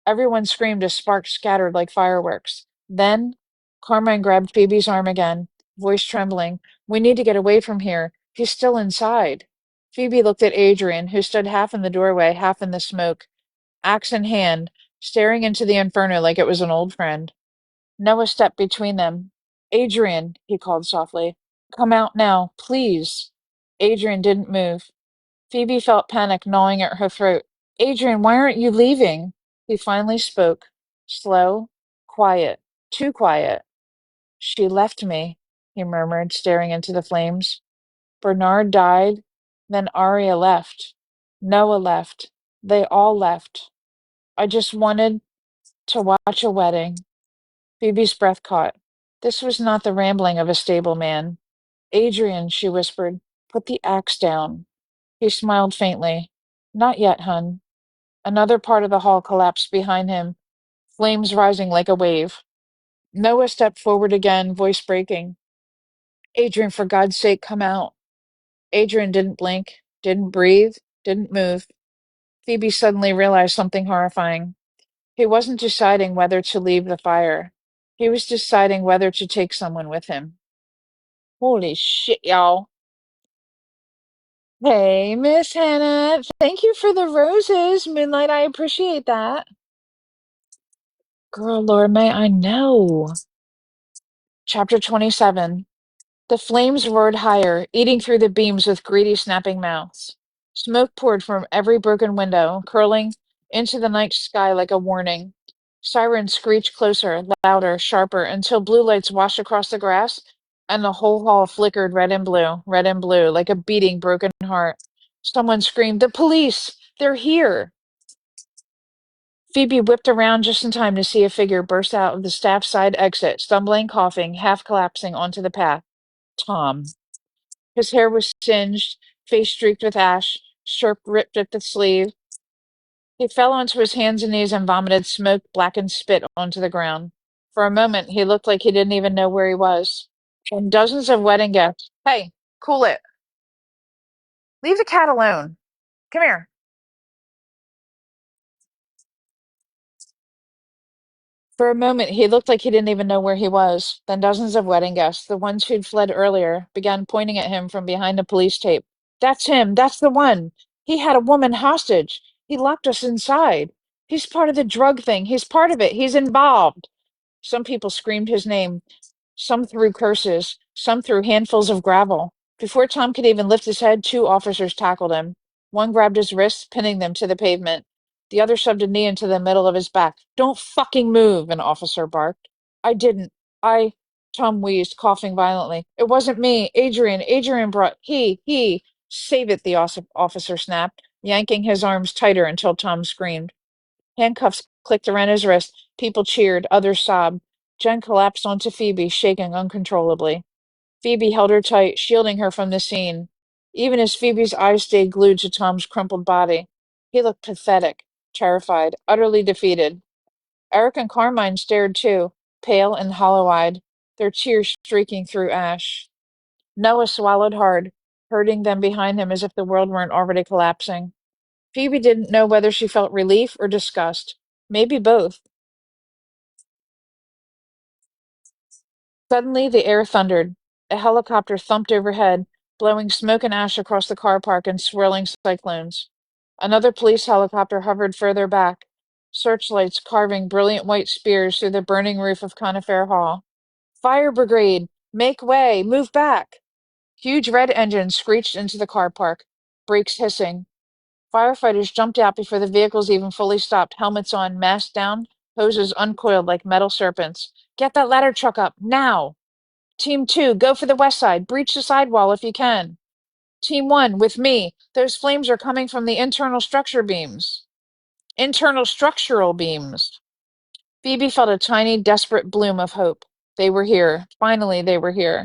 Everyone screamed as sparks scattered like fireworks. Then, Carmine grabbed Phoebe's arm again, voice trembling. We need to get away from here. He's still inside. Phoebe looked at Adrian, who stood half in the doorway, half in the smoke, axe in hand, staring into the inferno like it was an old friend. Noah stepped between them. Adrian, he called softly. Come out now, please. Adrian didn't move. Phoebe felt panic gnawing at her throat. Adrian, why aren't you leaving? He finally spoke. Slow, quiet, too quiet. She left me, he murmured, staring into the flames. Bernard died, then Arya left. Noah left. They all left. I just wanted to watch a wedding. Phoebe's breath caught. This was not the rambling of a stable man. Adrian, she whispered, put the axe down. He smiled faintly. Not yet, hun. Another part of the hall collapsed behind him. flames rising like a wave. Noah stepped forward again, voice breaking. Adrian, for God's sake, come out. Adrian didn't blink, didn't breathe, didn't move. Phoebe suddenly realized something horrifying. He wasn't deciding whether to leave the fire. He was deciding whether to take someone with him. Holy shit, y'all. Hey, Miss Hannah. Thank you for the roses, Moonlight. I appreciate that. Girl, Lord, may I know. Chapter 27. The flames roared higher, eating through the beams with greedy, snapping mouths. Smoke poured from every broken window, curling into the night sky like a warning. Sirens screeched closer, louder, sharper, until blue lights washed across the grass, and the whole hall flickered red and blue, like a beating, broken heart. Someone screamed, "The police! They're here!" Phoebe whipped around just in time to see a figure burst out of the staff side exit, stumbling, coughing, half collapsing onto the path. Tom. His hair was singed, face streaked with ash, shirt ripped at the sleeve. He fell onto his hands and knees and vomited smoke blackened spit onto the ground. For a moment, he looked like he didn't even know where he was. And dozens of wedding guests. Hey, cool it. Leave the cat alone. Come here. For a moment, he looked like he didn't even know where he was. Then dozens of wedding guests, the ones who'd fled earlier, began pointing at him from behind a police tape. That's him. That's the one. He had a woman hostage. He locked us inside. He's part of the drug thing. He's part of it. He's involved. Some people screamed his name. Some threw curses. Some threw handfuls of gravel. Before Tom could even lift his head, two officers tackled him. One grabbed his wrists, pinning them to the pavement. The other shoved a knee into the middle of his back. Don't fucking move, an officer barked. I didn't. Tom wheezed, coughing violently. It wasn't me. Adrian brought. He. Save it, the officer snapped, yanking his arms tighter until Tom screamed. Handcuffs clicked around his wrist. People cheered. Others sobbed. Jen collapsed onto Phoebe, shaking uncontrollably. Phoebe held her tight, shielding her from the scene. Even as Phoebe's eyes stayed glued to Tom's crumpled body, he looked pathetic, terrified, utterly defeated. Eric and Carmine stared too, pale and hollow-eyed, their tears streaking through ash. Noah swallowed hard, hurting them behind him as if the world weren't already collapsing. Phoebe didn't know whether she felt relief or disgust. Maybe both. Suddenly, the air thundered. A helicopter thumped overhead, blowing smoke and ash across the car park in swirling cyclones. Another police helicopter hovered further back, searchlights carving brilliant white spears through the burning roof of Conifer Hall. Fire brigade! Make way! Move back! Huge red engines screeched into the car park, brakes hissing. Firefighters jumped out before the vehicles even fully stopped, helmets on, masks down, hoses uncoiled like metal serpents. Get that ladder truck up, now! Team 2, go for the west side. Breach the sidewall if you can. Team 1, with me. Those flames are coming from the internal structure beams. Internal structural beams. Phoebe felt a tiny, desperate bloom of hope. They were here. Finally, they were here.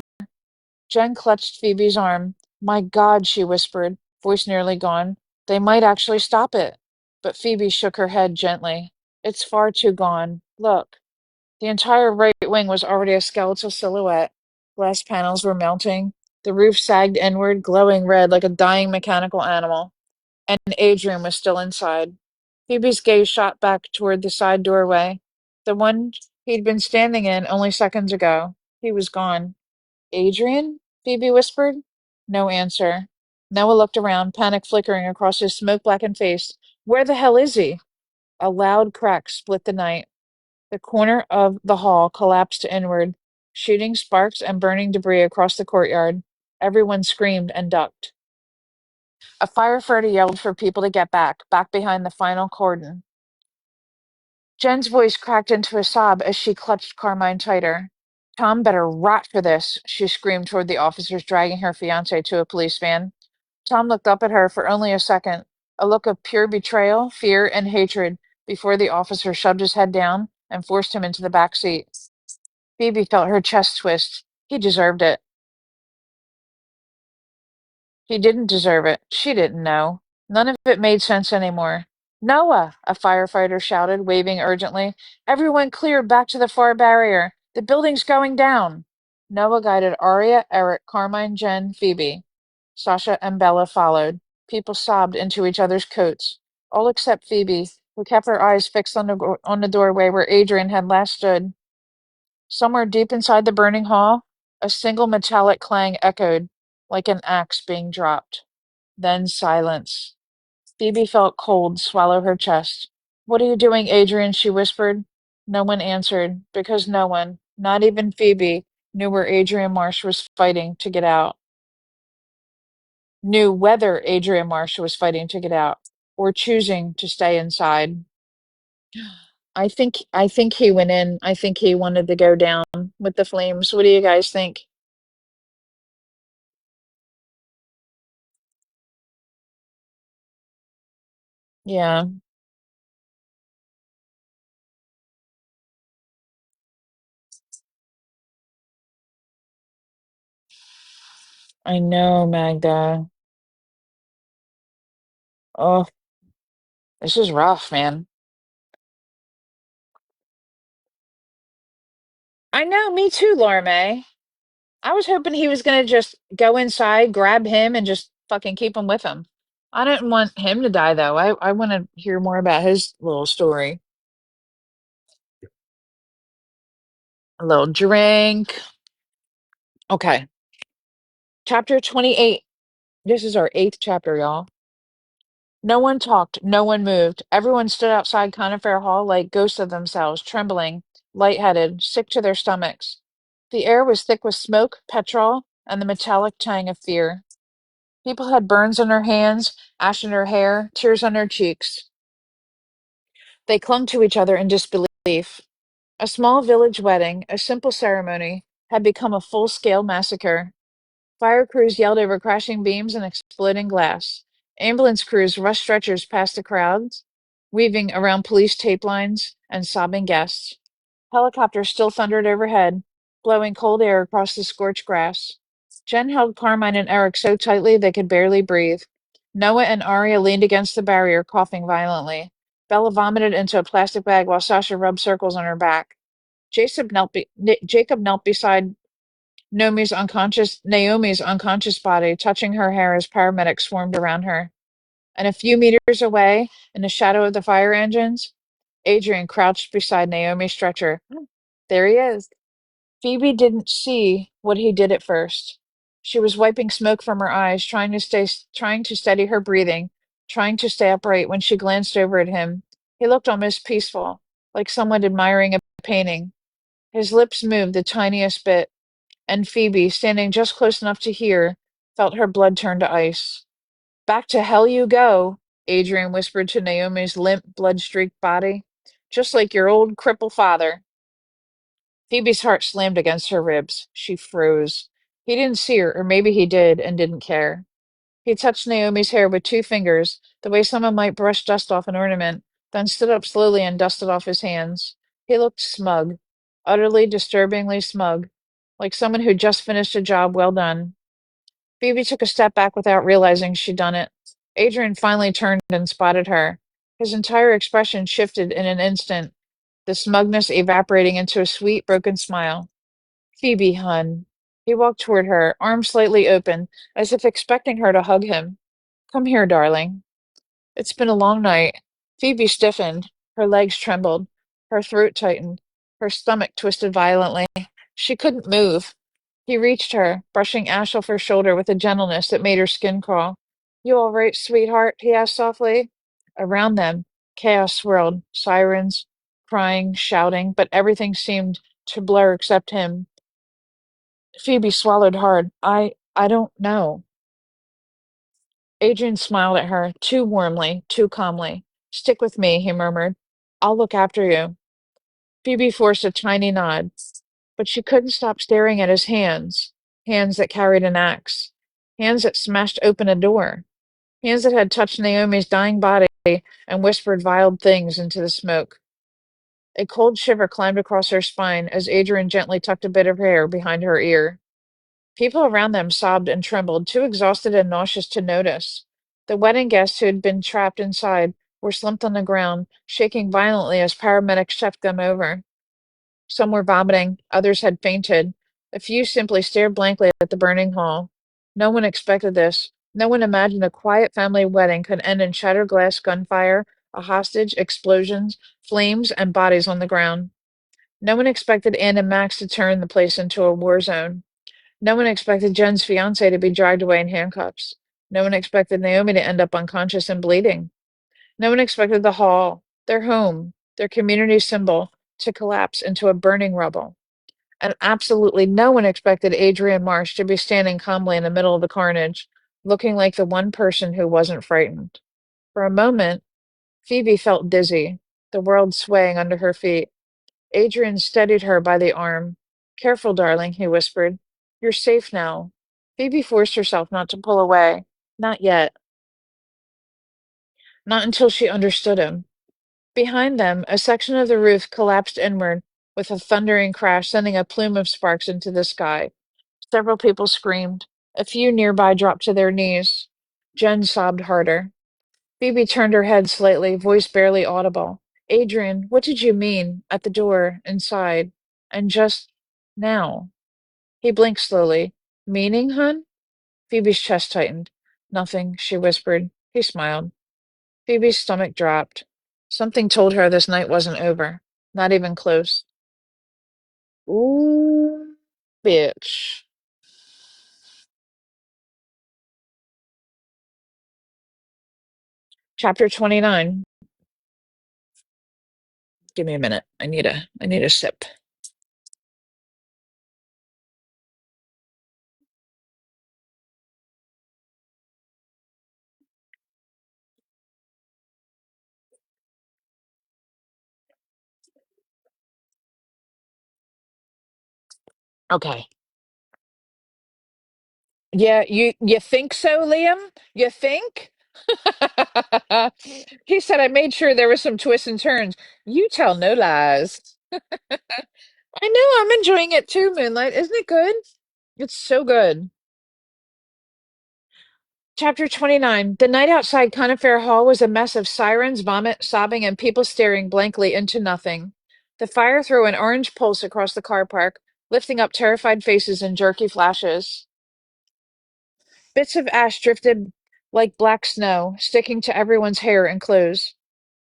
Jen clutched Phoebe's arm. My God, she whispered, voice nearly gone. They might actually stop it. But Phoebe shook her head gently. It's far too gone. Look. The entire right wing was already a skeletal silhouette. Glass panels were melting. The roof sagged inward, glowing red like a dying mechanical animal. And Adrian was still inside. Phoebe's gaze shot back toward the side doorway, the one he'd been standing in only seconds ago. He was gone. Adrian? Phoebe whispered. No answer. Noah looked around, panic flickering across his smoke-blackened face. Where the hell is he? A loud crack split the night. The corner of the hall collapsed inward, shooting sparks and burning debris across the courtyard. Everyone screamed and ducked. A firefighter yelled for people to get back behind the final cordon. Jen's voice cracked into a sob as she clutched Carmine tighter. Tom better rot for this, she screamed toward the officers dragging her fiancé to a police van. Tom looked up at her for only a second, a look of pure betrayal, fear, and hatred, before the officer shoved his head down and forced him into the back seat. Phoebe felt her chest twist. He deserved it. He didn't deserve it. She didn't know. None of it made sense anymore. Noah, a firefighter shouted, waving urgently. Everyone clear back to the far barrier. The building's going down. Noah guided Arya, Eric, Carmine, Jen, Phoebe. Sasha and Bella followed. People sobbed into each other's coats, all except Phoebe, who kept her eyes fixed on the doorway where Adrian had last stood. Somewhere deep inside the burning hall, a single metallic clang echoed, like an axe being dropped. Then silence. Phoebe felt cold swallow her chest. What are you doing, Adrian? She whispered. No one answered, because no one, not even Phoebe, knew where Adrian Marsh was fighting to get out. Knew whether Adrian Marsh was fighting to get out, or choosing to stay inside. I think he went in. I think he wanted to go down with the flames. What do you guys think? Yeah, I know, Magda. Oh, this is rough, man. I know, me too, Laura May. I was hoping he was gonna just go inside, grab him, and just fucking keep him with him. I didn't want him to die, though. I want to hear more about his little story. A little drink. Okay. Chapter 28. This is our eighth chapter, y'all. No one talked, no one moved. Everyone stood outside Conifer Hall like ghosts of themselves, trembling, lightheaded, sick to their stomachs. The air was thick with smoke, petrol, and the metallic tang of fear. People had burns on their hands, ash in their hair, tears on their cheeks. They clung to each other in disbelief. A small village wedding, a simple ceremony, had become a full-scale massacre. Fire crews yelled over crashing beams and exploding glass. Ambulance crews rushed stretchers past the crowds, weaving around police tape lines and sobbing guests. Helicopters still thundered overhead, blowing cold air across the scorched grass. Jen held Carmine and Eric so tightly they could barely breathe. Noah and Arya leaned against the barrier, coughing violently. Bella vomited into a plastic bag while Sasha rubbed circles on her back. Jacob knelt beside Naomi's unconscious body, touching her hair as paramedics swarmed around her. And a few meters away, in the shadow of the fire engines, Adrian crouched beside Naomi's stretcher. There he is. Phoebe didn't see what he did at first. She was wiping smoke from her eyes, trying to steady her breathing, trying to stay upright when she glanced over at him. He looked almost peaceful, like someone admiring a painting. His lips moved the tiniest bit, and Phoebe, standing just close enough to hear, felt her blood turn to ice. Back to hell you go, Adrian whispered to Naomi's limp, blood-streaked body. Just like your old cripple father. Phoebe's heart slammed against her ribs. She froze. He didn't see her, or maybe he did and didn't care. He touched Naomi's hair with two fingers, the way someone might brush dust off an ornament, then stood up slowly and dusted off his hands. He looked smug, utterly disturbingly smug, like someone who just finished a job well done. Phoebe took a step back without realizing she'd done it. Adrian finally turned and spotted her. His entire expression shifted in an instant, the smugness evaporating into a sweet, broken smile. Phoebe, hun. He walked toward her, arms slightly open, as if expecting her to hug him. Come here, darling. It's been a long night. Phoebe stiffened. Her legs trembled. Her throat tightened. Her stomach twisted violently. She couldn't move. He reached her, brushing ash off her shoulder with a gentleness that made her skin crawl. You all right, sweetheart? He asked softly. Around them, chaos swirled, sirens, crying, shouting, but everything seemed to blur except him. Phoebe swallowed hard. I don't know. Adrian smiled at her, too warmly, too calmly. Stick with me, he murmured. I'll look after you. Phoebe forced a tiny nod, but she couldn't stop staring at his hands, hands that carried an axe, hands that smashed open a door, hands that had touched Naomi's dying body and whispered vile things into the smoke. A cold shiver climbed across her spine as Adrian gently tucked a bit of hair behind her ear. People around them sobbed and trembled, too exhausted and nauseous to notice. The wedding guests who had been trapped inside were slumped on the ground, shaking violently as paramedics checked them over. Some were vomiting, others had fainted. A few simply stared blankly at the burning hall. No one expected this. No one imagined a quiet family wedding could end in shattered glass, gunfire, a hostage, explosions, flames, and bodies on the ground. No one expected Ann and Max to turn the place into a war zone. No one expected Jen's fiance to be dragged away in handcuffs. No one expected Naomi to end up unconscious and bleeding. No one expected the hall, their home, their community symbol, to collapse into a burning rubble. And absolutely no one expected Adrian Marsh to be standing calmly in the middle of the carnage, looking like the one person who wasn't frightened. For a moment, Phoebe felt dizzy, the world swaying under her feet. Adrian steadied her by the arm. Careful, darling, he whispered. You're safe now. Phoebe forced herself not to pull away. Not yet. Not until she understood him. Behind them, a section of the roof collapsed inward with a thundering crash, sending a plume of sparks into the sky. Several people screamed. A few nearby dropped to their knees. Jen sobbed harder. Phoebe turned her head slightly, voice barely audible. Adrian, what did you mean? At the door, inside. And just now. He blinked slowly. Meaning, hun? Phoebe's chest tightened. Nothing, she whispered. He smiled. Phoebe's stomach dropped. Something told her this night wasn't over. Not even close. Ooh, bitch. Chapter 29. Give me a minute. I need a sip. Okay. Yeah, you think so, Liam? You think? He said I made sure there was some twists and turns. You tell no lies. I know, I'm enjoying it too, Moonlight. Isn't it good? It's so good. Chapter 29. The night outside Conifer Hall was a mess of sirens, vomit, sobbing, and people staring blankly into nothing. The fire threw an orange pulse across the car park, lifting up terrified faces in jerky flashes. Bits of ash drifted like black snow, sticking to everyone's hair and clothes.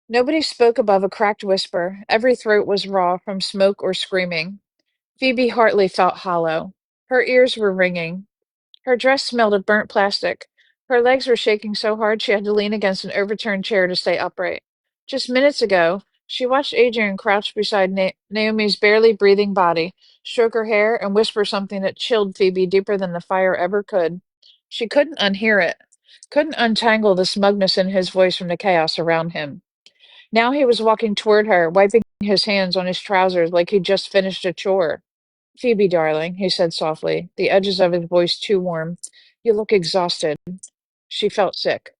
Nobody spoke above a cracked whisper. Every throat was raw from smoke or screaming. Phoebe Hartley felt hollow. Her ears were ringing. Her dress smelled of burnt plastic. Her legs were shaking so hard she had to lean against an overturned chair to stay upright. Just minutes ago, she watched Adrian crouch beside Naomi's barely breathing body, stroke her hair, and whisper something that chilled Phoebe deeper than the fire ever could. She couldn't unhear it, couldn't untangle the smugness in his voice from the chaos around him. Now he was walking toward her, wiping his hands on his trousers like he'd just finished a chore. Phoebe, darling, he said softly, the edges of his voice too warm. You look exhausted. She felt sick.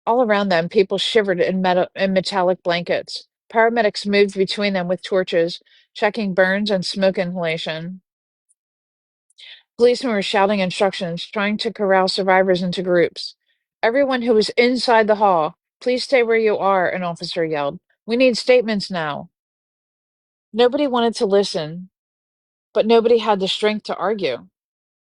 All around them, people shivered in metallic blankets. Paramedics moved between them with torches, checking burns and smoke inhalation. Policemen were shouting instructions, trying to corral survivors into groups. Everyone who was inside the hall, please stay where you are, an officer yelled. We need statements now. Nobody wanted to listen, but nobody had the strength to argue.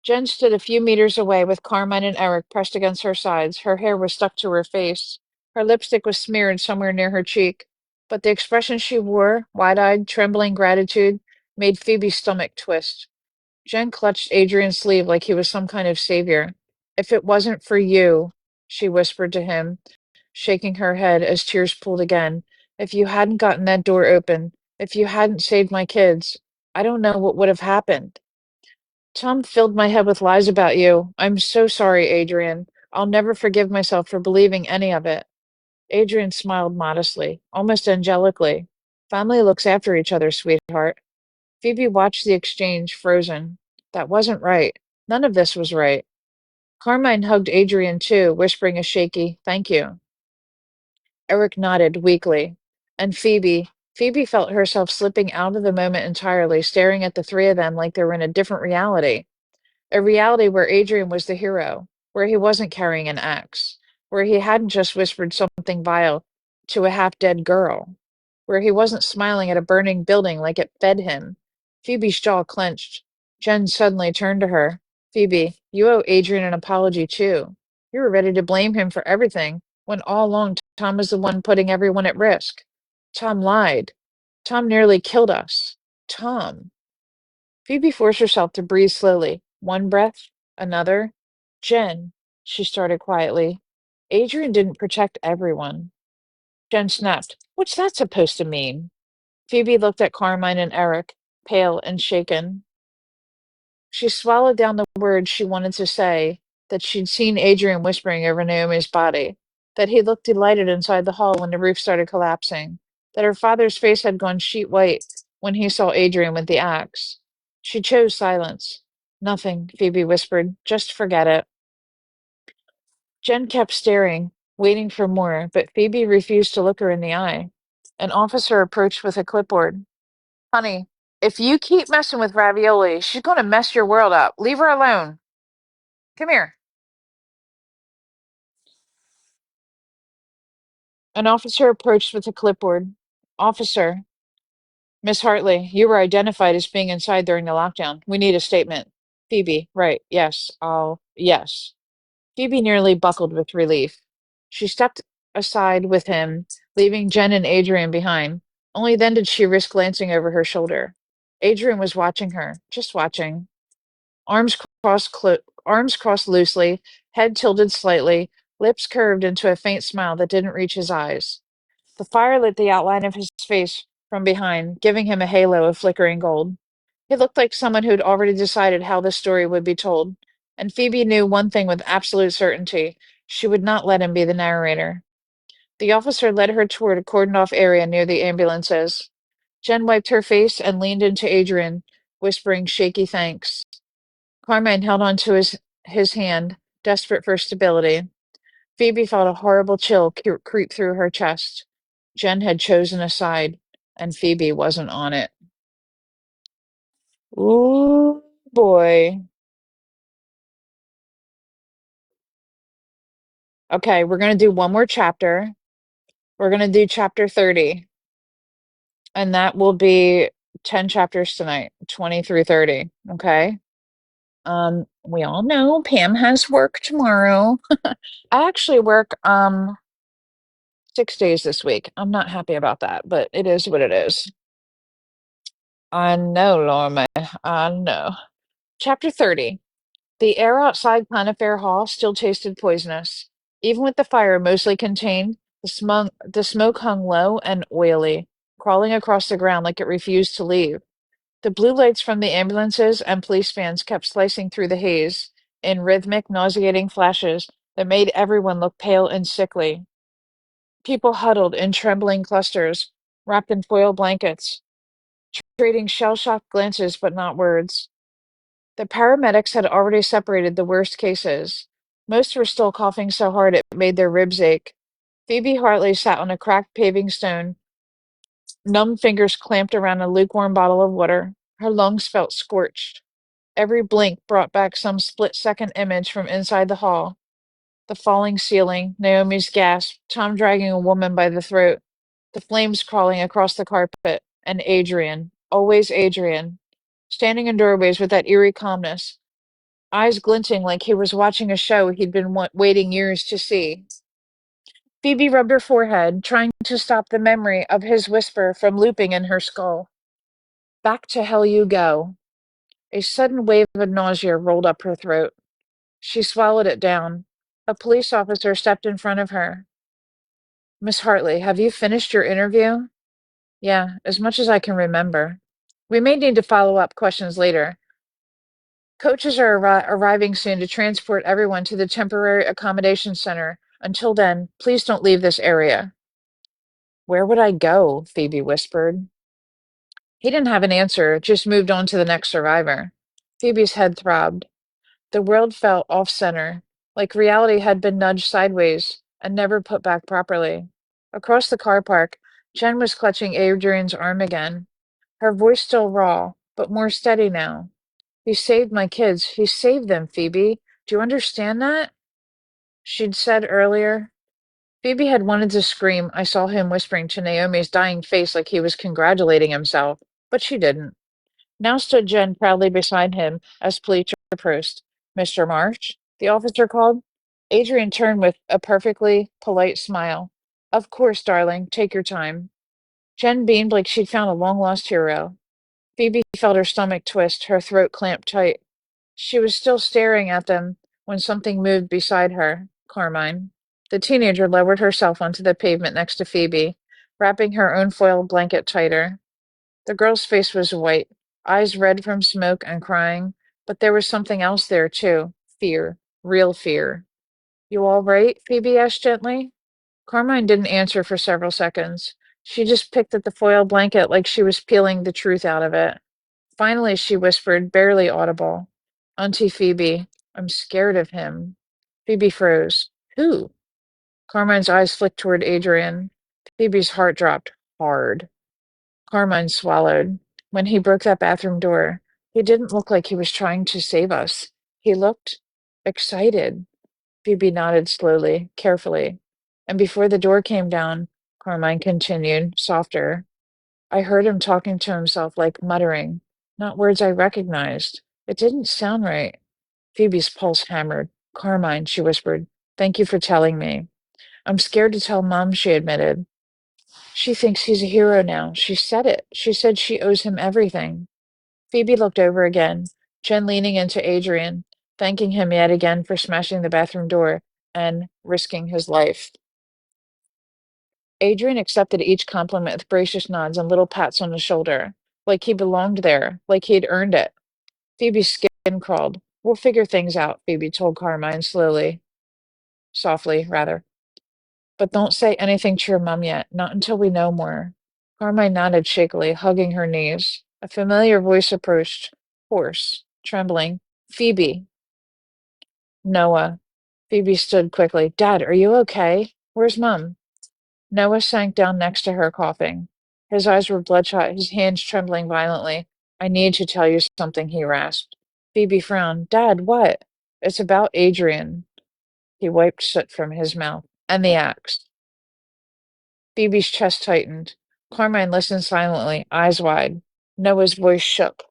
Jen stood a few meters away with Carmine and Eric pressed against her sides. Her hair was stuck to her face. Her lipstick was smeared somewhere near her cheek. But the expression she wore, wide-eyed, trembling gratitude, made Phoebe's stomach twist. Jen clutched Adrian's sleeve like he was some kind of savior. If it wasn't for you, she whispered to him, shaking her head as tears pooled again. If you hadn't gotten that door open, if you hadn't saved my kids, I don't know what would have happened. Tom filled my head with lies about you. I'm so sorry, Adrian. I'll never forgive myself for believing any of it. Adrian smiled modestly, almost angelically. Family looks after each other, sweetheart. Phoebe watched the exchange, frozen. That wasn't right. None of this was right. Carmine hugged Adrian too, whispering a shaky, thank you. Eric nodded weakly. And Phoebe felt herself slipping out of the moment entirely, staring at the three of them like they were in a different reality. A reality where Adrian was the hero, where he wasn't carrying an axe, where he hadn't just whispered something vile to a half-dead girl, where he wasn't smiling at a burning building like it fed him. Phoebe's jaw clenched. Jen suddenly turned to her. Phoebe, you owe Adrian an apology, too. You were ready to blame him for everything, when all along Tom was the one putting everyone at risk. Tom lied. Tom nearly killed us. Tom. Phoebe forced herself to breathe slowly. One breath, another. Jen, she started quietly. Adrian didn't protect everyone. Jen snapped. What's that supposed to mean? Phoebe looked at Carmine and Eric, pale and shaken. She swallowed down the words she wanted to say, that she'd seen Adrian whispering over Naomi's body, that he looked delighted inside the hall when the roof started collapsing, that her father's face had gone sheet white when he saw Adrian with the axe. She chose silence. Nothing, Phoebe whispered. Just forget it. Jen kept staring, waiting for more, but Phoebe refused to look her in the eye. An officer approached with a clipboard. Honey, if you keep messing with Ravioli, she's going to mess your world up. Leave her alone. Come here. An officer approached with a clipboard. Officer, Miss Hartley, you were identified as being inside during the lockdown. We need a statement. Phoebe, right, yes, yes. Phoebe nearly buckled with relief. She stepped aside with him, leaving Jen and Adrian behind. Only then did she risk glancing over her shoulder. Adrian was watching her, just watching. Arms crossed loosely, head tilted slightly, lips curved into a faint smile that didn't reach his eyes. The fire lit the outline of his face from behind, giving him a halo of flickering gold. He looked like someone who'd already decided how this story would be told, and Phoebe knew one thing with absolute certainty: she would not let him be the narrator. The officer led her toward a cordoned-off area near the ambulances. Jen wiped her face and leaned into Adrian, whispering shaky thanks. Carmine held on to his hand, desperate for stability. Phoebe felt a horrible chill creep through her chest. Jen had chosen a side, and Phoebe wasn't on it. Ooh, boy. Okay, we're going to do one more chapter. We're going to do chapter 30, and that will be 10 chapters tonight, 20 through 30. Okay? We all know Pam has work tomorrow. I actually work 6 days this week. I'm not happy about that, but it is what it is. I know, Lorma. I know. Chapter 30. The air outside Conifer Hall still tasted poisonous. Even with the fire mostly contained, the smoke hung low and oily, crawling across the ground like it refused to leave. The blue lights from the ambulances and police vans kept slicing through the haze in rhythmic, nauseating flashes that made everyone look pale and sickly. People huddled in trembling clusters, wrapped in foil blankets, trading shell-shocked glances but not words. The paramedics had already separated the worst cases. Most were still coughing so hard it made their ribs ache. Phoebe Hartley sat on a cracked paving stone, numb fingers clamped around a lukewarm bottle of water. Her lungs felt scorched. Every blink brought back some split-second image from inside the hall. The falling ceiling, Naomi's gasp, Tom dragging a woman by the throat, the flames crawling across the carpet, and Adrian, always Adrian, standing in doorways with that eerie calmness, eyes glinting like he was watching a show he'd been waiting years to see. Phoebe rubbed her forehead, trying to stop the memory of his whisper from looping in her skull. Back to hell you go. A sudden wave of nausea rolled up her throat. She swallowed it down. A police officer stepped in front of her. Miss Hartley, have you finished your interview? Yeah, as much as I can remember. We may need to follow up questions later. Coaches are arriving soon to transport everyone to the temporary accommodation center. Until then, please don't leave this area. Where would I go? Phoebe whispered. He didn't have an answer, just moved on to the next survivor. Phoebe's head throbbed. The world felt off-center, like reality had been nudged sideways and never put back properly. Across the car park, Jen was clutching Adrian's arm again, her voice still raw, but more steady now. He saved my kids. He saved them, Phoebe. Do you understand that? She'd said earlier. Phoebe had wanted to scream. I saw him whispering to Naomi's dying face like he was congratulating himself, but she didn't. Now stood Jen proudly beside him as police approached. Mr. Marsh? The officer called. Adrian turned with a perfectly polite smile. Of course, darling. Take your time. Jen beamed like she'd found a long-lost hero. Phoebe felt her stomach twist, her throat clamped tight. She was still staring at them when something moved beside her. Carmine. The teenager lowered herself onto the pavement next to Phoebe, wrapping her own foil blanket tighter. The girl's face was white, eyes red from smoke and crying, but there was something else there, too. Fear. Real fear. You all right? Phoebe asked gently. Carmine didn't answer for several seconds. She just picked at the foil blanket like she was peeling the truth out of it. Finally, she whispered, barely audible. Auntie Phoebe, I'm scared of him. Phoebe froze. Who? Carmine's eyes flicked toward Adrian. Phoebe's heart dropped hard. Carmine swallowed. When he broke that bathroom door, he didn't look like he was trying to save us. He looked excited. Phoebe nodded slowly, carefully. And before the door came down, Carmine continued, softer. I heard him talking to himself, like muttering, not words I recognized. It didn't sound right. Phoebe's pulse hammered. Carmine, she whispered, thank you for telling me. I'm scared to tell Mom, she admitted. She thinks he's a hero now. She said it. She said she owes him everything. Phoebe looked over again, Jen leaning into Adrian, thanking him yet again for smashing the bathroom door and risking his life. Adrian accepted each compliment with gracious nods and little pats on the shoulder, like he belonged there, like he'd earned it. Phoebe's skin crawled. We'll figure things out, Phoebe told Carmine softly, rather. But don't say anything to your mum yet, not until we know more. Carmine nodded shakily, hugging her knees. A familiar voice approached, hoarse, trembling. Phoebe. Noah. Phoebe stood quickly. Dad, are you okay? Where's Mum? Noah sank down next to her, coughing. His eyes were bloodshot, his hands trembling violently. I need to tell you something, he rasped. Phoebe frowned. Dad, what? It's about Adrian. He wiped soot from his mouth. And the axe. Phoebe's chest tightened. Carmine listened silently, eyes wide. Noah's voice shook.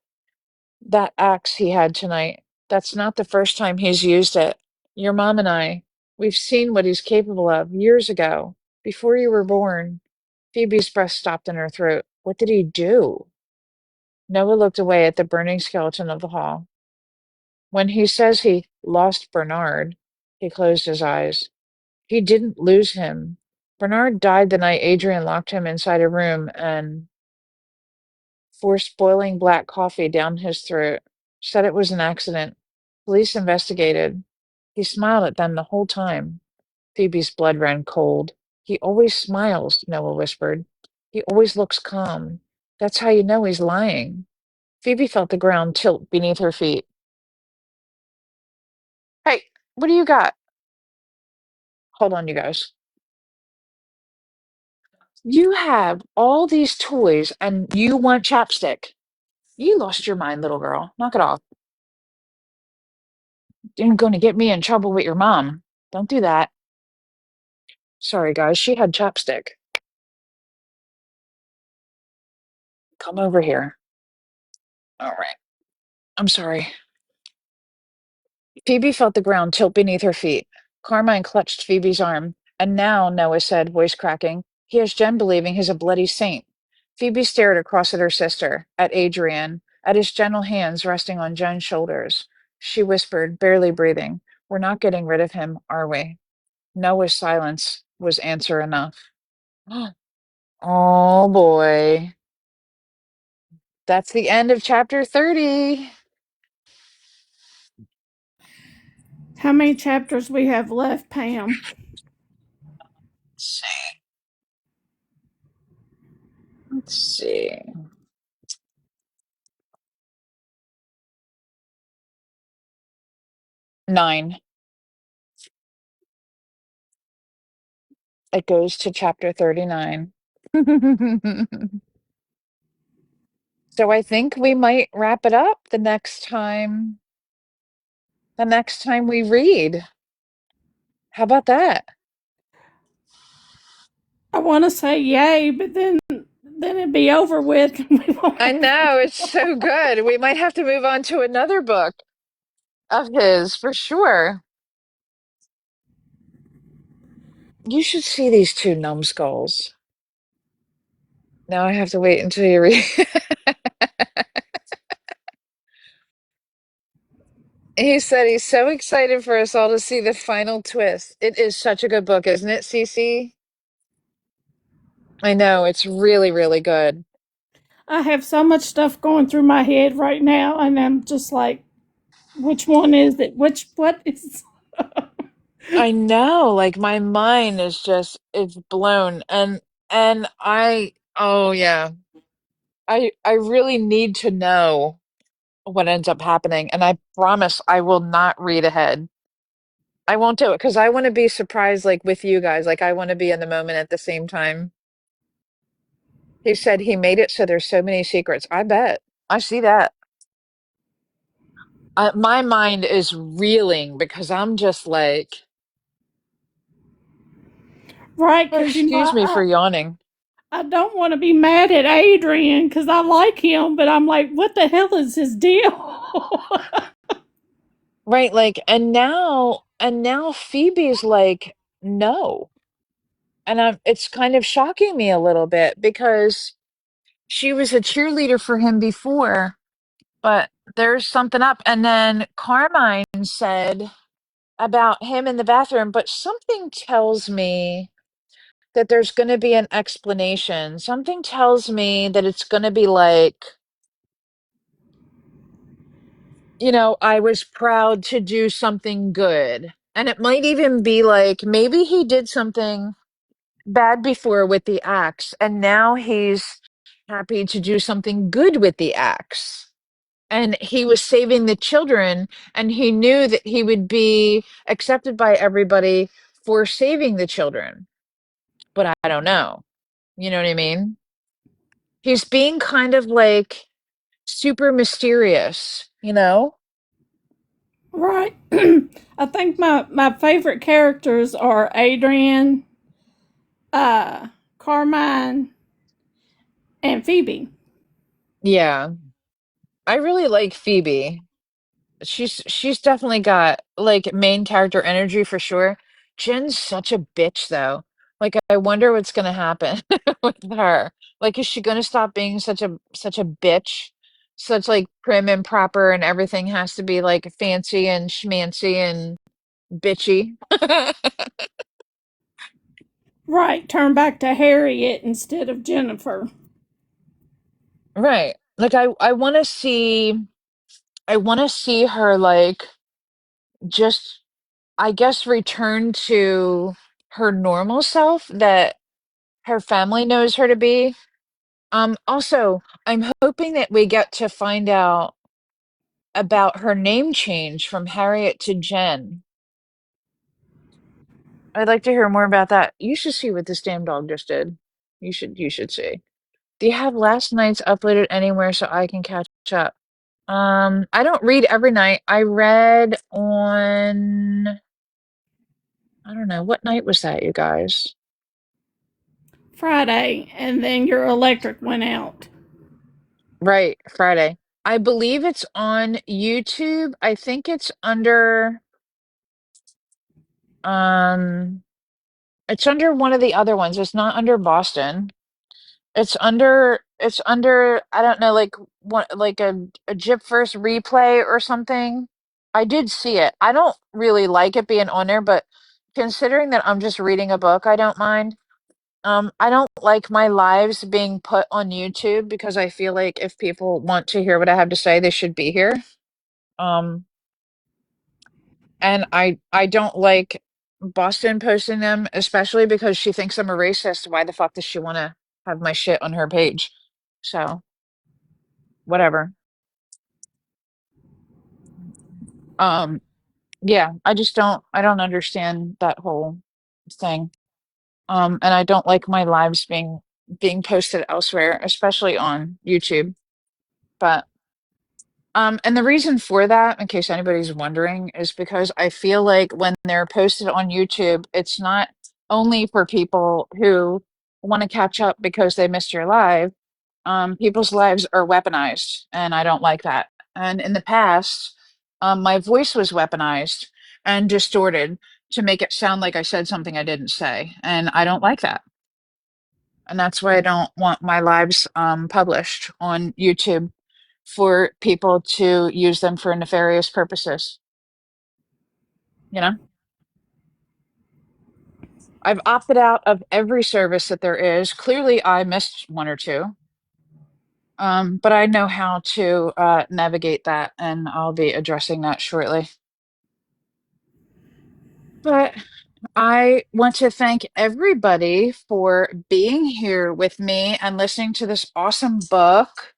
That axe he had tonight, that's not the first time he's used it. Your mom and I, we've seen what he's capable of years ago, before you were born. Phoebe's breath stopped in her throat. What did he do? Noah looked away at the burning skeleton of the hall. When he says he lost Bernard, he closed his eyes. He didn't lose him. Bernard died the night Adrian locked him inside a room and forced boiling black coffee down his throat. Said it was an accident. Police investigated. He smiled at them the whole time. Phoebe's blood ran cold. He always smiles, Noah whispered. He always looks calm. That's how you know he's lying. Phoebe felt the ground tilt beneath her feet. Hey, what do you got? Hold on, you guys. You have all these toys and you want chapstick. You lost your mind, little girl. Knock it off. You're going to get me in trouble with your mom. Don't do that. Sorry, guys. She had chapstick. Come over here. All right. I'm sorry. Phoebe felt the ground tilt beneath her feet. Carmine clutched Phoebe's arm. And now, Noah said, voice cracking, he has Jen believing he's a bloody saint. Phoebe stared across at her sister, at Adrian, at his gentle hands resting on Jen's shoulders. She whispered, barely breathing, we're not getting rid of him, are we? Noah's silence was answer enough. Oh boy. That's the end of chapter 30. How many chapters we have left, Pam? Let's see. 9. It goes to chapter 39. So I think we might wrap it up the next time we read. How about that? I want to say yay, but then it'd be over with. I know, it's so good. We might have to move on to another book of his for sure. You should see these two numbskulls. Now I have to wait until you read. He said he's so excited for us all to see the final twist. It is such a good book, isn't it, Cece? I know, it's really, really good. I have so much stuff going through my head right now, and I'm just like, which one is it? What is? I know, like my mind is just it's blown and oh yeah. I really need to know what ends up happening, and I promise I will not read ahead. I won't do it because I want to be surprised like with you guys. Like I want to be in the moment at the same time. He said he made it so there's so many secrets. I bet. I see that. My mind is reeling because I'm just like, Right, oh, because excuse me for yawning. I don't want to be mad at Adrian because I like him, but I'm like, what the hell is his deal? Right, like, and now Phoebe's like, no. And it's kind of shocking me a little bit because she was a cheerleader for him before, but there's something up. And then Carmine said about him in the bathroom, but something tells me that there's going to be an explanation. Something tells me that it's going to be like, I was proud to do something good. And it might even be like maybe he did something bad before with the axe, and now he's happy to do something good with the axe. And he was saving the children, and he knew that he would be accepted by everybody for saving the children. But I don't know. You know what I mean? He's being kind of like super mysterious, you know? Right. I think my favorite characters are Adrian, Carmine, and Phoebe. Yeah. I really like Phoebe. She's definitely got like main character energy for sure. Jen's such a bitch though. Like I wonder what's gonna happen with her. Like is she gonna stop being such a bitch? Such like prim and proper and everything has to be like fancy and schmancy and bitchy. Right. Turn back to Harriet instead of Jennifer. Right. Like I wanna see her like just I guess return to her normal self that her family knows her to be. Also, I'm hoping that we get to find out about her name change from Harriet to Jen. I'd like to hear more about that. You should see what this damn dog just did. You should see. Do you have last night's uploaded anywhere so I can catch up? I don't read every night. I read on I don't know, what night was that, you guys? Friday, and then your electric went out. Right, Friday. I believe it's on YouTube. I think um it's under one of the other ones. It's not under Boston. It's under I don't know like what like a Jip first replay or something. I did see it. I don't really like it being on there, but considering that I'm just reading a book, I don't mind. I don't like my lives being put on YouTube because I feel like if people want to hear what I have to say, they should be here. Um, and I don't like Boston posting them, especially because she thinks I'm a racist. Why the fuck does she want to have my shit on her page? So, whatever. Um, yeah, I don't understand that whole thing. And I don't like my lives being posted elsewhere, especially on YouTube. But And the reason for that, in case anybody's wondering, is because I feel like when they're posted on YouTube, it's not only for people who want to catch up because they missed your live. People's lives are weaponized, and I don't like that. And in the past, my voice was weaponized and distorted to make it sound like I said something I didn't say, and I don't like that. And that's why I don't want my lives published on YouTube for people to use them for nefarious purposes. You know, I've opted out of every service that there is. Clearly, I missed one or two, but I know how to navigate that, and I'll be addressing that shortly. But I want to thank everybody for being here with me and listening to this awesome book.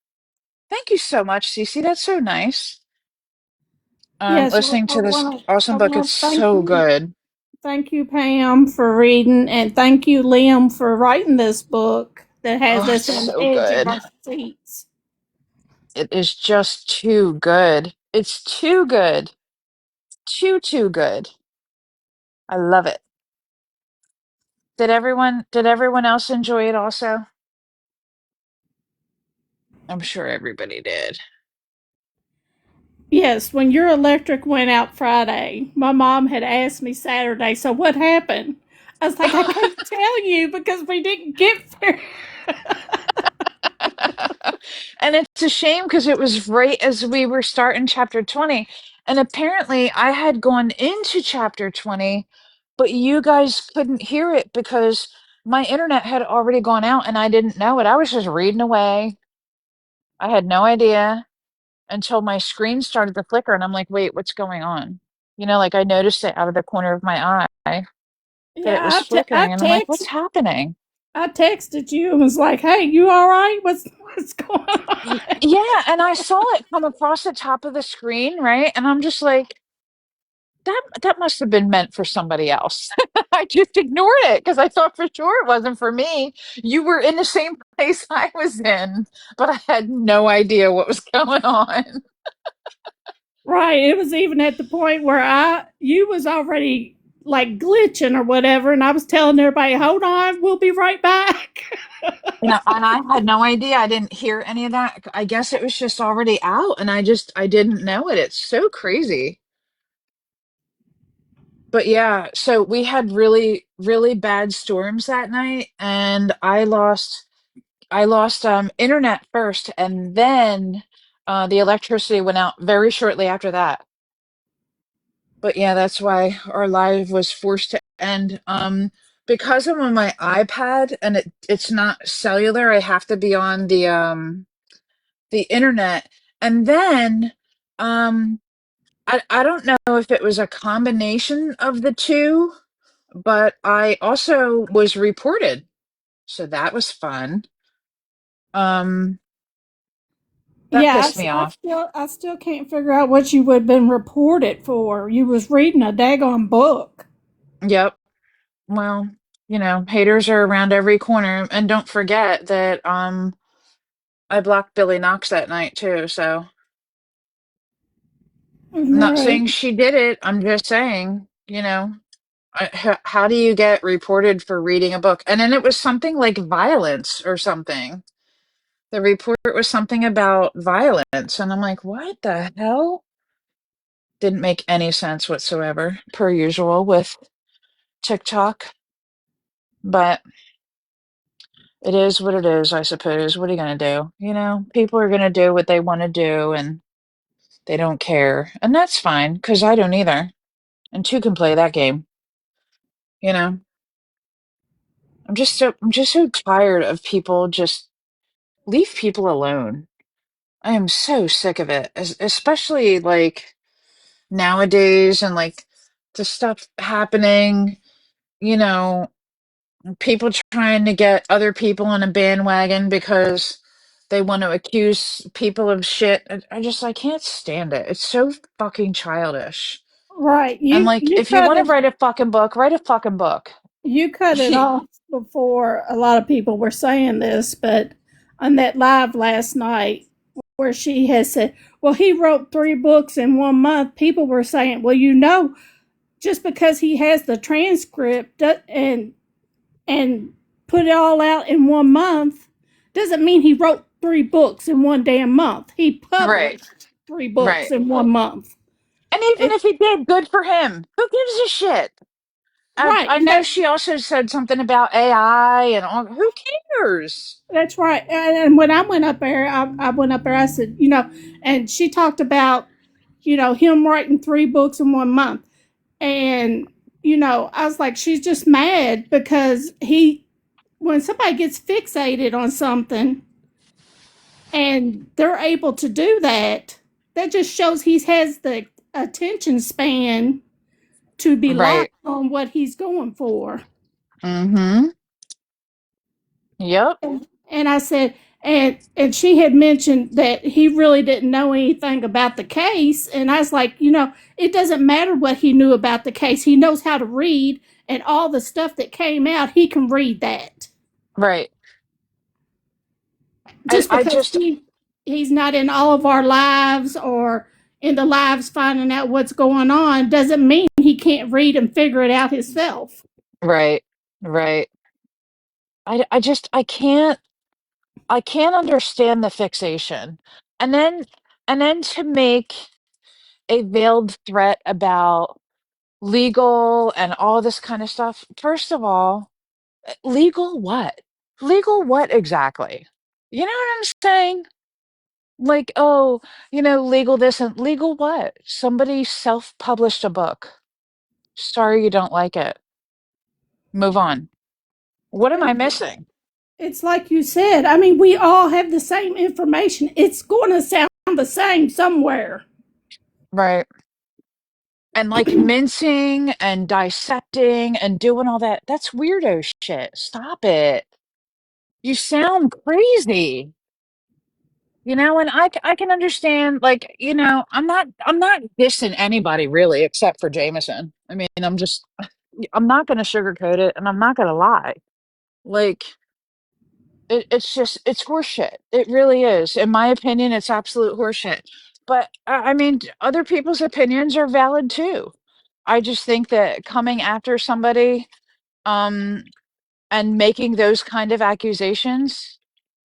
Thank you so much, Cece. That's so nice. Yes, Listening to this I awesome book. It's want to thank so you. good. Thank you, Pam, for reading, and thank you, Liam, for writing this book that has Oh, it's us on so the edge of good. our seats. It is just too good. It's too good. Too good. I love it. Did everyone else enjoy it also? I'm sure everybody did. Yes, when your electric went out Friday, my mom had asked me Saturday, so what happened? I was like, I can't tell you because we didn't get there. And it's a shame because it was right as we were starting chapter 20. And apparently I had gone into chapter 20, but you guys couldn't hear it because my internet had already gone out and I didn't know it. I was just reading away. I had no idea until my screen started to flicker and I'm like, wait, what's going on? Like I noticed it out of the corner of my eye that it was Yeah, flickering and I'm like, what's happening? I texted you and was like, "Hey, you all right? What's going on?" Yeah, and I saw it come across the top of the screen, right? And I'm just like, that must have been meant for somebody else. I just ignored it because I thought for sure it wasn't for me. You were in the same place I was in, but I had no idea what was going on. Right. It was even at the point where you was already like glitching or whatever, and I was telling everybody, "Hold on, we'll be right back." Yeah, and I had no idea. I didn't hear any of that. I guess it was just already out and I didn't know it. It's so crazy. But yeah, so we had really, really bad storms that night and I lost internet first and then the electricity went out very shortly after that. But yeah, that's why our live was forced to end. Because I'm on my iPad and it's not cellular, I have to be on the internet. And then I don't know if it was a combination of the two, but I also was reported. So that was fun. Um that Yeah, pissed me off. I still can't figure out what you would have been reported for. You was reading a daggone book. Yep. Well, haters are around every corner and don't forget that I blocked Billy Knox that night too, so I'm not Right. saying she did it. I'm just saying, how do you get reported for reading a book? And then it was something like violence or something. The report was something about violence, and I'm like, what the hell? Didn't make any sense whatsoever, per usual with TikTok. But it is what it is, I suppose. What are you going to do? People are going to do what they want to do, and they don't care. And that's fine, because I don't either. And two can play that game. You know, I'm just so tired of people just leave people alone. I am so sick of it, especially like nowadays and like the stuff happening, you know, people trying to get other people on a bandwagon because they want to accuse people of shit. I can't stand it. It's so fucking childish. Right. And You like, you if you cut want to it write a fucking book, write a fucking book. you cut it off before a lot of people were saying this, but on that live last night where she has said, well, he wrote 3 books in 1 month. People were saying, well, just because he has the transcript and put it all out in 1 month doesn't mean he wrote 3 books in one damn month. He Right. published 3 books Right. in 1 month. And even It, if he did, good for him. Who gives a shit? right. I know she also said something about AI and all. Who cares? That's right. And when I went up there, I went up there, I said, and she talked about, him writing 3 books in 1 month. And, I was like, she's just mad because when somebody gets fixated on something and they're able to do that, that just shows he has the attention span to be Right. locked on what he's going for. Mm-hmm. Yep. And I said, and she had mentioned that he really didn't know anything about the case. And I was like, it doesn't matter what he knew about the case. He knows how to read, and all the stuff that came out, he can read that. Right. Just I because just he's not in all of our lives or in the lives finding out what's going on doesn't mean he can't read and figure it out himself. right. Right. I can't understand the fixation. And then to make a veiled threat about legal and all this kind of stuff. First of all, legal what? Legal what exactly? You know what I'm saying? Like, oh, legal this and legal what? Somebody self-published a book. Sorry you don't like it. Move on. What am I missing? It's like you said. I mean, we all have the same information. It's going to sound the same somewhere. Right. And like mincing and dissecting and doing all that, that's weirdo shit. Stop it. You sound crazy. And I can understand, like, I'm not dissing anybody really except for Jameson. I mean, I'm not going to sugarcoat it and I'm not going to lie. Like, it's just, it's horseshit. It really is. In my opinion, it's absolute horseshit. But I mean, other people's opinions are valid too. I just think that coming after somebody, um, and making those kind of accusations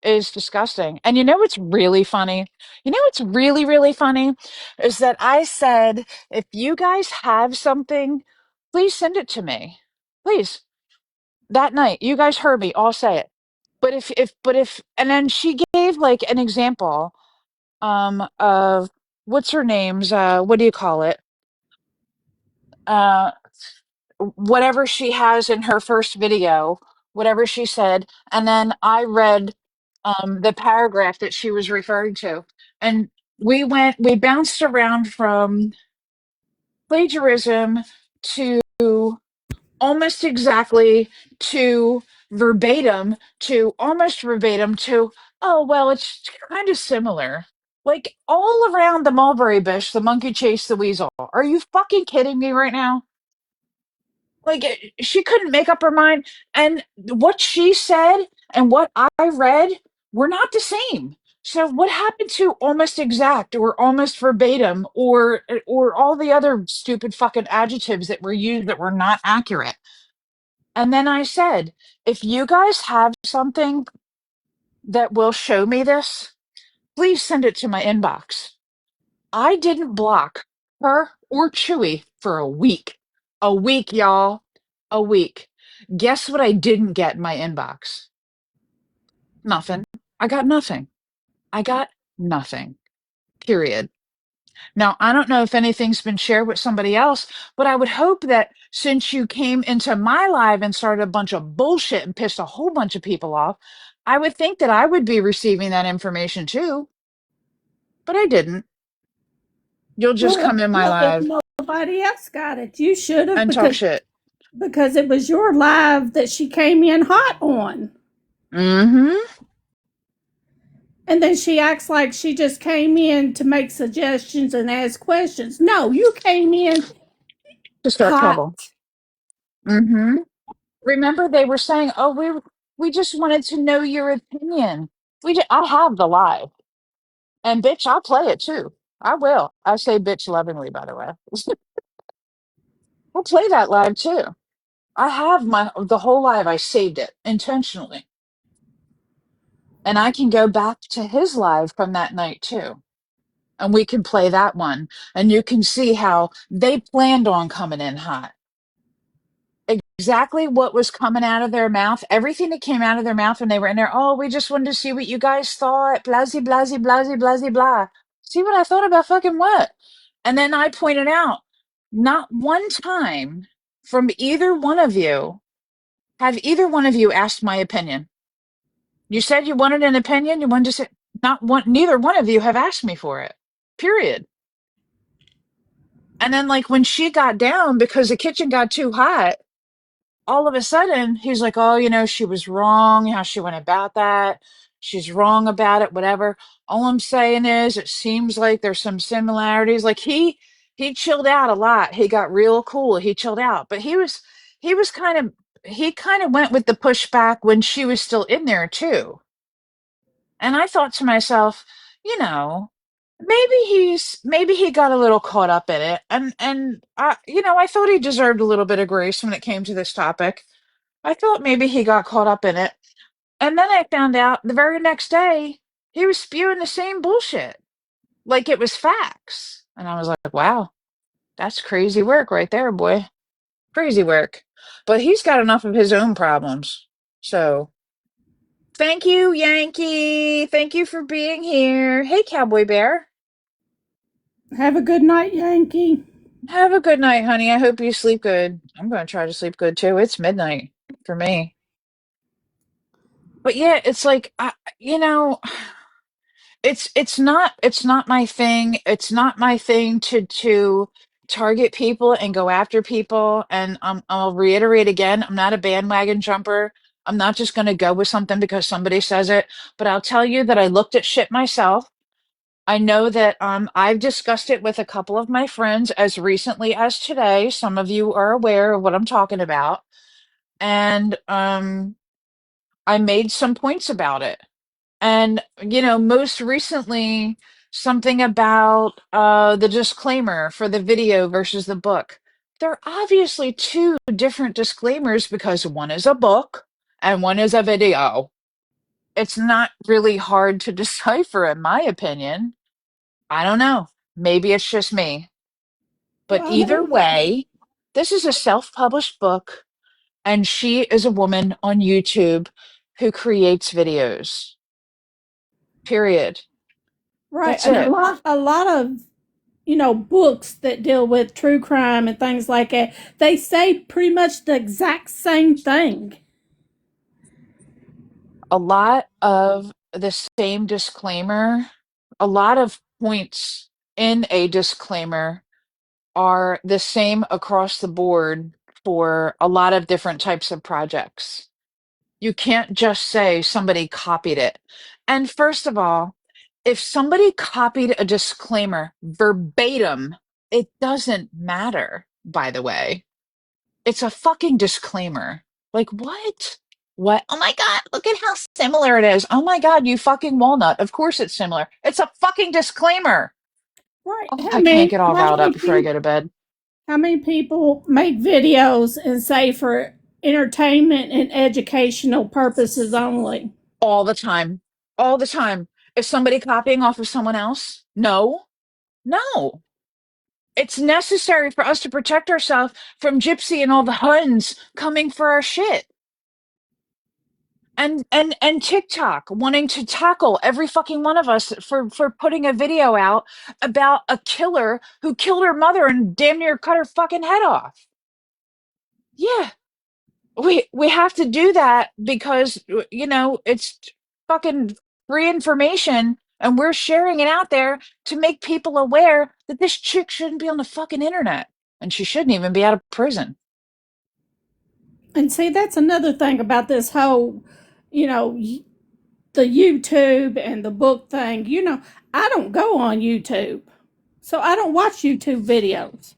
is disgusting. And what's really funny? What's really, really funny is that I said, if you guys have something, please send it to me. Please. That night, you guys heard me all say it. And then she gave like an example of what's her name's what do you call it? Uh Whatever she has in her first video, whatever she said, and then I read the paragraph that she was referring to. And we bounced around from plagiarism to almost exactly to verbatim to almost verbatim to, oh, well, it's kind of similar. Like all around the mulberry bush, the monkey chased the weasel. Are you fucking kidding me right now? Like she couldn't make up her mind, and what she said and what I read were not the same. So what happened to almost exact or almost verbatim or all the other stupid fucking adjectives that were used that were not accurate? And then I said, if you guys have something that will show me this, please send it to my inbox. I didn't block her or Chewy for a week. A week, y'all. A week. Guess what I didn't get in my inbox? Nothing. I got nothing. I got nothing. Period. Now, I don't know if anything's been shared with somebody else, but I would hope that since you came into my live and started a bunch of bullshit and pissed a whole bunch of people off, I would think that I would be receiving that information too. But I didn't. You'll just Well, come in my well, if live nobody else got it, you should have and talk shit. because it was your live that she came in hot on. Mm-hmm. And then she acts like she just came in to make suggestions and ask questions. No, you came in To start hot. trouble. Mm-hmm. Remember, they were saying, "Oh, we just wanted to know your opinion." I have the live, and bitch, I'll play it too. I will. I say bitch lovingly, by the way. We'll play that live too. I have the whole live. I saved it intentionally. And I can go back to his live from that night too. And we can play that one. And you can see how they planned on coming in hot. Exactly what was coming out of their mouth, everything that came out of their mouth when they were in there. Oh, we just wanted to see what you guys thought. Blasey, blasey, blasey, blasey, blah. See what I thought about fucking what? And then I pointed out, not one time from either one of you have either one of you asked my opinion. You said you wanted an opinion. You wanted to say, not one, neither one of you have asked me for it. Period. And then, like, when she got down because the kitchen got too hot, all of a sudden he's like, oh, she was wrong, how she went about that. She's wrong about it, whatever. All I'm saying is it seems like there's some similarities. Like he chilled out a lot. He got real cool. He chilled out. But he kind of went with the pushback when she was still in there too. And I thought to myself, maybe he got a little caught up in it. And I thought he deserved a little bit of grace when it came to this topic. I thought maybe he got caught up in it. And then I found out the very next day he was spewing the same bullshit like it was facts. And I was like, wow, that's crazy work right there, boy. Crazy work. But he's got enough of his own problems. So thank you, Yankee. Thank you for being here. Hey, Cowboy Bear. Have a good night, Yankee. Have a good night, honey. I hope you sleep good. I'm going to try to sleep good too. It's midnight for me. But yeah, it's like, it's not my thing. It's not my thing to target people and go after people. And I'll reiterate again, I'm not a bandwagon jumper. I'm not just going to go with something because somebody says it. But I'll tell you that I looked at shit myself. I know that I've discussed it with a couple of my friends as recently as today. Some of you are aware of what I'm talking about. And I made some points about it. And, most recently, something about the disclaimer for the video versus the book. They're obviously two different disclaimers because one is a book and one is a video. It's not really hard to decipher, in my opinion. I don't know. Maybe it's just me. But either way, this is a self-published book, and she is a woman on YouTube who creates videos. Period. Right. That's And it. a lot of, books that deal with true crime and things like that, they say pretty much the exact same thing. A lot of the same disclaimer, a lot of points in a disclaimer are the same across the board for a lot of different types of projects. You can't just say somebody copied it. And first of all, if somebody copied a disclaimer verbatim, it doesn't matter, by the way. It's a fucking disclaimer. Like, what? What? Oh my God, look at how similar it is. Oh my God, you fucking walnut. Of course it's similar. It's a fucking disclaimer. Right. Oh, I can't get all riled up before I go to bed. How many people make videos and say for entertainment and educational purposes only? All the time. All the time. Is somebody copying off of someone else? No. No. It's necessary for us to protect ourselves from Gypsy and all the Huns coming for our shit. And TikTok wanting to tackle every fucking one of us for putting a video out about a killer who killed her mother and damn near cut her fucking head off. Yeah, we have to do that because it's fucking free information and we're sharing it out there to make people aware that this chick shouldn't be on the fucking internet and she shouldn't even be out of prison. And see, that's another thing about this whole, the YouTube and the book thing. I don't go on YouTube, so I don't watch YouTube videos.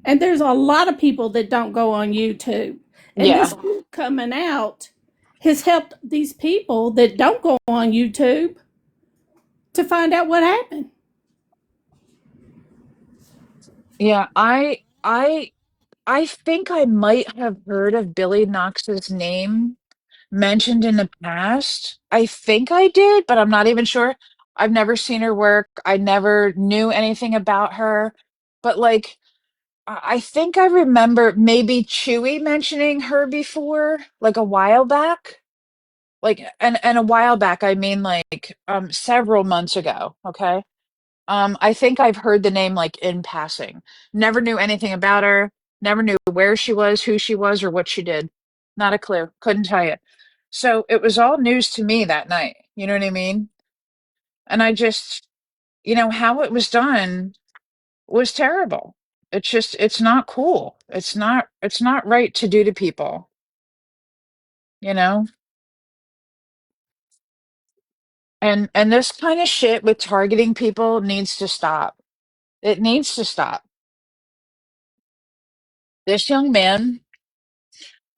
And there's a lot of people that don't go on YouTube. And Yeah. this book coming out has helped these people that don't go on YouTube to find out what happened. Yeah, I think I might have heard of Billy Knox's name mentioned in the past. I think I did, but I'm not even sure. I've never seen her work. I never knew anything about her. But like I think I remember maybe Chewy mentioning her before, like a while back. Like and a while back I mean like several months ago, okay? I think I've heard the name like in passing. Never knew anything about her, never knew where she was, who she was, or what she did. Not a clue. Couldn't tell you. So it was all news to me that night. You know what I mean? And I just, how it was done was terrible. It's just, it's not cool. It's not right to do to people, you know? And this kind of shit with targeting people needs to stop. It needs to stop. This young man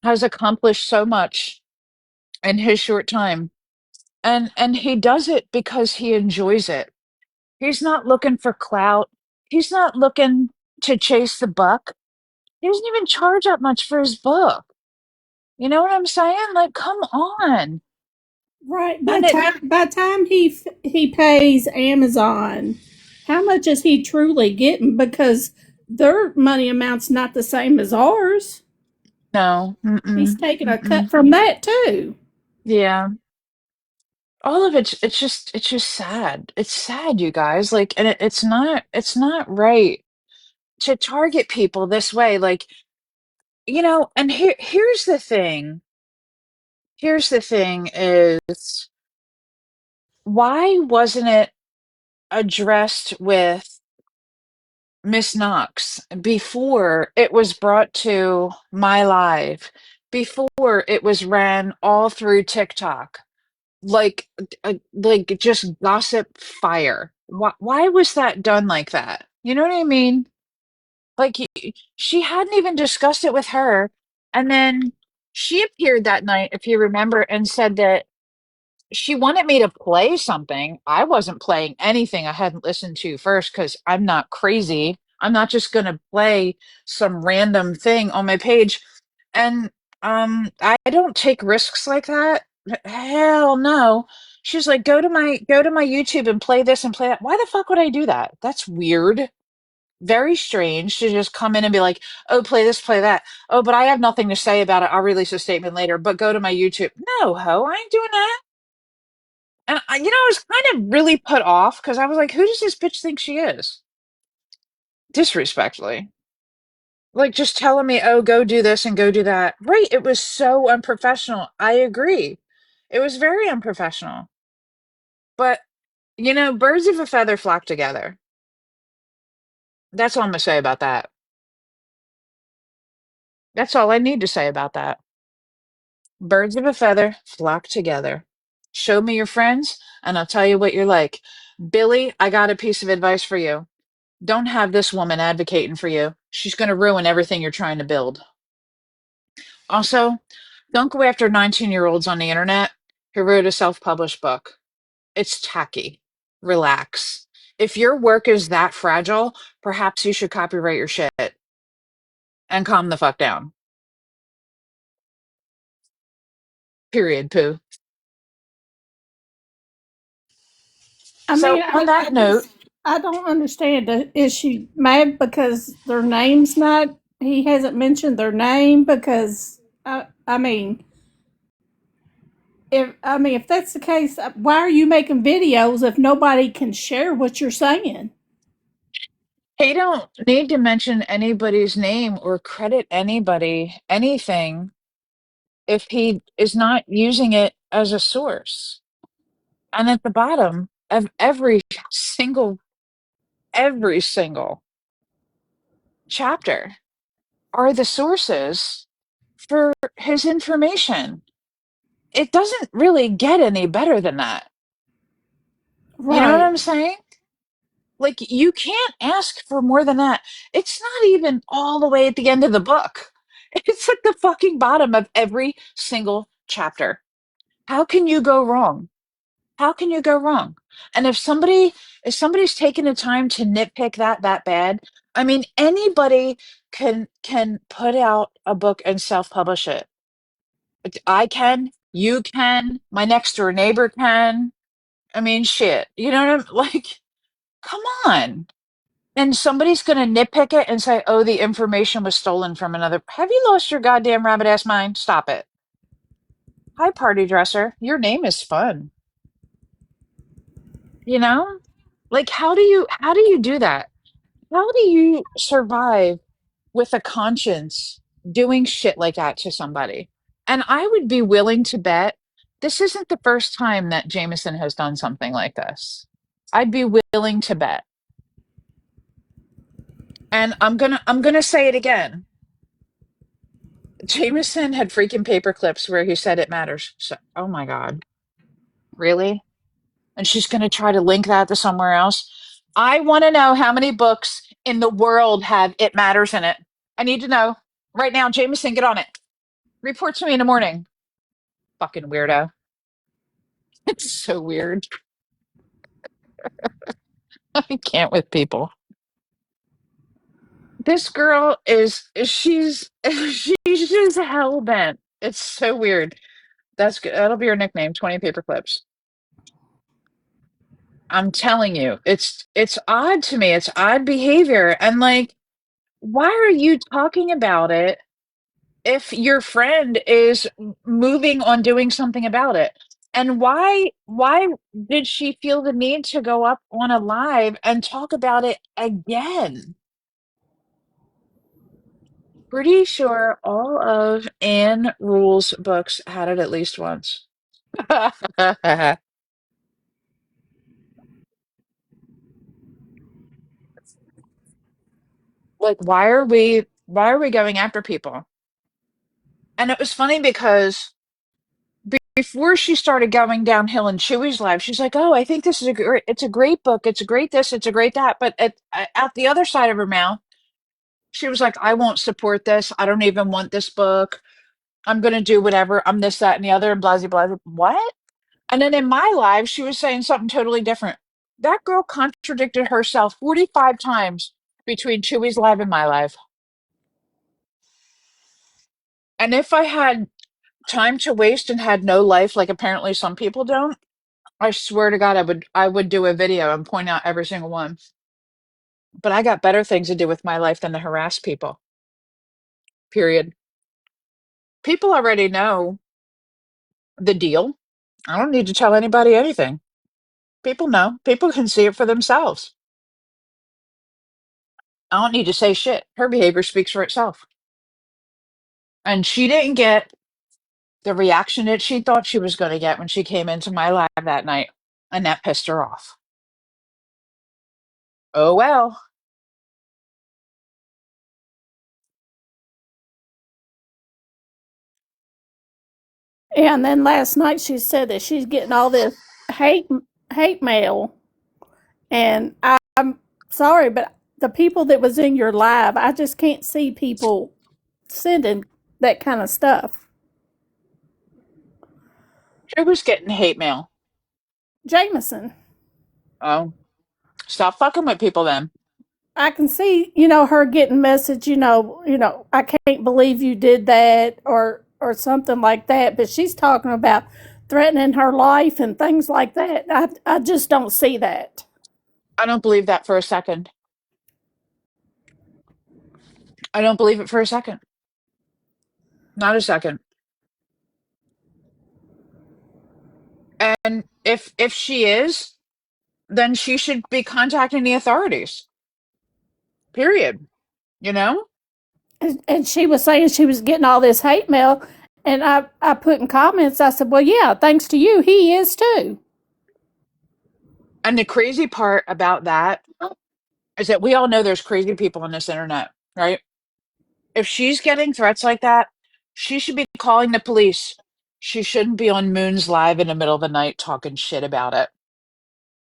has accomplished so much in his short time. And he does it because he enjoys it. He's not looking for clout. He's not looking to chase the buck. He doesn't even charge that much for his book. You know what I'm saying? Like, come on. Right. And it By time he pays Amazon, how much is he truly getting? Because their money amount's not the same as ours. no, He's mm-mm, taking a cut mm-mm. from that too. Yeah. All of it's just sad. It's sad, you guys. Like, and it's not right to target people this way. Like, and here's the thing. Here's the thing is why wasn't it addressed with Miss Knox before it was brought to my live, before it was ran all through TikTok, like just gossip fire. Why was that done like that? You know what I mean? Like she hadn't even discussed it with her, and then she appeared that night, if you remember, and said that she wanted me to play something. I wasn't playing anything I hadn't listened to first because I'm not crazy. I'm not just going to play some random thing on my page. And I don't take risks like that. Hell no. She's like, go to my YouTube and play this and play that. Why the fuck would I do that? That's weird. Very strange to just come in and be like, oh, play this, play that. Oh, but I have nothing to say about it. I'll release a statement later, but go to my YouTube. No, ho, I ain't doing that. And I was kind of really put off because I was like, who does this bitch think she is? Disrespectfully. Like just telling me, oh, go do this and go do that. Right. It was so unprofessional. I agree. It was very unprofessional. But, birds of a feather flock together. That's all I'm going to say about that. That's all I need to say about that. Birds of a feather flock together. Show me your friends, and I'll tell you what you're like. Billy, I got a piece of advice for you. Don't have this woman advocating for you. She's going to ruin everything you're trying to build. Also, don't go after 19-year-olds on the internet who wrote a self published book. It's tacky. Relax. If your work is that fragile, perhaps you should copyright your shit and calm the fuck down. Period, poo. I So, mean, on that note, I don't understand. Is she mad because their name's not? He hasn't mentioned their name because I mean, if that's the case, why are you making videos if nobody can share what you're saying? he don't need to mention anybody's name or credit anybody anything if he is not using it as a source. And at the bottom of every single chapter are the sources for his information. It doesn't really get any better than that. You know what Right. I'm saying? Like, you can't ask for more than that. It's not even all the way at the end of the book. It's at the fucking bottom of every single chapter. How can you go wrong? How can you go wrong? And if somebody's taking the time to nitpick that bad, I mean, anybody can put out a book and self-publish it. I can, you can, my next door neighbor can. I mean, shit. You know what I'm like? Come on. And somebody's going to nitpick it and say, oh, the information was stolen from another. Have you lost your goddamn rabbit ass mind? Stop it. Hi, party dresser. Your name is fun. You know? Like, how do you do that? How do you survive with a conscience doing shit like that to somebody? And I would be willing to bet this isn't the first time that Jameson has done something like this. I'd be willing to bet. And I'm gonna say it again. Jameson had freaking paper clips where he said it matters. So, oh my God. Really? And she's gonna try to link that to somewhere else. I want to know how many books in the world have it matters in it. I need to know. Right now, Jameson, get on it. Report to me in the morning. Fucking weirdo. It's so weird. I can't with people. This girl she's she's just hell bent. It's so weird. That's good. That'll be her nickname, 20 paper clips. I'm telling you, it's odd to me. It's odd behavior. And like, why are you talking about it if your friend is moving on doing something about it? And why did she feel the need to go up on a live and talk about it again? Pretty sure all of Anne Rule's books had it at least once. Like, why are we going after people? And it was funny because before she started going downhill in Chewy's life, she's like, "Oh, I think this is it's a great book. It's a great this, it's a great that." But at the other side of her mouth, she was like, "I won't support this. I don't even want this book. I'm going to do whatever. I'm this, that, and the other, and blah, blah, blah." What? And then in my live, she was saying something totally different. That girl contradicted herself 45 times between Chewy's live and my live. And if I had time to waste and had no life, like apparently some people don't, I swear to God, I would do a video and point out every single one. But I got better things to do with my life than to harass people. Period. People already know the deal. I don't need to tell anybody anything. People know. People can see it for themselves. I don't need to say shit. Her behavior speaks for itself. And she didn't get the reaction that she thought she was going to get when she came into my live that night. And that pissed her off. Oh well. Yeah, and then last night she said that she's getting all this hate hate mail, and I'm sorry, but the people that was in your live, I just can't see people sending that kind of stuff. Who was getting hate mail? Jameson, Oh, stop fucking with people then. I can see, her getting message, I can't believe you did that, or something like that. But she's talking about threatening her life and things like that. I just don't see that. I don't believe that for a second. I don't believe it for a second. Not a second. And if she is, then she should be contacting the authorities. Period. You know? And she was saying she was getting all this hate mail, and I put in comments. I said, "Well, yeah, thanks to you, he is too." And the crazy part about that is that we all know there's crazy people on this internet, right? If she's getting threats like that, she should be calling the police. She shouldn't be on Moon's Live in the middle of the night talking shit about it.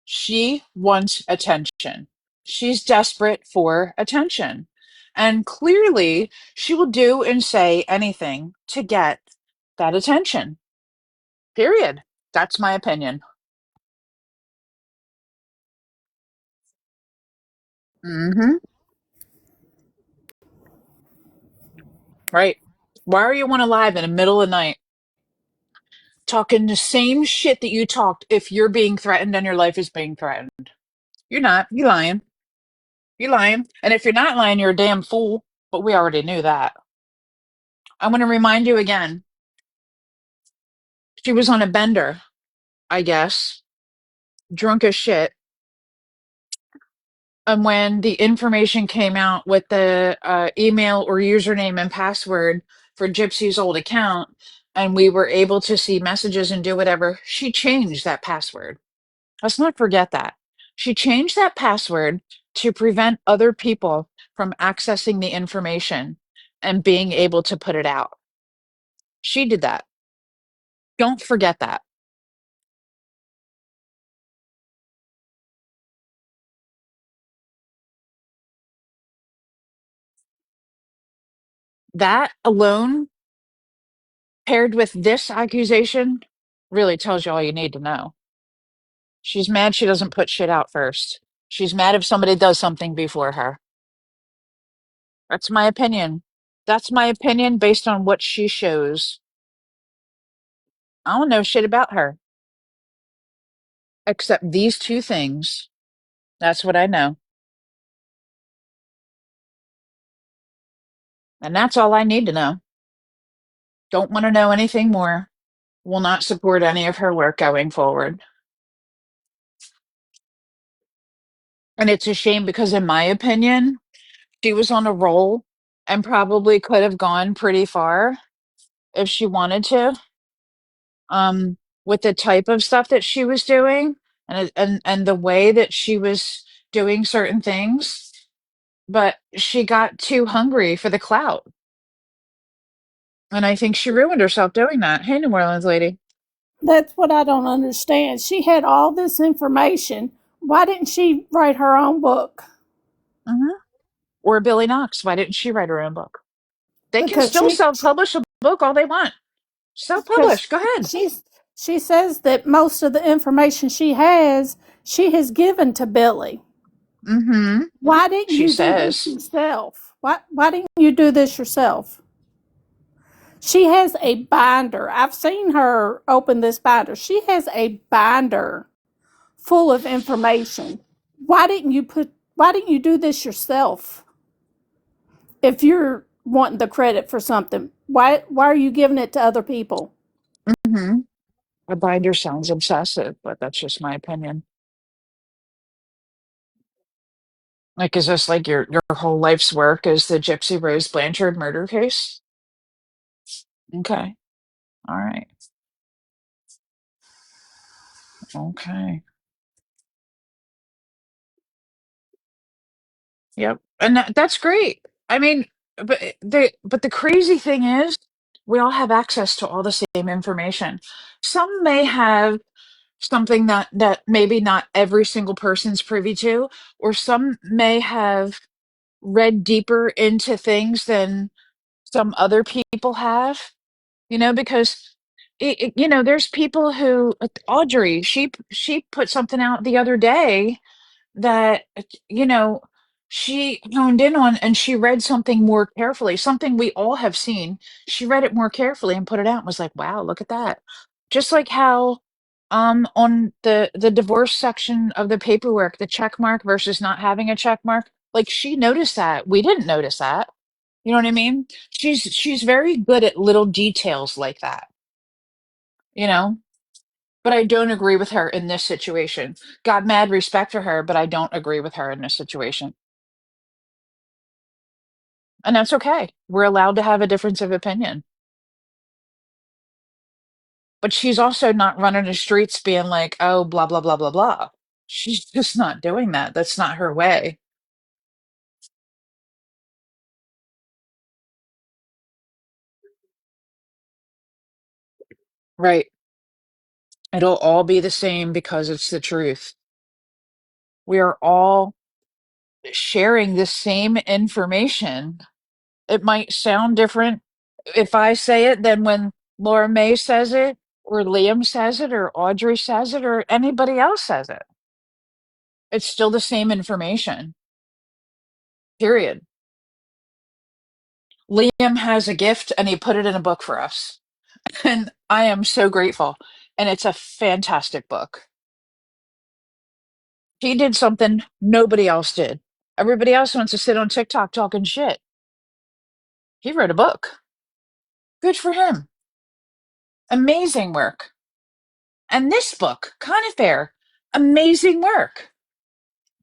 She wants attention. She's desperate for attention. And clearly, she will do and say anything to get that attention. Period. That's my opinion. Mm-hmm. Right? Why are you on alive in the middle of the night talking the same shit that you talked if you're being threatened and your life is being threatened? You're not. You lying. You lying. And if you're not lying, you're a damn fool. But we already knew that. I want to remind you again. She was on a bender, I guess, drunk as shit. And when the information came out with the email or username and password for Gypsy's old account, and we were able to see messages and do whatever, she changed that password. Let's not forget that. She changed that password to prevent other people from accessing the information and being able to put it out. She did that. Don't forget that. That alone, paired with this accusation, really tells you all you need to know. She's mad she doesn't put shit out first. She's mad if somebody does something before her. That's my opinion. That's my opinion based on what she shows. I don't know shit about her except these two things. That's what I know. And that's all I need to know. Don't want to know anything more. Will not support any of her work going forward. And it's a shame because, in my opinion, she was on a roll and probably could have gone pretty far if she wanted to. With the type of stuff that she was doing and the way that she was doing certain things, but she got too hungry for the clout. And I think she ruined herself doing that. Hey, New Orleans lady. That's what I don't understand. She had all this information. Why didn't she write her own book? Hmm. Or Billy Knox. Why didn't she write her own book? They can Because still self-publish a book all they want. because Self-publish. Go ahead. she says that most of the information she has given to Billy. Mm-hmm. Why didn't She you do this says. yourself? Why didn't you do this yourself? She has a binder. I've seen her open this binder. She has a binder full of information. Why didn't you do this yourself? If you're wanting the credit for something, why are you giving it to other people? Mm-hmm. A binder sounds obsessive, but that's just my opinion. Like, is this like your whole life's work is the Gypsy Rose Blanchard murder case? Okay. All right. Okay. Yep. And that's great. I mean, but the crazy thing is we all have access to all the same information. Some may have something that maybe not every single person's privy to, or some may have read deeper into things than some other people have, because there's people who Audrey, she put something out the other day that you know she honed in on, and she read something more carefully, something we all have seen. She read it more carefully and put it out and was like, wow, look at that. Just like how on the divorce section of the paperwork, the check mark versus not having a check mark, like she noticed that we didn't notice that. You know what I mean? She's very good at little details like that, you know? But I don't agree with her in this situation. Got mad respect for her, but I don't agree with her in this situation. And that's okay. We're allowed to have a difference of opinion. But she's also not running the streets being like, oh, blah, blah, blah, blah, blah. She's just not doing that. That's not her way. Right. It'll all be the same because it's the truth. We are all sharing the same information. It might sound different if I say it than when Laura May says it, or Liam says it, or Audrey says it, or anybody else says it. It's still the same information. Period. Liam has a gift and he put it in a book for us. And I am so grateful. And it's a fantastic book. He did something nobody else did. Everybody else wants to sit on TikTok talking shit. He wrote a book. Good for him. Amazing work. And this book, Kind of Fair, amazing work.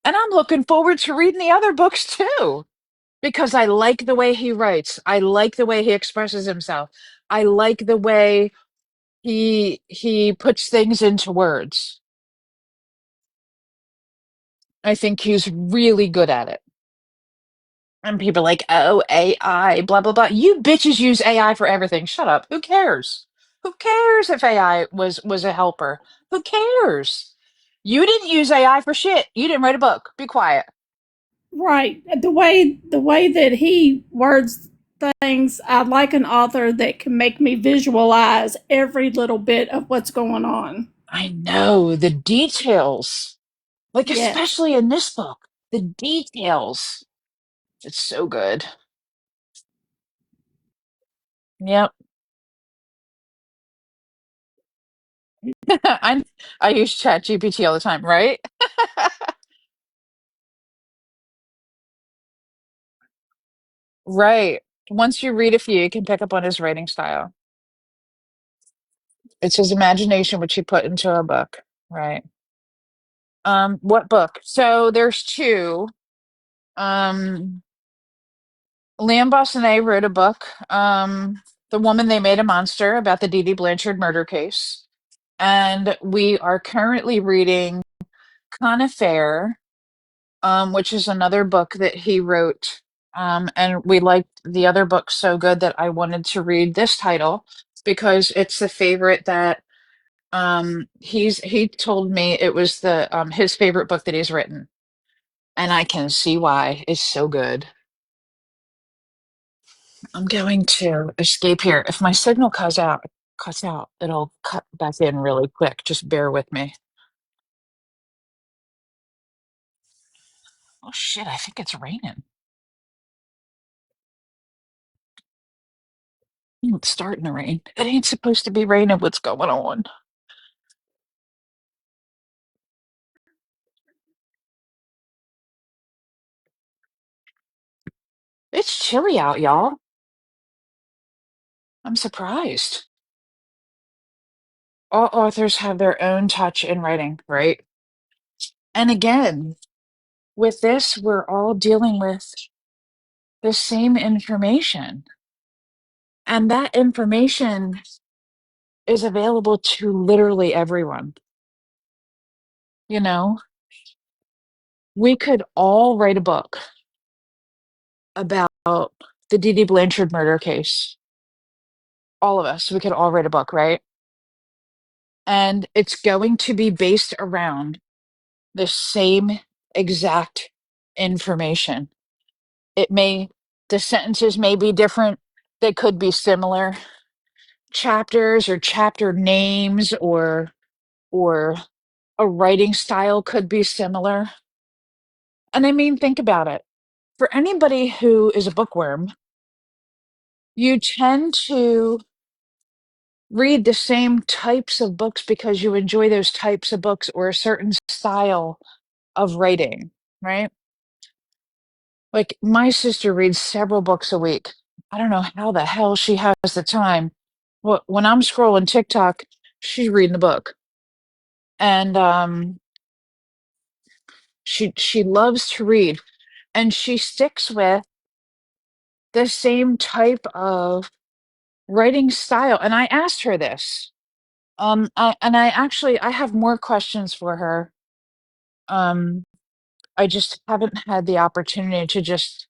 And I'm looking forward to reading the other books too, because I like the way he writes. I like the way he expresses himself. I like the way he puts things into words. I think he's really good at it. And people are like, oh, AI, blah, blah, blah. You bitches use AI for everything. Shut up. Who cares? Who cares if AI was a helper? Who cares? You didn't use AI for shit. You didn't write a book. Be quiet. Right. The way that he words things, I like an author that can make me visualize every little bit of what's going on. I know the details. Like, Yes. especially in this book, the details. It's so good. Yep. I I use ChatGPT all the time, right? Right. Once you read a few, you can pick up on his writing style. It's his imagination which he put into a book. Right. What book? So there's two. Um, Liam Bossonet wrote a book, The Woman They Made a Monster, about the Dee Dee Blanchard murder case. And we are currently reading Con Affair, which is another book that he wrote. And we liked the other book so good that I wanted to read this title because it's the favorite that he told me it was the his favorite book that he's written. And I can see why. It's so good. I'm going to escape here. If my signal cuts out, it'll cut back in really quick. Just bear with me. Oh shit, I think it's raining. It's starting to rain. It ain't supposed to be raining. What's going on? It's chilly out, y'all. I'm surprised. All authors have their own touch in writing, right? And again, with this, we're all dealing with the same information. And that information is available to literally everyone. You know, we could all write a book about the Dee Dee Blanchard murder case. All of us, we could all write a book, right? And it's going to be based around the same exact information. It may, the sentences may be different, they could be similar. Chapters or chapter names or a writing style could be similar. And I mean, think about it. For anybody who is a bookworm, you tend to read the same types of books because you enjoy those types of books or a certain style of writing, right? Like my sister reads several books a week. I don't know how the hell she has the time. Well, when I'm scrolling TikTok, she's reading the book. And she loves to read and she sticks with the same type of writing style. And I asked her this. I have more questions for her. Um, I just haven't had the opportunity to just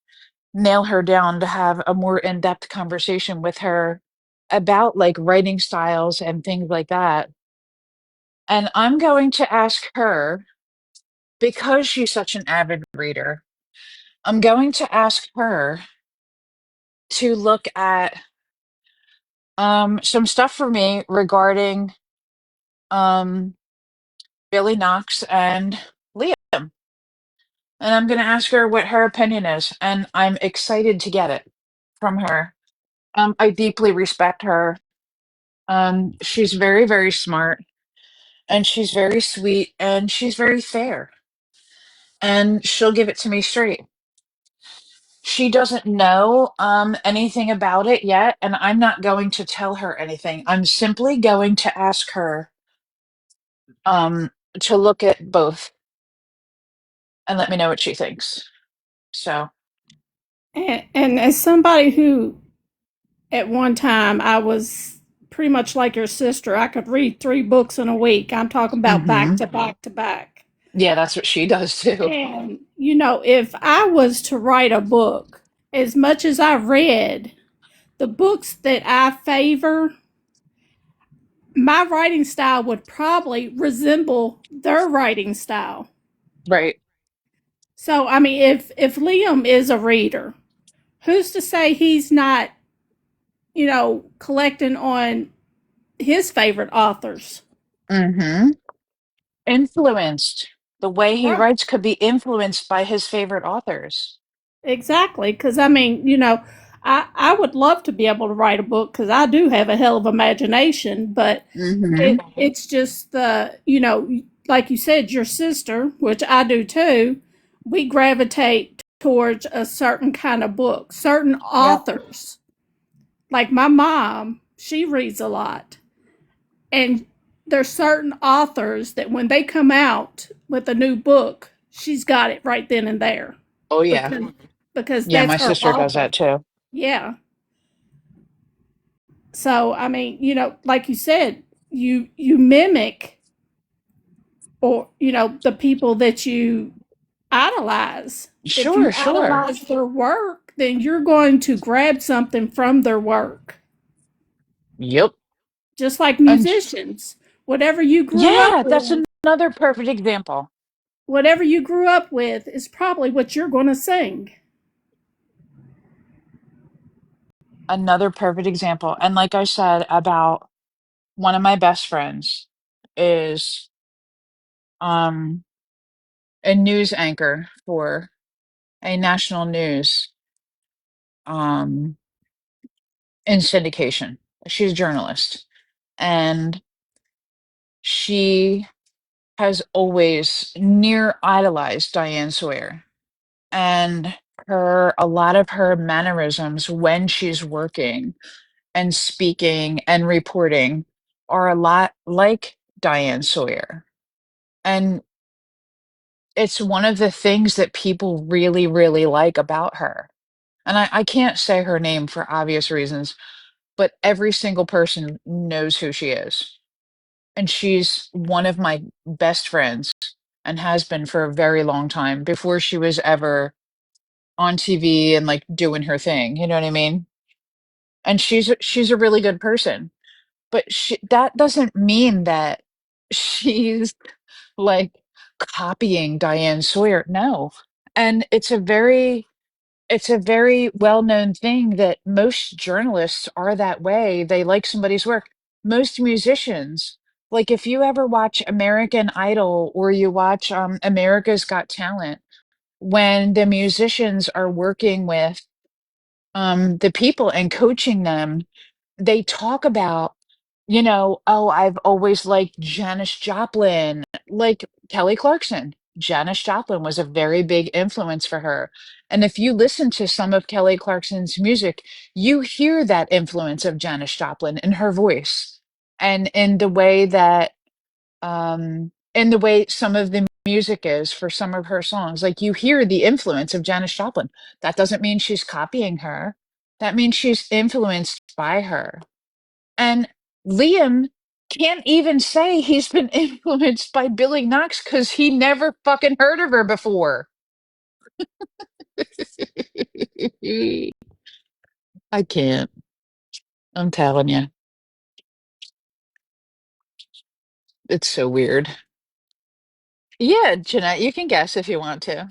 nail her down to have a more in-depth conversation with her about like writing styles and things like that. And I'm going to ask her, because she's such an avid reader, I'm going to ask her to look at some stuff for me regarding um, Billy Knox and Liam. And I'm going to ask her what her opinion is. And I'm excited to get it from her. I deeply respect her. She's very, very smart, and she's very sweet, and she's very fair, and she'll give it to me straight. She doesn't know anything about it yet, and I'm not going to tell her anything. I'm simply going to ask her um, to look at both and let me know what she thinks. So, And as somebody who, at one time, I was pretty much like your sister, I could read 3 books in a week. I'm talking about back hmm to back to back. yeah, that's what she does too. And, if I was to write a book, as much as I read, the books that I favor, my writing style would probably resemble their writing style. Right. So, I mean, if Liam is a reader, who's to say he's not, collecting on his favorite authors? hmm Influenced. The way he Right. writes could be influenced by his favorite authors. Exactly. Because, I mean, I would love to be able to write a book because I do have a hell of imagination, but hmm it's just like you said, your sister, which I do too, we gravitate towards a certain kind of book, certain Yep. authors. Like my mom, she reads a lot. And there's certain authors that when they come out with a new book, she's got it right then and there. Oh, yeah. Because Yeah, that's my her sister does author. that too. Yeah. So I mean, like you said, you mimic, or the people that you idolize. If you Sure, sure. idolize their work, then you're going to grab something from their work. Yep. Just like And musicians. Whatever you grew up yeah, that's with, another perfect example. whatever you grew up with is probably what you're going to sing. Another perfect example. And like I said about one of my best friends is um a news anchor for a national news um in syndication. She's a journalist, and she has always near idolized Diane Sawyer, and her a lot of her mannerisms when she's working and speaking and reporting are a lot like Diane Sawyer. And it's one of the things that people really, really like about her. And I can't say her name for obvious reasons, but every single person knows who she is. And she's one of my best friends and has been for a very long time before she was ever on TV and like doing her thing. You know what I mean? And she's a really good person. But that doesn't mean that she's like copying Diane Sawyer. No. And it's a very well-known thing that most journalists are that way. They like somebody's work. Most musicians, like if you ever watch American Idol or you watch America's Got Talent, when the musicians are working with the people and coaching them, they talk about, oh, I've always liked Janis Joplin, like Kelly Clarkson. Janis Joplin was a very big influence for her. And if you listen to some of Kelly Clarkson's music, you hear that influence of Janis Joplin in her voice and in the way some of the music is for some of her songs. Like you hear the influence of Janis Joplin. That doesn't mean she's copying her. That means she's influenced by her. And Liam can't even say he's been influenced by Billy Knox because he never fucking heard of her before. I can't. I'm telling you. It's so weird. Yeah, Jeanette, you can guess if you want to.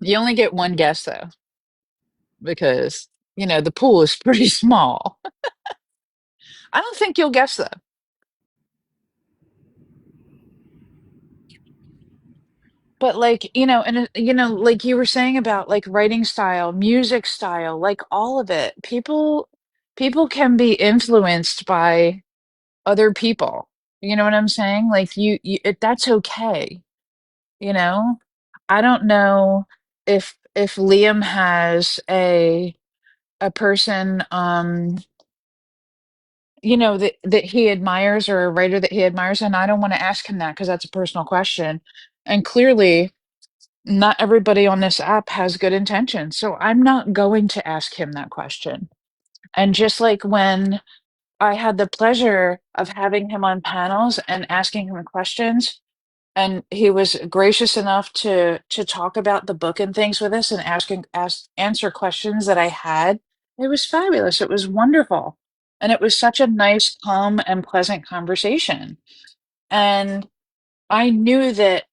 You only get one guess though, because the pool is pretty small. I don't think you'll guess though. But like, and like you were saying about like writing style, music style, like all of it, people can be influenced by other people. You know what I'm saying? Like that's okay, you know? I don't know if Liam has a person that he admires, or a writer that he admires, and I don't want to ask him that because that's a personal question. And clearly not everybody on this app has good intentions. So I'm not going to ask him that question. And just like when I had the pleasure of having him on panels and asking him questions, and he was gracious enough to talk about the book and things with us and answer questions that I had. It was fabulous. It was wonderful. And it was such a nice, calm, and pleasant conversation. And I knew that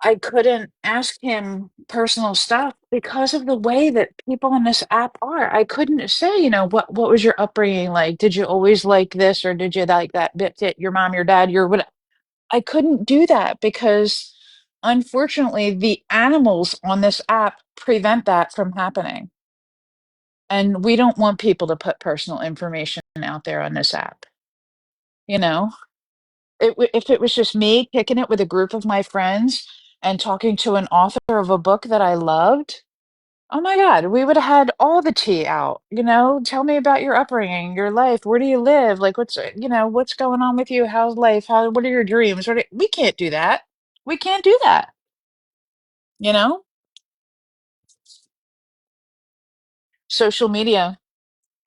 I couldn't ask him personal stuff because of the way that people on this app are. I couldn't say, what was your upbringing like? Did you always like this, or did you like that bit that your mom, your dad, your what? I couldn't do that because unfortunately the animals on this app prevent that from happening. And we don't want people to put personal information out there on this app. You know, if it was just me kicking it with a group of my friends and talking to an author of a book that I loved, oh my God, we would have had all the tea out. Tell me about your upbringing, your life. Where do you live? Like, what's going on with you? How's life? What are your dreams? We can't do that. We can't do that. You know, social media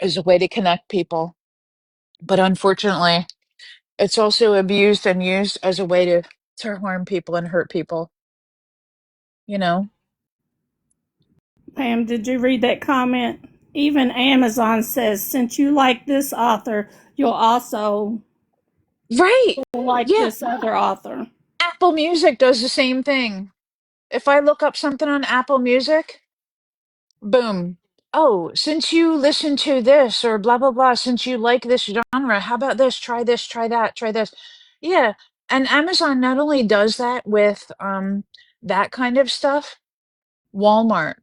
is a way to connect people, but unfortunately, it's also abused and used as a way to harm people and hurt people. You know, Pam, did you read that comment? Even Amazon says, since you like this author, you'll also right? like Yeah, this other author. Apple Music does the same thing. If I look up something on Apple Music, boom. Oh, since you listen to this or blah, blah, blah, since you like this genre, how about this? Try this, try that, try this. Yeah. And Amazon not only does that with that kind of stuff, Walmart,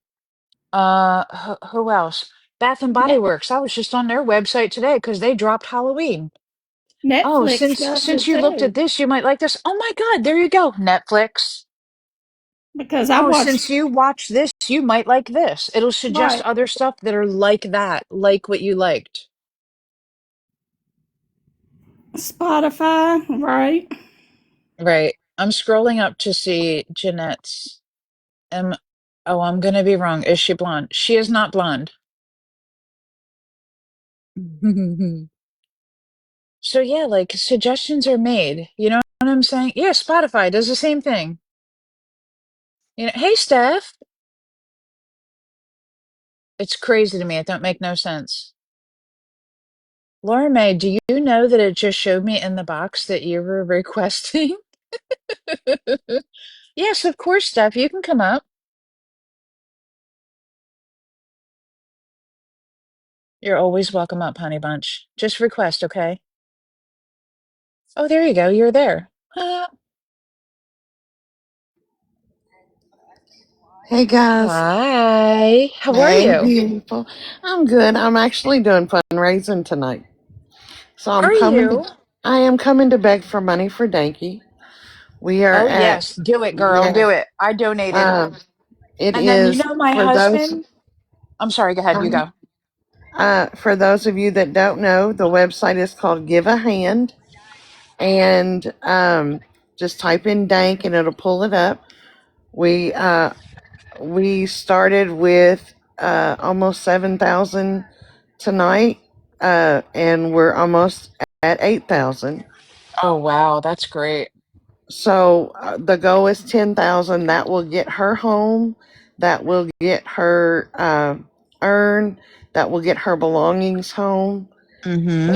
who else? Bath and Body Net- Works. I was just on their website today because they dropped Halloween. Oh, Netflix since does it you looked too. at this, you might like this. Oh my God, there you go. Netflix. Because I Oh, watched, since you watch this, you might like this. It'll suggest right, other stuff that are like that, like what you liked. Spotify, right? Right. I'm scrolling up to see Jeanette's. Am Oh, I'm gonna be wrong. Is she blonde? She is not blonde. So yeah, like suggestions are made. You know what I'm saying? Yeah, Spotify does the same thing. Hey Steph. It's crazy to me. It don't make no sense. Laura May, do you know that it just showed me in the box that you were requesting? Yes, of course, Steph. You can come up. You're always welcome up, honey bunch. Just request, okay? Oh, there you go. You're there. Hey guys. Hi. How are Hey you? beautiful. I'm good. I'm actually doing fundraising tonight. So Are you? I am coming to beg for money for Danky. We are Oh, at yes. Do it, girl. yeah. Do it. I donated. It And then, is my for those husband, I'm sorry, go ahead. You go. for those of you that don't know, the website is called Give a Hand, and just type in Dank and it'll pull it up. We started with almost 7,000 tonight, and we're almost at 8,000. Oh, wow. That's great. So the goal is 10,000. That will get her home. That will get her urn. That will get her belongings home. Mm-hmm.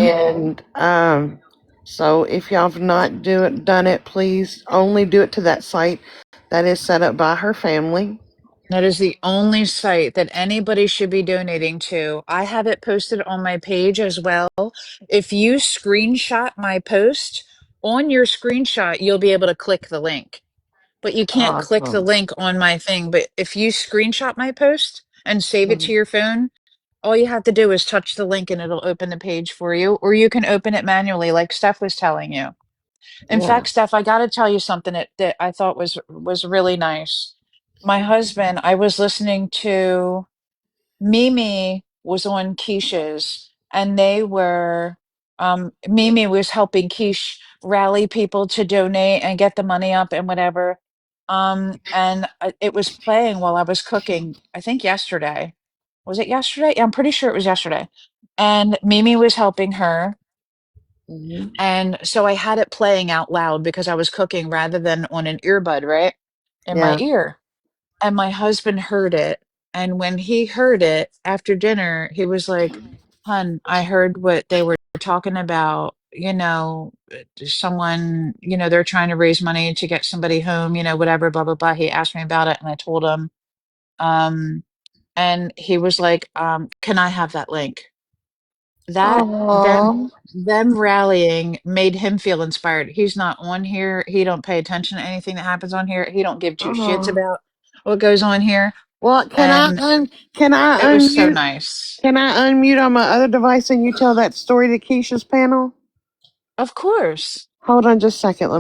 And so if y'all have not done it, please only do it to that site that is set up by her family. That is the only site that anybody should be donating to. I have it posted on my page as well. If you screenshot my post, on your screenshot, you'll be able to click the link. but you can't click the Awesome. link on my thing. But if you screenshot my post and save it to your phone, all you have to do is touch the link and it'll open the page for you, or you can open it manually, like Steph was telling you. In Yeah. fact, Steph, I got to tell you something that I thought was really nice. My husband, I was listening to Mimi was on Keisha's, and they were Mimi was helping Keish rally people to donate and get the money up and whatever. And it was playing while I was cooking. I think yesterday. Was it yesterday? Yeah, I'm pretty sure it was yesterday. And Mimi was helping her. Hmm. And so I had it playing out loud because I was cooking rather than on an earbud, right? In my Yeah. ear. And my husband heard it. And when he heard it after dinner, he was like, "Hun, I heard what they were talking about. Someone, they're trying to raise money to get somebody home, whatever, blah, blah, blah." He asked me about it and I told him. And he was like, "Can I have that link?" That them Oh. them rallying made him feel inspired. He's not on here. He don't pay attention to anything that happens on here. He don't give two shits Oh. about what goes on here. Well, And can I it was so unmute? nice. Can I unmute on my other device and you tell that story to Keisha's panel? Of course. Hold on just a second.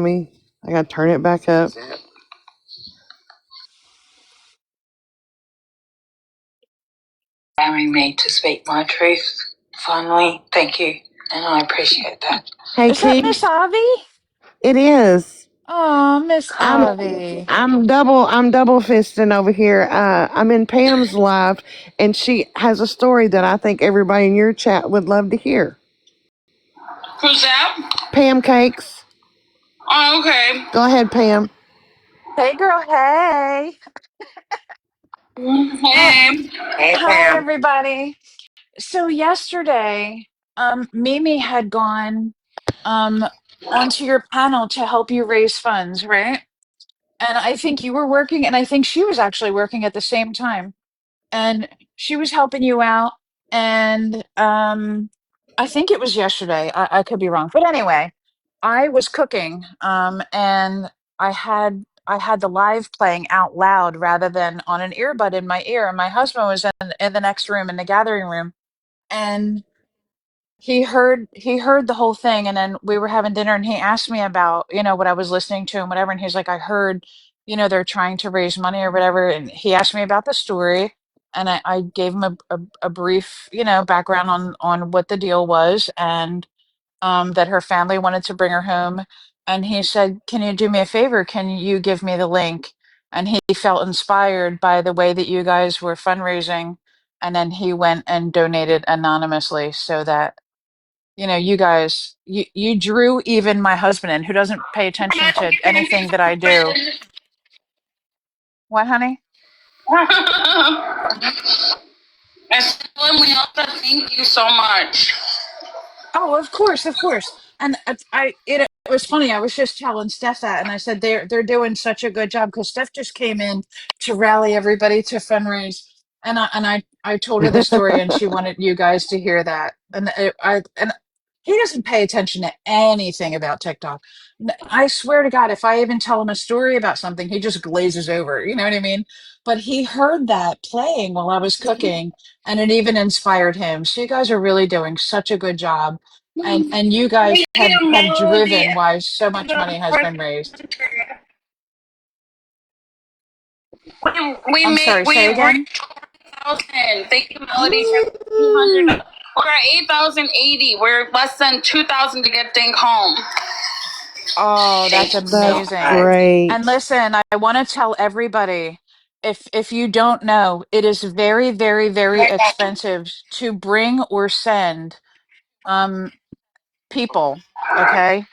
I gotta turn it back up. Allowing me to speak my truth. Finally, thank you, and I appreciate that. Hey, Is that Miss Keish. Avi? It is. Oh, Miss I'm Avi. I'm double fisting over here. I'm in Pam's live, and she has a story that I think everybody in your chat would love to hear. Who's that? Pamcakes. Oh, okay. Go ahead, Pam. Hey girl, hey. Uh, Hey. Hey, Hi Pam. everybody. So yesterday, Mimi had gone um onto your panel to help you raise funds, right? And I think you were working, and I think she was actually working at the same time. And she was helping you out. And I think it was yesterday. I could be wrong. But anyway, I was cooking, and I had the live playing out loud rather than on an earbud in my ear. And my husband was in the next room in the gathering room. And he heard the whole thing, and then we were having dinner and he asked me about what I was listening to and whatever, and he's like, "I heard they're trying to raise money or whatever," and he asked me about the story, and I gave him a brief background on what the deal was, and that her family wanted to bring her home, and he said, "Can you do me a favor? Can you give me the link?" And he felt inspired by the way that you guys were fundraising, and then he went and donated anonymously so that you guys, you drew even my husband in, who doesn't pay attention to anything that I do. What, honey? And Ellen, we also thank you so much. Oh, of course, of course. And it was funny. I was just telling Steph that, and I said they're doing such a good job because Steph just came in to rally everybody to fundraise, and I told her the story, and she wanted you guys to hear that. And he doesn't pay attention to anything about TikTok. I swear to God, if I even tell him a story about something, he just glazes over. You know what I mean? But he heard that playing while I was cooking, and it even inspired him. So you guys are really doing such a good job, and you guys We need a have melody driven why so for much the money has been raised. we I'm made sorry, we say were again. 8,000. Thank you, Melody, for 200. We're at 8,080. We're less than 2,000 to get thing home. Oh, that's Thank you so That's amazing. much. And great. listen, I want to tell everybody, if you don't know, it is very, very, very expensive to bring or send um people, okay,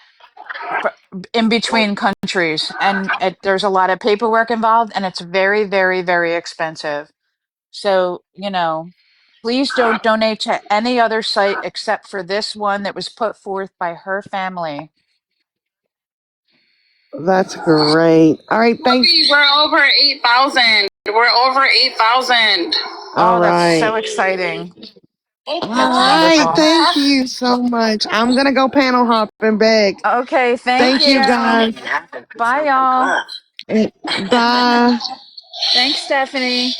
in between countries, and there's a lot of paperwork involved, and it's very, very, very expensive. So, please don't donate to any other site except for this one that was put forth by her family. That's great. All right, thanks. We're over 8,000. We're over 8,000. All Oh, that's right. so exciting. All That's right. wonderful. Thank you so much. I'm gonna go panel hopping back. Okay, thank Thank you you. guys. Bye, y'all. Bye. Thanks, Stephanie.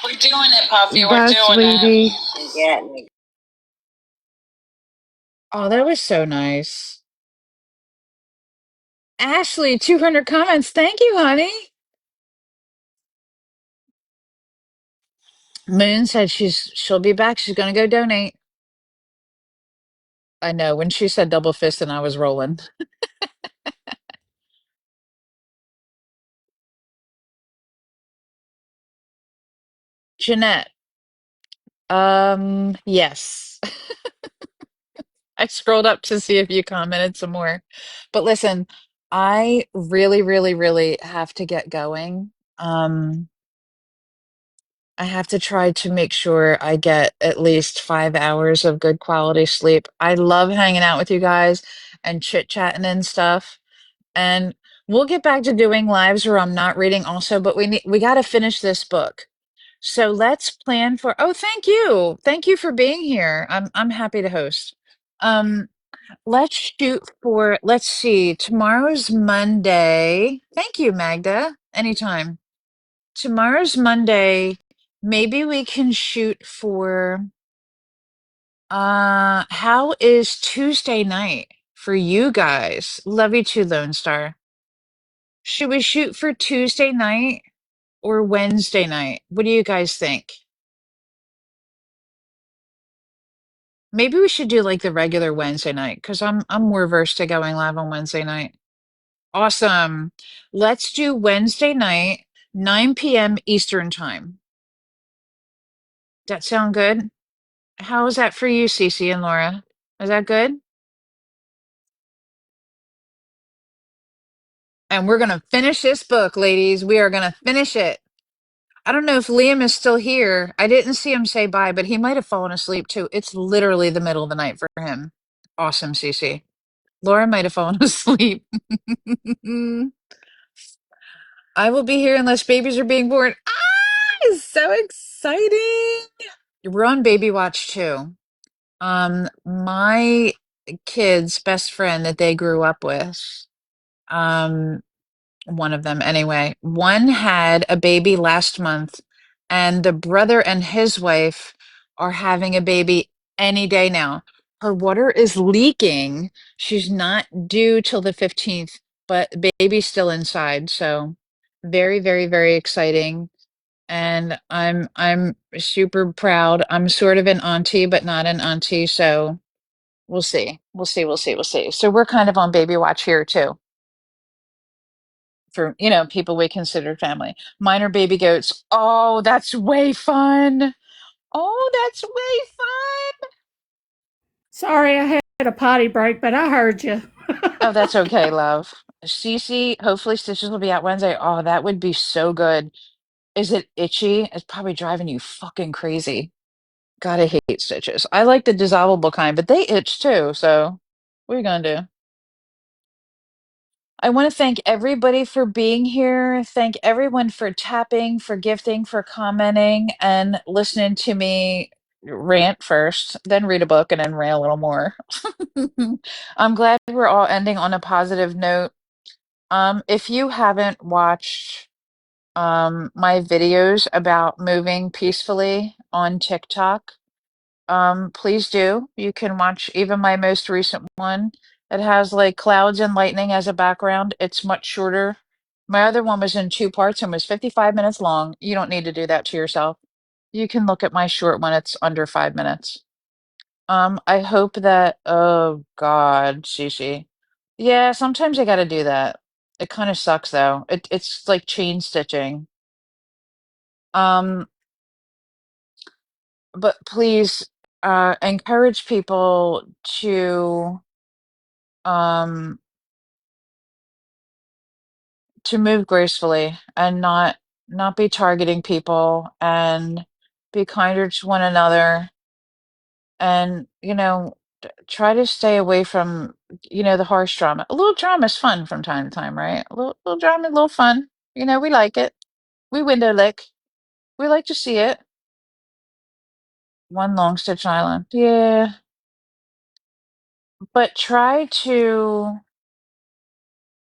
We're doing it, Puffy. We're Bye, doing sweetie. it. Oh, that was so nice. Ashley, 200 comments. Thank you, honey. Moon said she'll be back. She's gonna go donate. I know. When she said double fist and I was rolling. Jeanette. Yes. I scrolled up to see if you commented some more. But listen, I really, really, really have to get going. I have to try to make sure I get at least 5 hours of good quality sleep. I love hanging out with you guys and chit-chatting and stuff. And we'll get back to doing lives where I'm not reading also, but we got to finish this book. So let's plan for, oh, thank you. Thank you for being here. I'm happy to host. Let's shoot for, let's see, tomorrow's Monday. Thank you, Magda. Anytime. Tomorrow's Monday. Maybe we can shoot for, how is Tuesday night for you guys? Love you too, Lone Star. Should we shoot for Tuesday night or Wednesday night? What do you guys think? Maybe we should do like the regular Wednesday night because I'm more versed to going live on Wednesday night. Awesome. Let's do Wednesday night, 9 p.m. Eastern time. That sound good? How is that for you, Cece and Laura? Is that good? And we're gonna finish this book, ladies. We are gonna finish it. I don't know if Liam is still here. I didn't see him say bye, but he might have fallen asleep too. It's literally the middle of the night for him. Awesome, Cece. Laura might have fallen asleep. I will be here unless babies are being born. Ah, it's so exciting. We're on baby watch too. My kid's best friend that they grew up with, um, one of them anyway, one had a baby last month, and the brother and his wife are having a baby any day now. Her water is leaking. She's not due till the 15th, but the baby's still inside. So very, very, very exciting. And I'm super proud. I'm sort of an auntie, but not an auntie, so we'll see. We'll see, we'll see, we'll see. So we're kind of on baby watch here too for, people we consider family. Minor baby goats. Oh, that's way fun. Oh, that's way fun. Sorry, I had a potty break, but I heard you. Oh, that's okay, love. Cece, hopefully Stitches will be out Wednesday. Oh, that would be so good. Is it itchy? It's probably driving you fucking crazy. God, I hate Stitches. I like the dissolvable kind, but they itch too, so what are you gonna do? I want to thank everybody for being here. Thank everyone for tapping, for gifting, for commenting, and listening to me rant first, then read a book, and then rant a little more. I'm glad we're all ending on a positive note. If you haven't watched my videos about moving peacefully on TikTok, please do. You can watch even my most recent one. It has like clouds and lightning as a background. It's much shorter. My other one was in two parts and was 55 minutes long. You don't need to do that to yourself. You can look at my short one. It's under 5 minutes. I hope that, oh God, Shishi. Yeah, sometimes I gotta do that. It kind of sucks though. It's like chain stitching. Um, but please, encourage people um to move gracefully and not be targeting people and be kinder to one another and try to stay away from the harsh drama. A little drama is fun from time to time, right? A little drama, a little fun. We like it. We window lick. We like to see it. One long stitch island. Yeah, but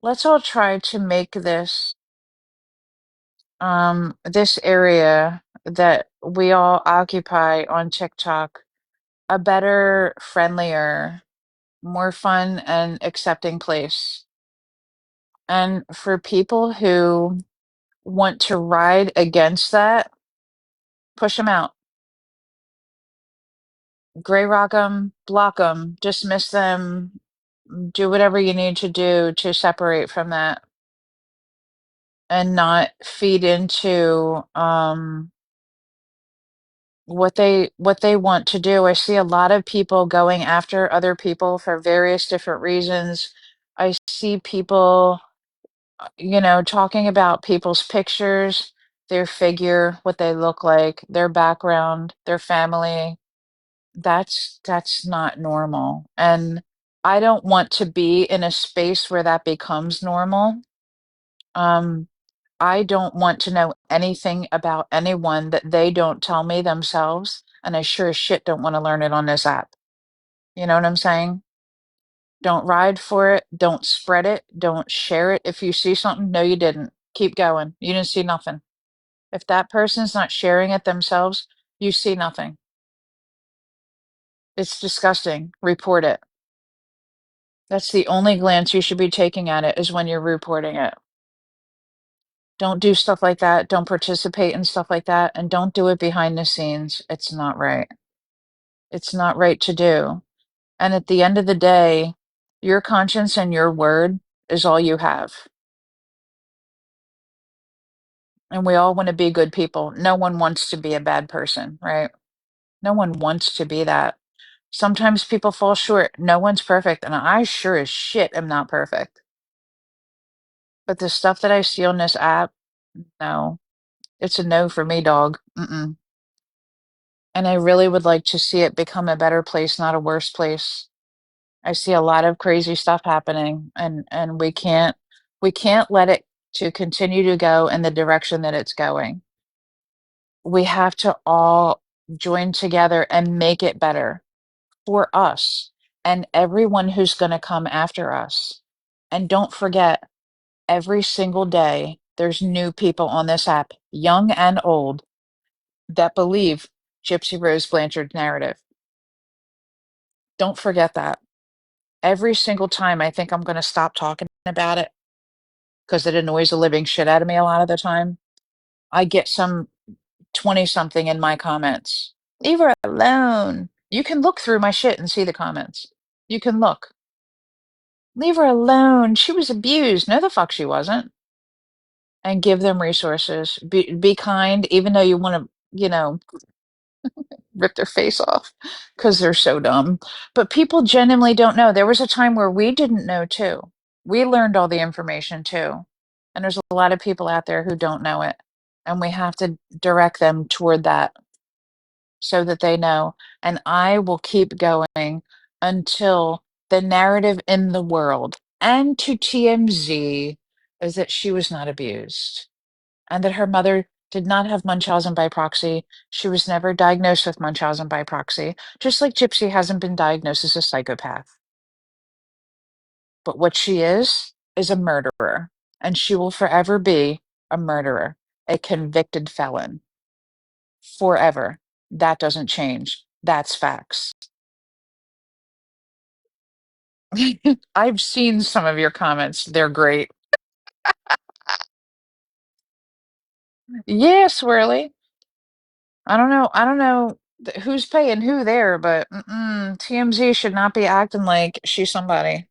let's all try to make this this area that we all occupy on TikTok a better, friendlier, more fun and accepting place. And for people who want to ride against that, push them out. Gray rock them, block them, dismiss them, do whatever you need to do to separate from that and not feed into what they want to do. I see a lot of people going after other people for various different reasons. I see people, talking about people's pictures, their figure, what they look like, their background, their family. That's not normal. And I don't want to be in a space where that becomes normal. Um, I don't want to know anything about anyone that they don't tell me themselves, and I sure as shit don't want to learn it on this app. You know what I'm saying? Don't ride for it, don't spread it, don't share it. If you see something, no, you didn't. Keep going. You didn't see nothing. If that person's not sharing it themselves, you see nothing. It's disgusting. Report it. That's the only glance you should be taking at it is when you're reporting it. Don't do stuff like that. Don't participate in stuff like that. And don't do it behind the scenes. It's not right. It's not right to do. And at the end of the day, your conscience and your word is all you have. And we all want to be good people. No one wants to be a bad person, right? No one wants to be that. Sometimes people fall short. No one's perfect. And I sure as shit am not perfect. But the stuff that I see on this app, no. It's a no for me, dog. Mm-mm. And I really would like to see it become a better place, not a worse place. I see a lot of crazy stuff happening, and we can't let it to continue to go in the direction that it's going. We have to all join together and make it better for us and everyone who's going to come after us. And don't forget, every single day, there's new people on this app, young and old, that believe Gypsy Rose Blanchard's narrative. Don't forget that. Every single time I think I'm going to stop talking about it because it annoys the living shit out of me a lot of the time, I get some 20 something in my comments. Leave her alone. You can look through my shit and see the comments. You can look. Leave her alone. She was abused. No, the fuck she wasn't. And give them resources. Be kind, even though you want to, rip their face off because they're so dumb. But people genuinely don't know. There was a time where we didn't know too. We learned all the information too. And there's a lot of people out there who don't know it. And we have to direct them toward that so that they know. And I will keep going until the narrative in the world and to TMZ is that she was not abused and that her mother did not have Munchausen by proxy. She was never diagnosed with Munchausen by proxy, just like Gypsy hasn't been diagnosed as a psychopath. But what she is a murderer, and she will forever be a murderer, a convicted felon. Forever. That doesn't change. That's facts. I've seen some of your comments. They're great. Yeah, Swirly. I don't know who's paying who there, but TMZ should not be acting like she's somebody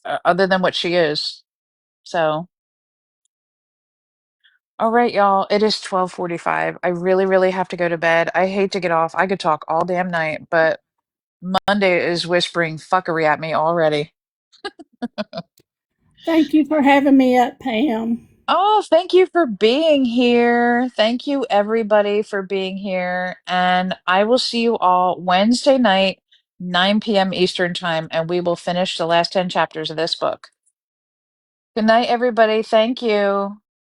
other than what she is. So, all right, y'all. It is 12:45. I really, really have to go to bed. I hate to get off. I could talk all damn night, but Monday is whispering fuckery at me already. Thank you for having me up, Pam. Oh, thank you for being here. Thank you, everybody, for being here. And I will see you all Wednesday night, 9 p.m. Eastern Time, and we will finish the last 10 chapters of this book. Good night, everybody. Thank you.